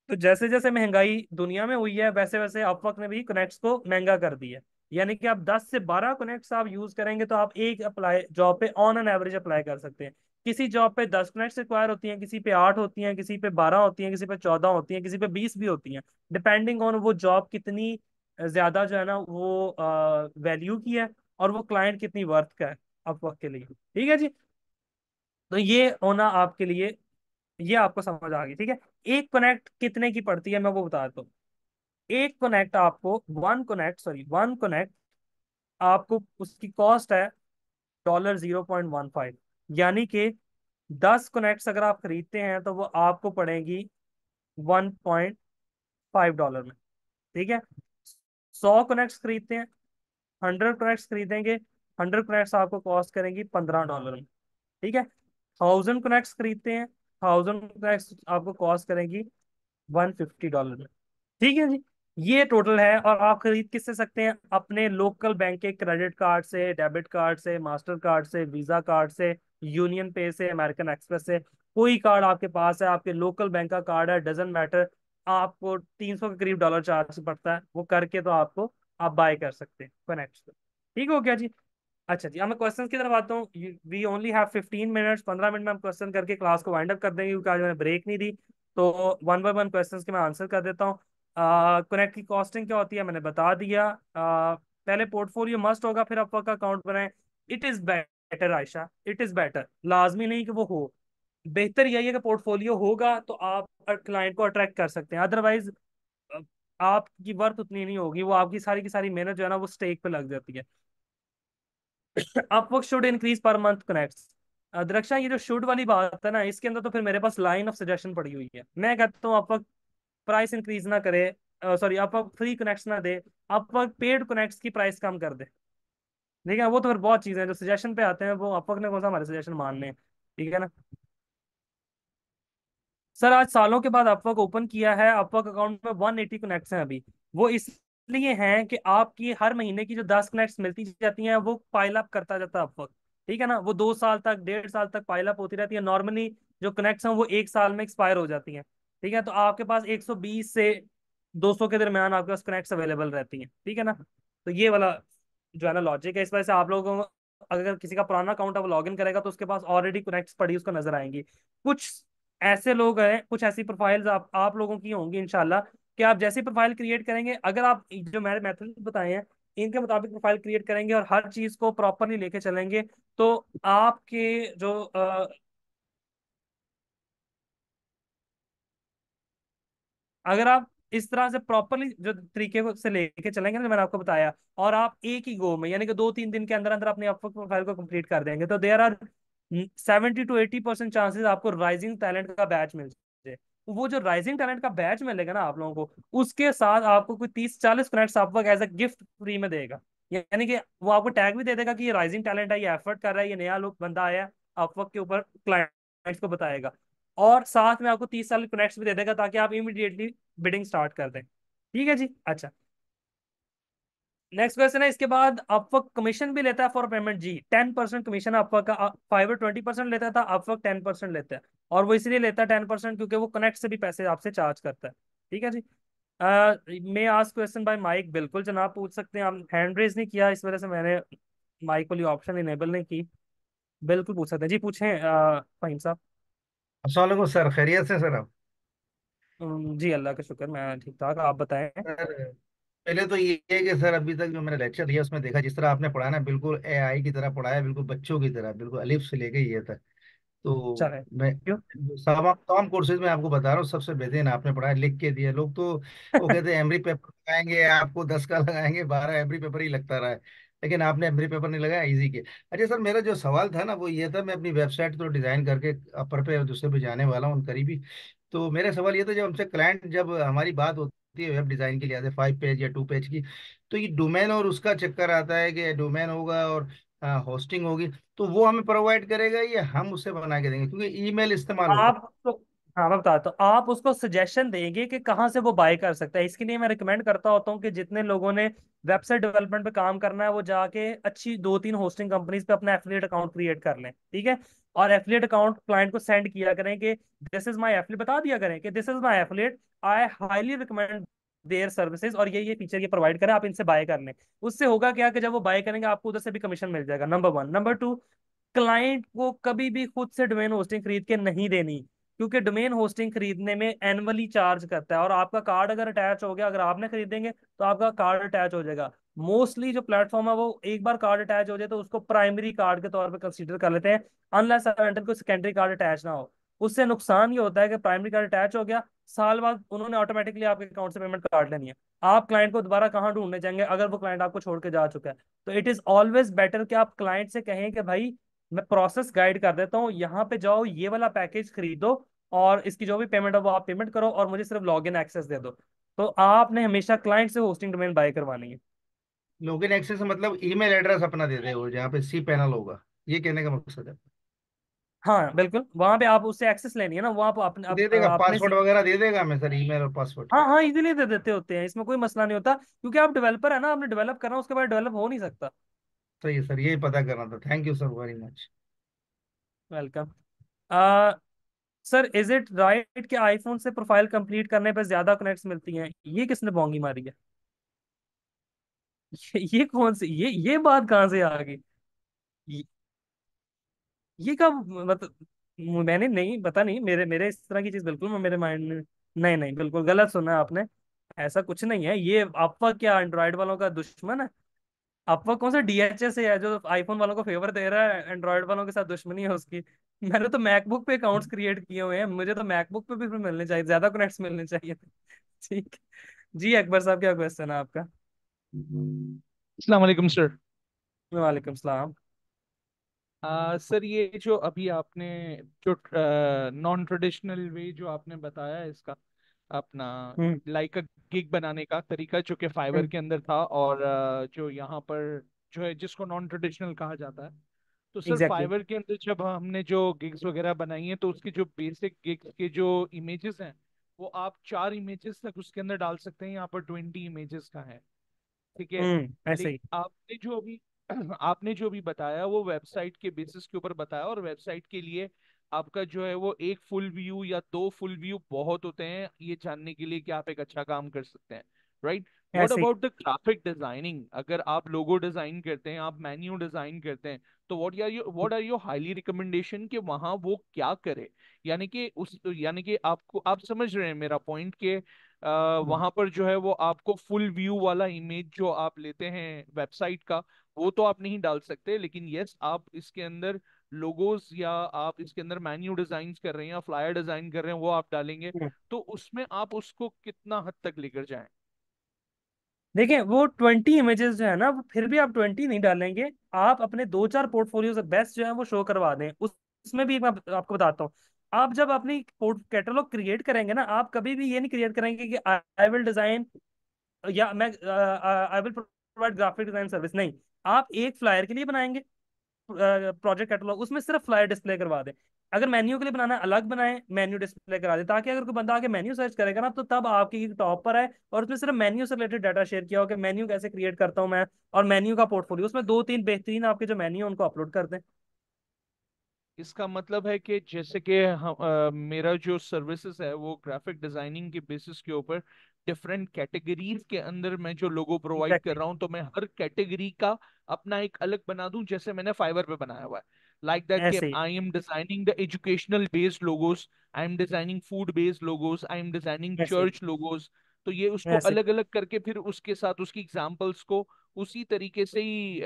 तो जैसे जैसे महंगाई दुनिया में हुई है, वैसे वैसे अपवर्क ने भी कनेक्ट्स को महंगा कर दिया है। यानी कि आप 10 से 12 कनेक्ट्स आप यूज करेंगे तो आप एक अप्लाई जॉब पे ऑन एन एवरेज अप्लाई कर सकते हैं। किसी जॉब पे 10 कनेक्ट्स रिक्वायर होती हैं, किसी पे 8 होती हैं, किसी पे 12 होती हैं, किसी पे 14 होती हैं, किसी पे 20 भी होती हैं। डिपेंडिंग ऑन वो जॉब कितनी ज्यादा जो है ना वो वैल्यू की है, और वो क्लाइंट कितनी वर्थ का है अपवर्क के लिए। ठीक है जी। तो ये होना आपके लिए, ये आपको समझ आ गई। ठीक है। एक कनेक्ट कितने की पड़ती है मैं वो बता देता हूँ। एक कनेक्ट आपको, वन कनेक्ट आपको उसकी कॉस्ट है $0.15। यानी कि 10 कनेक्ट्स अगर आप खरीदते हैं तो वो आपको पड़ेगी $1.5 में। ठीक है। 100 कनेक्ट्स खरीदते हैं, 100 कनेक्ट्स खरीदेंगे, 100 कनेक्ट्स आपको कॉस्ट करेंगी $15 में। ठीक है, 1000 कनेक्ट्स खरीदते हैं, 1000 कनेक्ट्स आपको कॉस्ट करेंगी $150 में। ठीक है जी, ये टोटल है। और आप खरीद किससे सकते हैं? अपने लोकल बैंक के क्रेडिट कार्ड से, डेबिट कार्ड से, मास्टर कार्ड से, वीजा कार्ड से, यूनियन पे से, अमेरिकन एक्सप्रेस से। कोई कार्ड आपके पास है, आपके लोकल बैंक का कार्ड है, डजेंट मैटर। आपको 300 के करीब डॉलर चार्ज पड़ता है, वो करके तो आपको आप बाय कर सकते हैं कनेक्ट। ठीक हो गया जी। अच्छा जी, अब मैं क्वेश्चन की तरफ आता हूँ। We only have 15 minutes, 15 minute में हम क्वेश्चन करके क्लास को वाइंड अप कर देंगे, क्योंकि आज मैंने ब्रेक नहीं दी। तो वन बाय वन क्वेश्चन के मैं आंसर कर देता हूँ। कनेक्ट की कॉस्टिंग क्या होती है मैंने बता दिया। पहले पोर्टफोलियो मस्ट होगा, फिर अपवर्क का अकाउंट बनाए। It is better Ayesha, it is better, लाजमी नहीं कि वो हो। बेहतर यही है कि पोर्टफोलियो होगा तो आप क्लाइंट को अट्रैक्ट कर सकते हैं। अदरवाइज आपकी वर्थ उतनी नहीं होगी, वो आपकी सारी की सारी मेहनत जो है ना वो स्टेक पे लग जाती है। Upwork should increase per month connects. Darakhsha, ये जो शुड वाली बात है ना, इसके अंदर तो फिर मेरे पास लाइन ऑफ सजेशन पड़ी हुई है। मैं कहता हूँ अपवर्क प्राइस इंक्रीज ना करे, सॉरी अपवर्क फ्री कनेक्ट्स ना दे, अपवर्क पेड कनेक्ट्स की प्राइस कम कर दे। ठीक है, वो तो फिर बहुत चीजें हैं जो सजेशन पे आते हैं, वो अपवर्क ने कौन सा हमारे सजेशन मानने हैं। ठीक है ना। सर आज सालों के बाद अपवर्क ओपन किया है, अपवर्क अकाउंट में 180 कनेक्ट्स हैं अभी। वो इसलिए हैं कि आपकी हर महीने की जो 10 कनेक्ट्स मिलती जाती हैं वो पाइल अप करता जाता है अपवर्क। ठीक है ना, वो 2 साल तक, 1.5 साल तक पाइल अप होती रहती है। नॉर्मली जो कनेक्ट्स हैं वो 1 साल में एक्सपायर हो जाती हैं। ठीक है, तो आपके पास 120 से 200 के दरमियान आपके पास कनेक्ट्स अवेलेबल रहती हैं। ठीक है ना, तो ये वाला जो है ना लॉजिक है। इस वजह से आप लोगों को, अगर किसी का पुराना अकाउंट है वो लॉग इन करेगा तो उसके पास ऑलरेडी कनेक्ट्स पड़ी उसको नजर आएंगी। कुछ ऐसे लोग हैं, कुछ ऐसी प्रोफाइल्स आप लोगों की होंगी इंशाल्लाह, कि आप जैसी प्रोफाइल क्रिएट करेंगे, अगर आप जो मैंने मेथड बताए हैं इनके मुताबिक प्रोफाइल क्रिएट करेंगे और हर चीज को प्रॉपरली लेके चलेंगे, तो आपके जो अगर आप इस तरह से प्रॉपरली जो तरीके से लेके चलेंगे ना, जो मैंने आपको बताया, और आप एक ही गो में यानी कि 2-3 दिन के अंदर अंदर अपनी अपवर्क प्रोफाइल को कंप्लीट कर देंगे, तो देयर आर 70 to 80% चांसेस आपको राइजिंग टैलेंट का बैच मिल जाए। वो जो राइजिंग टैलेंट का बैच मिलेगा ना आप लोगों को, उसके साथ आपको कोई 30-40 connects Upwork as a gift free में देगा। यानी कि वो आपको टैग भी दे देगा कि ये राइजिंग टैलेंट है, ये एफर्ट कर रहा है, ये नया लोग बंदा आया है, अपवर्क के ऊपर क्लाइंट्स को बताएगा। और साथ में आपको 30 साल कनेक्ट्स भी दे देगा ताकि आप इमीडिएटली बिडिंग स्टार्ट कर दें। ठीक है जी। अच्छा, नेक्स्ट क्वेश्चन है इसके बाद, अपवर्क कमीशन भी लेता है फॉर पेमेंट जी। 10% कमीशन अपवर्क का, फाइवर 20% लेता था, अपवर्क 10% लेता है। और वो इसलिए लेता है 10% क्योंकि वो कनेक्ट से भी पैसे आपसे चार्ज करता है। ठीक है जी। मैं आज क्वेश्चन बाय माइक, बिल्कुल जनाब पूछ सकते हैं। आप हैंड रेज नहीं किया, इस वजह से मैंने माइक वाली ऑप्शन इनेबल नहीं की। बिल्कुल पूछ सकते हैं जी, पूछें फहीम साहब। अस्सलाम वालेकुम सर, खैरियत से सर आप? जी अल्लाह का शुक्र, मैं ठीक ठाक, आप बताएं। सर पहले तो ये है कि सर अभी तक जो मैंने लेक्चर लिया उसमें देखा जिस तरह आपने पढ़ाया ना, बिल्कुल एआई की तरह पढ़ाया, बिल्कुल बच्चों की तरह, बिल्कुल अलिफ से लेके ये तक। तो चलें, मैं क्यों। तमाम तमाम कोर्सेज में आपको बता रहा हूँ, सबसे बेहतरीन आपने पढ़ाया, लिख के दिया। लोग तो वो कहते हैं एमरी पेपर लगाएंगे आपको, 10 का लगाएंगे, 12 एमरी पेपर ही लगता रहा है, लेकिन आपने एमरी पेपर नहीं लगाया, इजी के। अच्छा सर, मेरा जो सवाल था ना वो ये था, मैं अपनी वेबसाइट तो डिजाइन करके अपर पे दूसरे पे जाने वाला हूँ करीबी। तो मेरा सवाल ये था, जब हमसे क्लाइंट, जब हमारी बात होती है वेब डिजाइन के लिए, आते 5 पेज या 2 पेज की, तो ये डोमेन और उसका चक्कर आता है कि डोमेन होगा और होस्टिंग होगी, तो वो हमें प्रोवाइड करेगा या हम उससे बना के देंगे, क्योंकि ईमेल इस्तेमाल होता आप तो, हाँ मैं बताता हूँ, आप उसको सजेशन देंगे कि कहाँ से वो बाय कर सकता है। इसके लिए मैं रिकमेंड करता होता हूँ कि जितने लोगों ने वेबसाइट डेवलपमेंट पे काम करना है वो जाके अच्छी 2-3 होस्टिंग कंपनीज पे अपना एफिलिएट अकाउंट क्रिएट कर लें। ठीक है, और एफिलिएट अकाउंट क्लाइंट को सेंड किया करें कि दिस इज माई एफिलिएट, बता दिया करें कि this is my affiliate, I highly recommend their services, और ये फीचर ये प्रोवाइड करें, आप इनसे बाय कर लें। उससे होगा क्या कि जब वो बाय करेंगे आपको उधर से भी कमीशन मिल जाएगा, number one. Number two, client को कभी भी खुद से डोमेन होस्टिंग खरीद के नहीं देनी, क्योंकि डोमेन होस्टिंग खरीदने में एनुअली चार्ज करता है, और आपका कार्ड अगर अटैच हो गया, अगर आपने खरीदेंगे तो आपका कार्ड अटैच हो जाएगा। मोस्टली जो प्लेटफॉर्म है वो एक बार कार्ड अटैच हो जाए तो उसको प्राइमरी कार्ड के तौर पे कंसीडर कर लेते हैं, अनलेस कोई सेकेंडरी कार्ड अटैच ना हो। उससे नुकसान ये होता है कि प्राइमरी कार्ड अटैच हो गया, साल बाद उन्होंने ऑटोमेटिकली आपके अकाउंट से पेमेंट काट लेनी है। आप क्लाइंट को दोबारा कहाँ ढूंढने जाएंगे अगर वो क्लाइंट आपको छोड़ के जा चुका है। तो इट इज ऑलवेज बेटर कि आप क्लाइंट से कहें कि भाई मैं प्रोसेस गाइड कर देता हूँ, यहाँ पे जाओ, ये वाला पैकेज खरीदो, और इसकी जो भी पेमेंट है वो आप पेमेंट करो और मुझे सिर्फ लॉग इन एक्सेस दे दो। तो आपने हमेशा क्लाइंट से होस्टिंग डोमेन बाय करवानी है। लॉगिन एक्सेस मतलब ईमेल एड्रेस अपना दे दे वो जहाँ पे सी पैनल होगा, ये कहने का मकसद है। हाँ बिल्कुल, वहां पे आप उससे एक्सेस लेनी है ना, वहां पे अपने दे देगा अपने पासवर्ड से। वगैरह दे देगा मैं सर, ईमेल और पासवर्ड। हाँ हाँ, इजीली दे देते होते हैं, इसमें कोई मसला नहीं होता, क्योंकि आप डेवलपर है ना, आपने डेवलप करना, उसके बाद डेवलप हो नहीं सकता। सही है सर, यही पता करना था, thank you sir very much. Welcome. Sir, is it right कि आईफोन से प्रोफाइल कंप्लीट करने पर ज्यादा कनेक्ट्स मिलती हैं? ये किसने बोंगी मारी है? ये कौन सी, ये बात कहाँ से आ गई? ये, ये कब मतलब, मैंने नहीं, पता नहीं, मेरे मेरे इस तरह की चीज बिल्कुल मेरे माइंड में नहीं, नहीं, बिल्कुल गलत सुना है आपने। ऐसा कुछ नहीं है, ये आपका क्या एंड्रॉइड वालों का दुश्मन है? आपका कौन सा डीएचएस है जो आईफोन वालों को फेवर दे रहा है, एंड्रॉइड वालों के साथ दुश्मनी है उसकी? मैंने तो मैकबुक पे अकाउंट्स क्रिएट किए हुए हैं, मुझे तो मैकबुक पे भी फिर मिलने चाहिए, ज्यादा कनेक्ट्स मिलने चाहिए थे। ठीक। जी अकबर साहब, क्या क्वेश्चन है आपका? अस्सलाम वालेकुम सर। वालेकुम सलाम। सर ये जो अभी आपने जो नॉन ट्रेडिशनल वे जो आपने बताया इसका अपना हम्म। लाइक अ गिग बनाने का तरीका जो कि फाइवर हम्म। के अंदर था, और जो यहाँ पर जो है जिसको नॉन ट्रेडिशनल कहा जाता है। तो सर एग्जैक्टली। फाइवर के अंदर जब हमने जो गिग्स वगैरह बनाई हैं तो उसकी जो बेसिक गिग्स के जो इमेजेस हैं वो आप 4 इमेजेस तक उसके अंदर डाल सकते हैं, यहाँ पर 20 इमेजेस का है। ठीक है। ऐसे ही। लेकिन आपने जो अभी आपने जो भी बताया वो वेबसाइट के बेसिस के ऊपर बताया, और वेबसाइट के लिए आपका जो है वो एक फुल व्यू या 2 फुल व्यू बहुत होते हैं ये जानने के लिए कि आप एक अच्छा काम कर सकते हैं। राइट। व्हाट ऐसे ही। About the graphic designing? अगर आप लोगो डिजाइन करते हैं, आप मेन्यू डिजाइन करते हैं, तो what are your highly recommendation कि वहां वो क्या करे? यानी कि आपको आप समझ रहे हैं मेरा पॉइंट के हम्म। वहां पर जो है वो आपको फुल व्यू वाला इमेज जो आप लेते हैं वेबसाइट का वो तो आप नहीं डाल सकते, लेकिन यस आप इसके अंदर लोगोस या आप इसके अंदर मेन्यू डिजाइन कर रहे हैं या फ्लायर डिजाइन कर रहे हैं वो आप डालेंगे। हम्म। तो उसमें आप उसको कितना हद तक लेकर जाएं? देखिए, वो 20 इमेजेस जो है ना, वो फिर भी आप 20 नहीं डालेंगे, आप अपने दो चार पोर्टफोलियो से बेस्ट जो है वो शो करवा दें उसमें भी। मैं आपको बताता हूँ, आप जब अपनी पोर्ट कैटलॉग क्रिएट करेंगे ना, आप कभी भी ये नहीं क्रिएट करेंगे कि आई विल डिजाइन, या मैं I will provide graphic design service, नहीं। आप एक फ्लायर के लिए बनाएंगे प्रोजेक्ट कैटलॉग, उसमें सिर्फ फ्लायर डिस्प्ले करवा दें। अगर मेन्यू के लिए बनाना है, अलग बनाए, मेन्यू डिस्प्ले करा दे, ताकि अगर कोई बंदा आके मेन्यू सर्च करेगा ना, तो तब आपकी टॉप पर आए, और उसमें सिर्फ मेन्यू से रिलेटेड डाटा शेयर किया हो कि मेन्यू कैसे क्रिएट करता हूँ मैं, और मेन्यू का पोर्टफोलियो, उसमें दो तीन बेहतरीन आपके जो मेन्यू है उनको अपलोड कर दें। इसका मतलब है कि जैसे कि मेरा जो सर्विसेज है वो ग्राफिक डिजाइनिंग के बेसिस के ऊपर डिफरेंट कैटेगरीज के अंदर मैं जो लोगो प्रोवाइड कर एग्जैक्टली। रहा हूँ, तो मैं हर कैटेगरी का अपना एक अलग बना दूं जैसे मैंने फाइवर पे बनाया हुआ है। लाइक दैट कि ऐसे ही। I am designing the educational based logos, I am designing food based logos, I am designing ऐसे ही। Church logos. तो ये उसको ऐसे ही। अलग अलग करके फिर उसके साथ उसकी एग्जांपल्स को उसी तरीके से ही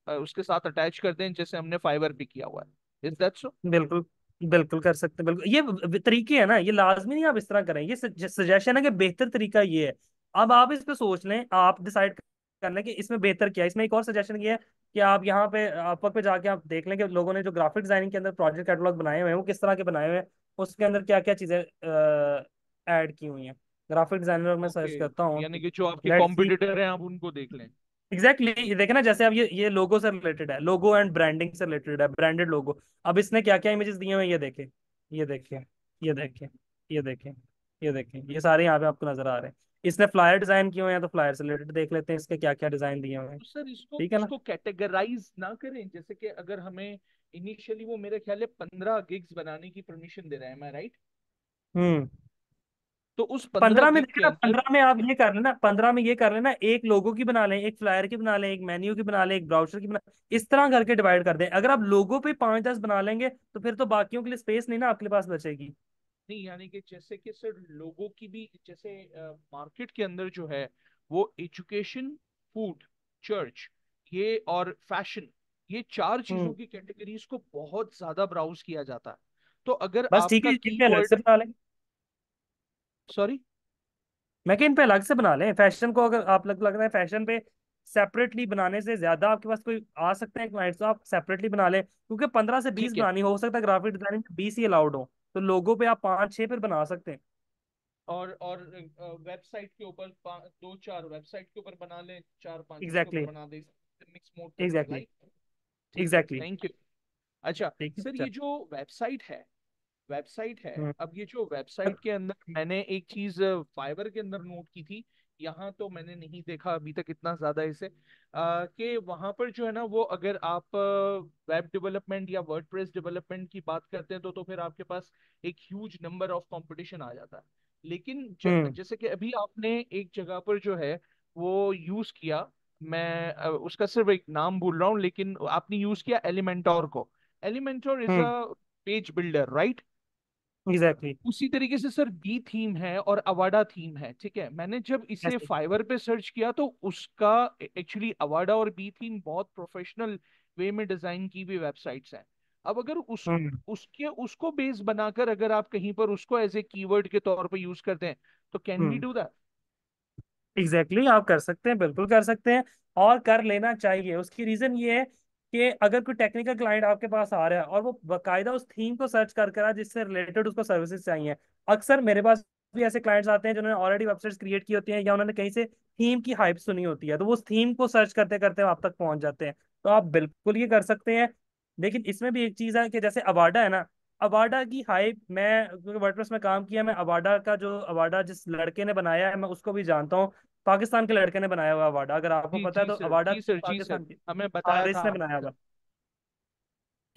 उसके साथ अटैच करते हैं जैसे हमने फाइवर पे किया हुआ है। Is that so? बिल्कुल। बिल्कुल कर सकते हैं, बिल्कुल, ये तरीके है ना, ये लाजमी नहीं आप इस तरह करें, ये सजेशन है कि बेहतर तरीका ये है। अब आप इस पे सोच लें, आप डिसाइड कर लें कि इसमें बेहतर क्या है। इसमें एक और सजेशन ये है कि आप यहाँ पे अपवर्क पे जाके आप देख लें कि लोगों ने जो ग्राफिक डिजाइनिंग के अंदर प्रोजेक्ट कैटलॉग बनाए हुए हैं वो किस तरह के बनाए हुए हैं, उसके अंदर क्या क्या चीजें ऐड की हुई हैं। ग्राफिक डिजाइनर में ओके। सर्च करता हूँ। यानी कि जो आपके लेट्स सी। कॉम्पिटिटर हैं आप उनको देख लें। एग्जैक्टली exactly, ये देखे ना, जैसे अब ये लोगो से रिलेटेड है, लोगो एंड ब्रांडिंग से रिलेटेड है, ब्रांडेड लोगो। अब इसने क्या क्या इमेजेस दिए हुए हैं, ये देखें, ये देखें, ये देखें, ये देखें, ये देखें, ये सारे यहाँ पे आपको नजर आ रहे हैं। इसने फ्लायर डिजाइन किए हुए हैं, तो फ्लायर से रिलेटेड देख लेते हैं इसके क्या क्या डिजाइन दिए हुए हैं। तो सर इसको ठीक है ना? इसको कैटेगराइज ना करें, जैसे कि अगर हमें इनिशियली वो मेरे ख्याल है 15 गिग्स बनाने की परमिशन दे रहा है, मैं राइट? हम्म। तो उस पंद्रह 15 में गिग देखे के ना, अंदर 15 में आप ये कर लेना, 15 में ये कर लेना, एक लोगो की बना लें, एक फ्लायर की बना लें, एक मेन्यू की बना लें, एक ब्राउजर की बना, इस तरह करके डिवाइड कर दें। अगर आप लोगो पे 5-10 बना लेंगे, तो फिर तो बाकियों के लिए स्पेस नहीं ना आपके पास बचेगी। नहीं, यानी कि जैसे कि सर लोगों की भी जैसे मार्केट के अंदर जो है वो एजुकेशन, फूड, चर्च, ये और फैशन, ये 4 चीजों हम्म। की कैटेगरीज को बहुत ज्यादा ब्राउज किया जाता है। तो अगर बस ठीक आपका है, इन पे अलग से कीवर्ड, बना लें। सॉरी, मैं कि इन पे अलग से बना लें, फैशन को अगर आप लग रहा है फैशन पे सेपरेटली बनाने से ज्यादा आपके पास कोई आ सकते हैं क्लाइंट्स, तो आप सेपरेटली बना लें, क्योंकि 15 से 20 ठीक है। बनानी हो सकता है, ग्राफिक डिजाइनिंग 20 ही अलाउड हो, तो लोगों पे आप 5-6 फिर बना सकते हैं। और वेबसाइट के ऊपर 2-4 वेबसाइट के ऊपर बना लें, 4-5 उसके ऊपर एग्जैक्टली, बना दें, मिक्स मोड के ऊपर, एग्जैक्टली, लाइक। ठीक है, एग्जैक्टली। Thank you. अच्छा ठीक है, सर, चल। ये जो वेबसाइट है, हम्म। अब ये जो वेबसाइट के अंदर मैंने एक चीज फाइवर के अंदर नोट की थी, यहाँ तो मैंने नहीं देखा अभी तक इतना ज्यादा इसे, कि वहां पर जो है ना, वो अगर आप वेब डेवलपमेंट या वर्डप्रेस डेवलपमेंट की बात करते हैं तो फिर आपके पास एक ह्यूज नंबर ऑफ कंपटीशन आ जाता है। लेकिन हम्म। जैसे कि अभी आपने एक जगह पर जो है वो यूज किया, मैं उसका सिर्फ एक नाम भूल रहा हूँ, लेकिन आपने यूज किया एलिमेंटोर को। Elementor is a hmm. Page builder, right? Exactly. उसी तरीके से सर बी थीम है और अवाडा थीम है, ठीक है। मैंने जब इसे ऐसे। फाइवर पे सर्च किया तो उसका एक्चुअली अवाडा और बी थीम बहुत प्रोफेशनल वे में डिजाइन की हुई वेबसाइट्स हैं। अब अगर हम्म। उसके उसको बेस बनाकर अगर आप कहीं पर उसको एज ए कीवर्ड के तौर पे यूज करते हैं, तो can we hmm. Do that? Exactly, आप कर सकते हैं, बिल्कुल कर सकते हैं। और कर लेना चाहिए। उसकी रीजन ये है कि अगर कोई टेक्निकल क्लाइंट आपके पास आ रहा है और वो बकायदा उस थीम को सर्च कर रहा है जिससे रिलेटेड उसको सर्विसेज चाहिए। अक्सर मेरे पास भी ऐसे क्लाइंट्स आते हैं जिन्होंने ऑलरेडी वेबसाइट्स क्रिएट की होती हैं या उन्होंने कहीं से थीम की हाइप सुनी होती है, तो वो उस थीम को सर्च करते करते आप तक पहुंच जाते हैं। तो आप बिल्कुल ये कर सकते हैं। लेकिन इसमें भी एक चीज है कि जैसे अवाडा है ना, अवाडा की हाइप, मैं क्योंकि वर्डप्रेस में काम किया, मैं अवाडा का जो अवाडा जिस लड़के ने बनाया है मैं उसको भी जानता हूँ। पाकिस्तान के लड़के ने बनाया हुआ अवार्डा, अगर आपको जी पता है जी तो सर, अवार्डा जी सर, जी सर, पाकिस्तान के हमें बताया था हारिस ने आपने बनाया सर। हुआ।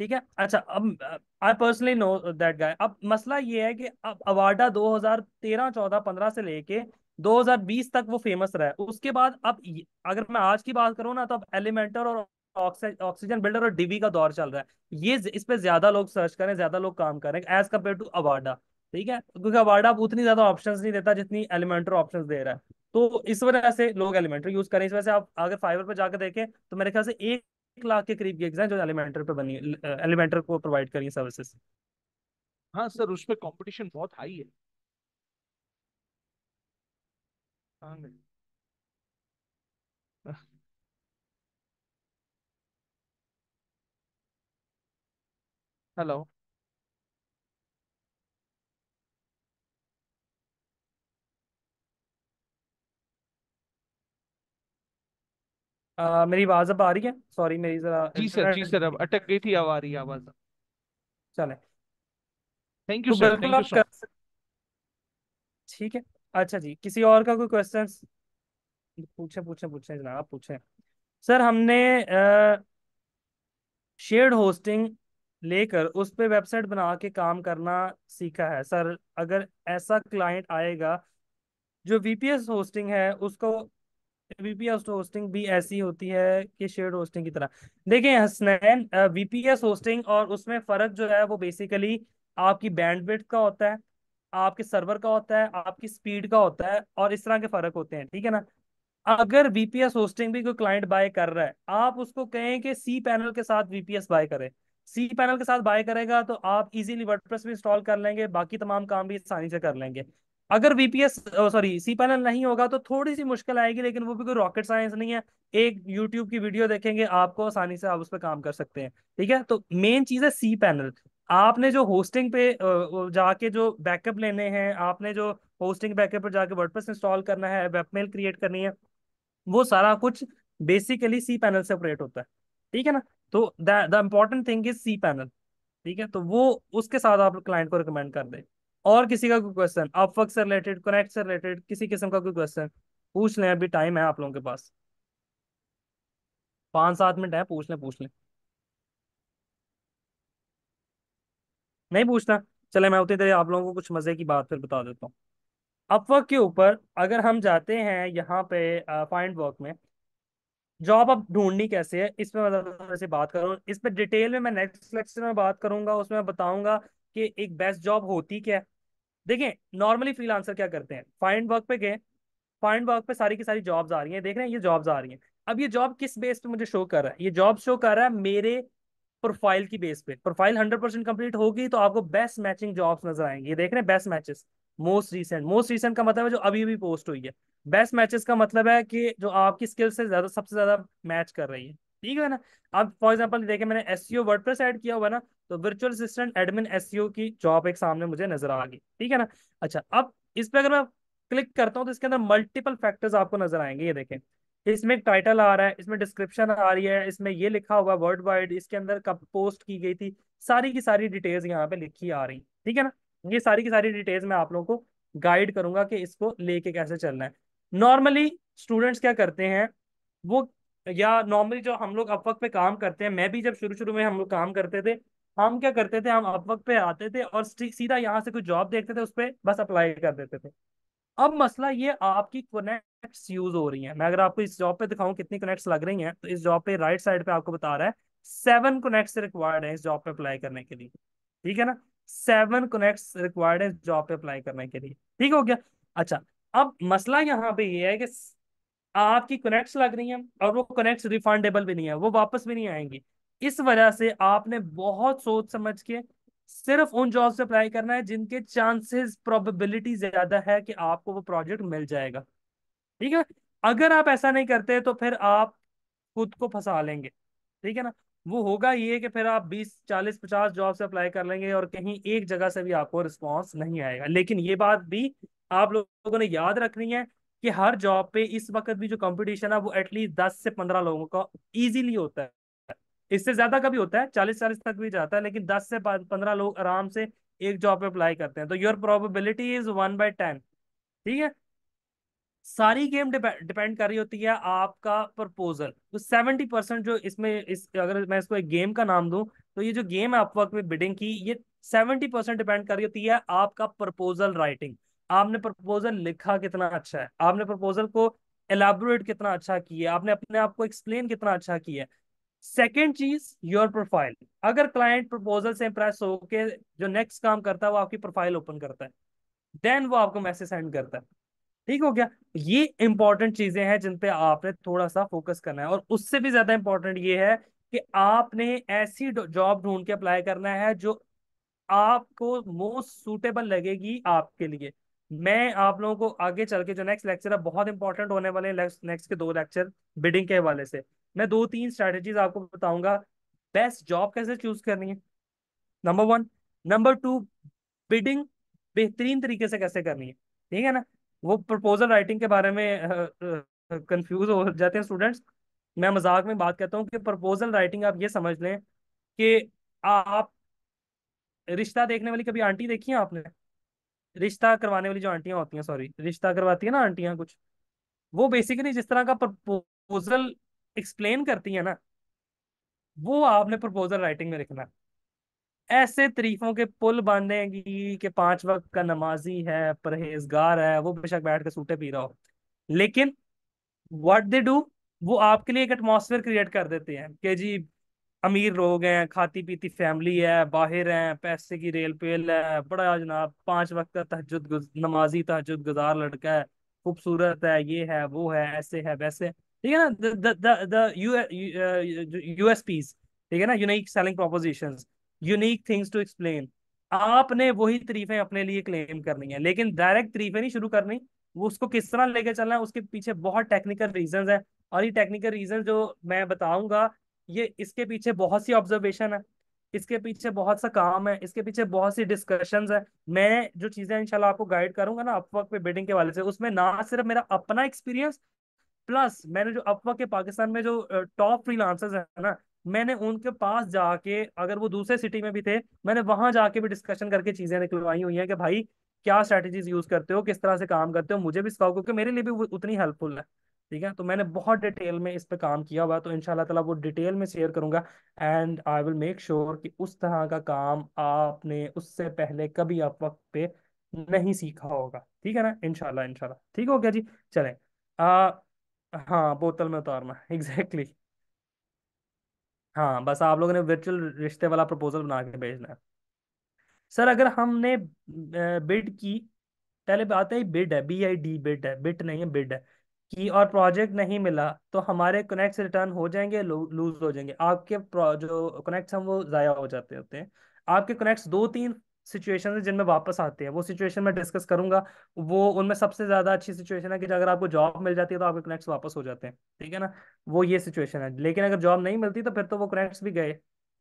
ठीक है, अच्छा। अब I personally know that guy. अब मसला ये है कि अब अवार्डा 2013 14 15 से लेके 2020 तक वो फेमस रहा है। उसके बाद अब अगर मैं आज की बात करूँ ना, तो अब एलिमेंटर और ऑक्सीजन बिल्डर और डिवी का दौर चल रहा है। ये इस पे ज्यादा लोग सर्च करें, ज्यादा लोग काम करें एज कम्पेयर टू अवार्डा। ठीक है, क्योंकि अवार्डा अब उतनी ज्यादा ऑप्शंस नहीं देता जितनी एलिमेंटर ऑप्शंस दे रहा है। तो इस वजह से लोग एलिमेंटर यूज करें। इस वजह से आप अगर फाइवर पे जाकर देखें तो मेरे ख्याल से 1 लाख के करीब गिग्स हैं जो एलिमेंटर पे बनी, एलिमेंटर को प्रोवाइड करी सर्विसेज। हाँ सर, उस पर कॉम्पिटिशन बहुत हाई है। हाँ। हेलो। मेरी आवाज अब आ रही है? सॉरी, मेरी जरा जी सर, जी सर, अब इंटरनेट। अटक गई थी, अब आ रही है आवाज। चले। थैंक यू तो सर, बिल्कुल थैंक यू आप सो कर मच। ठीक है। अच्छा जी, किसी और का कोई क्वेश्चन? पूछे पूछे पूछे जनाब, पूछे। सर, हमने शेयर्ड होस्टिंग लेकर उस पे वेबसाइट बना के काम करना सीखा है सर। अगर ऐसा क्लाइंट आएगा जो वीपीएस होस्टिंग है उसको, वीपीएस होस्टिंग भी ऐसी होती है कि शेयर्ड होस्टिंग की तरह। देखिए हसनैन, वीपीएस होस्टिंग और उसमें फर्क जो है वो बेसिकली आपकी बैंडविड्थ का होता है, आपके सर्वर का होता है, आपकी स्पीड का होता है, और इस तरह के फर्क होते हैं। ठीक है ना। अगर वीपीएस होस्टिंग भी कोई क्लाइंट बाय कर रहा है, आप उसको कहें कि सी पैनल के साथ वीपीएस बाय करे। सी पैनल के साथ बाय करेगा तो आप इजीली वर्डप्रेस भी इंस्टॉल कर लेंगे, बाकी तमाम काम भी आसानी से कर लेंगे। अगर वीपीएस सॉरी सी पैनल नहीं होगा तो थोड़ी सी मुश्किल आएगी, लेकिन वो भी कोई रॉकेट साइंस नहीं है। एक यूट्यूब की वीडियो देखेंगे आपको आसानी से, आप उस पर काम कर सकते हैं। ठीक है, तो मेन चीज है सी पैनल। आपने जो होस्टिंग पे जाके जो बैकअप लेने हैं, आपने जो होस्टिंग बैकअप पर जाके वर्डप्रेस इंस्टॉल करना है, वेबमेल क्रिएट करनी है, वो सारा कुछ बेसिकली सी पैनल से ऑपरेट होता है। ठीक है ना। तो the important thing is cPanel. ठीक है, तो वो उसके साथ आप क्लाइंट को रिकमेंड कर दें। और किसी का कोई क्वेश्चन, अपवर्क से रिलेटेड, कनेक्ट से रिलेटेड, किसी किस्म का कोई क्वेश्चन पूछ लें, अभी टाइम है आप लोगों के पास। 5 7 मिनट है, पूछ लें, पूछ लें। नहीं पूछना? चले, मैं उतनी देर आप लोगों को कुछ मजे की बात फिर बता देता हूँ। अपवर्क के ऊपर अगर हम जाते हैं यहाँ पे फाइंड वर्क में, जॉब अब ढूंढनी कैसे है, इस पे मैं थोड़ी सी बात करूँ। इस पे डिटेल में मैं नेक्स्ट लेक्चर में बात करूंगा, उसमें मैं बताऊंगा कि एक बेस्ट जॉब होती क्या है। देखिए, नॉर्मली फ्रीलांसर क्या करते हैं, फाइंड वर्क पे गए, फाइंड वर्क पे सारी की सारी जॉब्स आ रही हैं, देख रहे हैं ये जॉब्स आ रही हैं। अब ये जॉब किस बेस पे मुझे शो कर रहा है? ये जॉब शो कर रहा है मेरे प्रोफाइल की बेस पे। प्रोफाइल 100% कंप्लीट होगी तो आपको बेस्ट मैचिंग जॉब्स नजर आएंगे। ये देख रहे हैं best matches, most recent. Most recent का मतलब है जो अभी अभी पोस्ट हुई है। बेस्ट मैचेस का मतलब है कि जो आपकी स्किल से ज्यादा, सबसे ज्यादा मैच कर रही है। ठीक है ना। अब फॉर एग्जांपल देखिए, मैंने एसईओ वर्डप्रेस ऐड किया हुआ है ना, तो वर्चुअल असिस्टेंट एडमिन एसईओ की जॉब एक सामने मुझे नजर आ गई। ठीक है ना। अच्छा, अब इस पे अगर मैं क्लिक करता हूँ तो इसके अंदर मल्टीपल फैक्टर्स आपको नजर आएंगे। ये देखें, इसमें एक टाइटल आ रहा है, इसमें डिस्क्रिप्शन आ रही है, इसमें ये लिखा हुआ वर्ड वाइड, इसके अंदर कब पोस्ट की गई थी, सारी की सारी डिटेल्स यहाँ पे लिखी आ रही, ठीक है ना। ये सारी की सारी डिटेल्स मैं आप लोगों को गाइड करूंगा कि इसको लेके कैसे चलना है। नॉर्मली स्टूडेंट्स क्या करते हैं, वो, या नॉर्मली जो हम लोग अपवर्क पे काम करते हैं, मैं भी जब शुरू शुरू में हम लोग काम करते थे, हम क्या करते थे, हम अपवर्क पे आते थे और सीधा यहाँ से कोई जॉब देखते थे, उस पर बस अप्लाई कर देते थे। अब मसला ये, आपकी कनेक्ट्स यूज हो रही हैं। मैं अगर आपको इस जॉब पे दिखाऊं कितनी कनेक्ट्स लग रही हैं, तो इस जॉब पे राइट साइड पे आपको बता रहा है 7 कनेक्ट्स रिक्वायर्ड है इस जॉब पे अप्लाई करने के लिए, ठीक है ना। 7 कनेक्ट्स रिक्वायर्ड है इस जॉब पे अप्लाई करने के लिए, ठीक हो गया। अच्छा, अब मसला यहाँ पे ये है कि आपकी कनेक्ट्स लग रही हैं और वो कनेक्ट्स रिफंडेबल भी नहीं है, वो वापस भी नहीं आएंगी। इस वजह से आपने बहुत सोच समझ के सिर्फ उन जॉब से अप्लाई करना है जिनके चांसेस, प्रोबेबिलिटी ज्यादा है कि आपको वो प्रोजेक्ट मिल जाएगा, ठीक है। अगर आप ऐसा नहीं करते तो फिर आप खुद को फंसा लेंगे, ठीक है ना। वो होगा ये कि फिर आप 20 40 50 जॉब से अप्लाई कर लेंगे और कहीं एक जगह से भी आपको रिस्पॉन्स नहीं आएगा। लेकिन ये बात भी आप लोगों ने याद रखनी है कि हर जॉब पे इस वक्त भी जो कंपटीशन है वो एटलीस्ट 10 से 15 लोगों का इजीली होता है। इससे ज्यादा का भी होता है, 40 40 तक भी जाता है, लेकिन 10 से 15 लोग आराम से एक जॉब पे अप्लाई करते हैं। तो योर प्रोबेबिलिटी इज 1/10, ठीक है। सारी गेम डिपेंड कर रही होती है आपका प्रपोजल। तो 70% जो इसमें, इस अगर मैं इसको एक गेम का नाम दूं, तो ये जो गेम है अपवर्क में बिडिंग की, ये 70% डिपेंड कर रही होती है आपका प्रपोजल राइटिंग। आपने प्रपोजल लिखा कितना अच्छा है, आपने प्रपोजल को एलाबोरेट कितना अच्छा किया, आपने अपने आप को एक्सप्लेन कितना अच्छा किया है। सेकेंड चीज, योर प्रोफाइल। अगर क्लाइंट प्रपोजल से इंप्रेस होके जो नेक्स्ट काम करता है वो आपकी प्रोफाइल ओपन करता है, देन वो आपको मैसेज सेंड करता है, ठीक हो गया। ये इंपॉर्टेंट चीजें हैं जिन पे आपने थोड़ा सा फोकस करना है। और उससे भी ज्यादा इंपॉर्टेंट ये है कि आपने ऐसी जॉब ढूंढ के अप्लाई करना है जो आपको मोस्ट सूटेबल लगेगी आपके लिए। मैं आप लोगों को आगे चल के जो नेक्स्ट लेक्चर है बहुत इंपॉर्टेंट होने वाले हैं, नेक्स्ट के 2 लेक्चर बिडिंग के हवाले से, मैं 2 3 स्ट्रेटेजीज आपको बताऊंगा। बेस्ट जॉब कैसे चूज करनी है, नंबर 1। नंबर 2, बिडिंग बेहतरीन तरीके से कैसे करनी है, ठीक है ना। वो प्रपोजल राइटिंग के बारे में कंफ्यूज हो जाते हैं स्टूडेंट्स। मैं मजाक में बात करता हूँ कि प्रपोजल राइटिंग आप ये समझ लें कि आप रिश्ता देखने वाली कभी आंटी देखी है आपने, रिश्ता करवाने वाली जो आंटियां होती हैं, सॉरी, रिश्ता करवाती है ना आंटियां कुछ, वो बेसिकली जिस तरह का प्रपोजल एक्सप्लेन करती है ना, वो आपने प्रपोजल राइटिंग में लिखना है। ऐसे तरीफों के पुल बांधेगी कि 5 वक्त का नमाजी है, परहेजगार है, वो बेशक बैठ के सूटे पी रहा हो, लेकिन व्हाट दे डू, वो आपके लिए एक एटमॉस्फेयर क्रिएट कर देते हैं कि जी अमीर लोग हैं, खाती पीती फैमिली है, बाहर हैं, पैसे की रेल पेल है, बड़ा जनाब 5 वक्त का नमाजी तहज्जुद गुजार लड़का है, खूबसूरत है, ये है वो है, ऐसे है वैसे, ठीक है ना। द यूएसपीज, ठीक है ना, unique selling propositions, unique things to explain. आपने वही तरीफें अपने लिए क्लेम करनी है, लेकिन डायरेक्ट तरीफें नहीं शुरू करनी। वो उसको किस तरह लेके चलना है, उसके पीछे बहुत टेक्निकल रीजंस है। और ये टेक्निकल रीजन जो मैं बताऊंगा, ये इसके पीछे बहुत सी ऑब्जर्वेशन है, इसके पीछे बहुत सा काम है, इसके पीछे बहुत सी डिस्कशंस है। मैं जो चीजें इंशाल्लाह आपको गाइड करूंगा ना अपवर्क पे बिडिंग के वाले से, उसमें ना सिर्फ मेरा अपना एक्सपीरियंस, प्लस मैंने जो अपवर्क के पाकिस्तान में जो टॉप फ्रीलांसर्स है ना, मैंने उनके पास जाके, अगर वो दूसरे सिटी में भी थे, मैंने वहां जाके भी डिस्कशन करके चीजें निकलवाई हुई हैं कि भाई क्या स्ट्रेटेजीज यूज करते हो, किस तरह से काम करते हो, मुझे भी सिखाओ, क्योंकि मेरे लिए भी वो उतनी हेल्पफुल है, ठीक है। तो मैंने बहुत डिटेल में इस पे काम किया हुआ है, तो इंशाल्लाह ताला वो डिटेल में शेयर करूंगा। And I will make sure कि उस तरह का काम आपने उससे पहले कभी आप वक्त पे नहीं सीखा होगा, ठीक है ना, इंशाल्लाह इंशाल्लाह, ठीक हो गया जी। चलें, आ हाँ, बोतल में उतारना एग्जैक्टली exactly। हाँ, बस आप लोगों ने वर्चुअल रिश्ते वाला प्रपोजल बना के भेजना है। सर अगर हमने बिड की, पहले बात है बिड है, BID, बिड है, बिट नहीं है, बिड है की, और प्रोजेक्ट नहीं मिला, तो हमारे कनेक्ट्स रिटर्न हो जाएंगे, लूज हो जाएंगे आपके जो कनेक्ट्स हैं वो जाया हो जाते होते हैं। आपके कनेक्ट्स 2 3 सिचुएशन है जिनमें वापस आते हैं, वो सिचुएशन मैं डिस्कस करूंगा। वो उनमें सबसे ज्यादा अच्छी सिचुएशन है कि अगर आपको जॉब मिल जाती है तो आपके कनेक्ट्स वापस हो जाते हैं, ठीक है ना। वो ये सिचुएशन है, लेकिन अगर जॉब नहीं मिलती तो फिर तो वो कनेक्ट्स भी गए,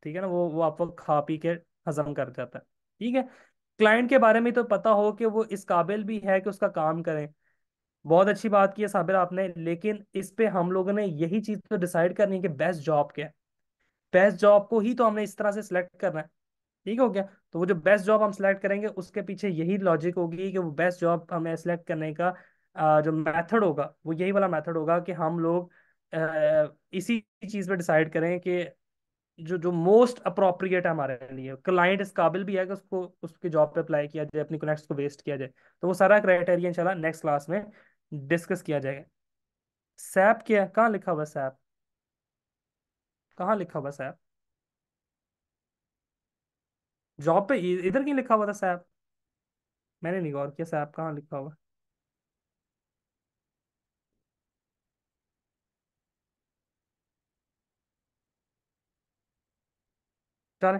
ठीक है ना, वो आपको खा पी के हजम कर जाता है, ठीक है। क्लाइंट के बारे में तो पता हो कि वो इस काबिल भी है कि उसका काम करें। बहुत अच्छी बात की है साबिर आपने, लेकिन इस पे हम लोगों ने यही चीज तो डिसाइड करनी है कि बेस्ट जॉब क्या है। बेस्ट जॉब को ही तो हमने इस तरह से सिलेक्ट करना है। ठीक हो गया। तो वो जो बेस्ट जॉब हम सिलेक्ट करेंगे उसके पीछे यही लॉजिक होगी कि वो बेस्ट जॉब हमें सिलेक्ट करने का जो मेथड होगा वो यही वाला मेथड होगा कि हम लोग इसी चीज पे डिसाइड करें कि जो जो मोस्ट अप्रोप्रिएट है हमारे लिए, क्लाइंट इस काबिल भी है कि उसको उसकी जॉब पे अप्लाई किया जाए, अपनी कनेक्ट्स को वेस्ट किया जाए। तो वो सारा क्राइटेरिया इंशाल्लाह नेक्स्ट क्लास में डिस्कस किया जाएगा। सैप क्या है, कहाँ लिखा हुआ है सैप? कहाँ लिखा हुआ है सैप? जॉब पे इधर क्यों लिखा हुआ था सैप? मैंने नहीं गौर किया सैप कहाँ लिखा हुआ है। चले।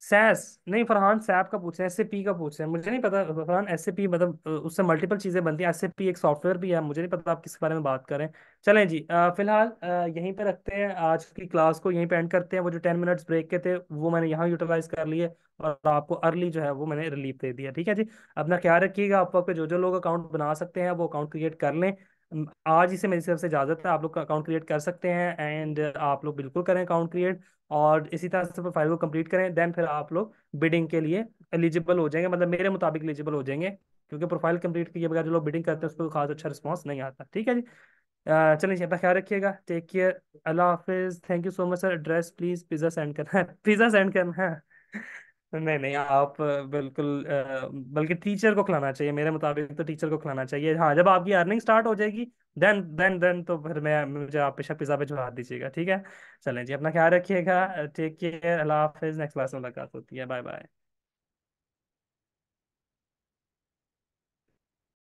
सैस नहीं, फरहान सैप का पूछ रहे हैं, एसएपी का पूछ रहे हैं, मुझे नहीं पता फरहान। एसएपी मतलब उससे मल्टीपल चीजें बनती हैं, एसएपी एक सॉफ्टवेयर भी है, मुझे नहीं पता आप किस बारे में बात कर रहे हैं। चलें जी, फिलहाल यहीं पे रखते हैं, आज की क्लास को यहीं पे एंड करते हैं। वो जो 10 मिनट्स ब्रेक के थे वो मैंने यहाँ यूटिलाइज कर लिए, और आपको अर्ली जो है वो मैंने रिलीफ दे दिया। ठीक है जी। अपना ख्याल रखिएगा। आप वक्त पे जो जो लोग अकाउंट बना सकते हैं वो अकाउंट क्रिएट कर लें। आज ही से मेरी तरफ से इजाजत है, आप लोग अकाउंट क्रिएट कर सकते हैं, एंड आप लोग बिल्कुल करें अकाउंट क्रिएट। और इसी तरह से प्रोफाइल को कंप्लीट करें, देन फिर आप लोग बिडिंग के लिए एलिजिबल हो जाएंगे, मतलब मेरे मुताबिक एलिजिबल हो जाएंगे, क्योंकि प्रोफाइल कंप्लीट किए बगैर जो लोग बिडिंग करते हैं उसको खास अच्छा रिस्पॉन्स नहीं आता। ठीक है जी। चलिए जी, अपना ख्याल रखिएगा, टेक केयर, अल्लाह हाफिज। Thank you so much sir. Address please, pizza send करना है। पिज़्ज़ा सेंड करना है। नहीं नहीं, आप बिल्कुल बल्कि टीचर को खिलाना चाहिए, मेरे मुताबिक तो टीचर को खिलाना चाहिए। हाँ, जब आपकी अर्निंग स्टार्ट हो जाएगी देन तो फिर मैं मुझे आप बेशक पिज़्ज़ा पे भिजवा दीजिएगा। ठीक है। चलें जी, अपना ख्याल रखिएगा, टेक केयर, अल्लाह हाफिज। नेक्स्ट क्लास में मुलाकात होती है, बाय बाय।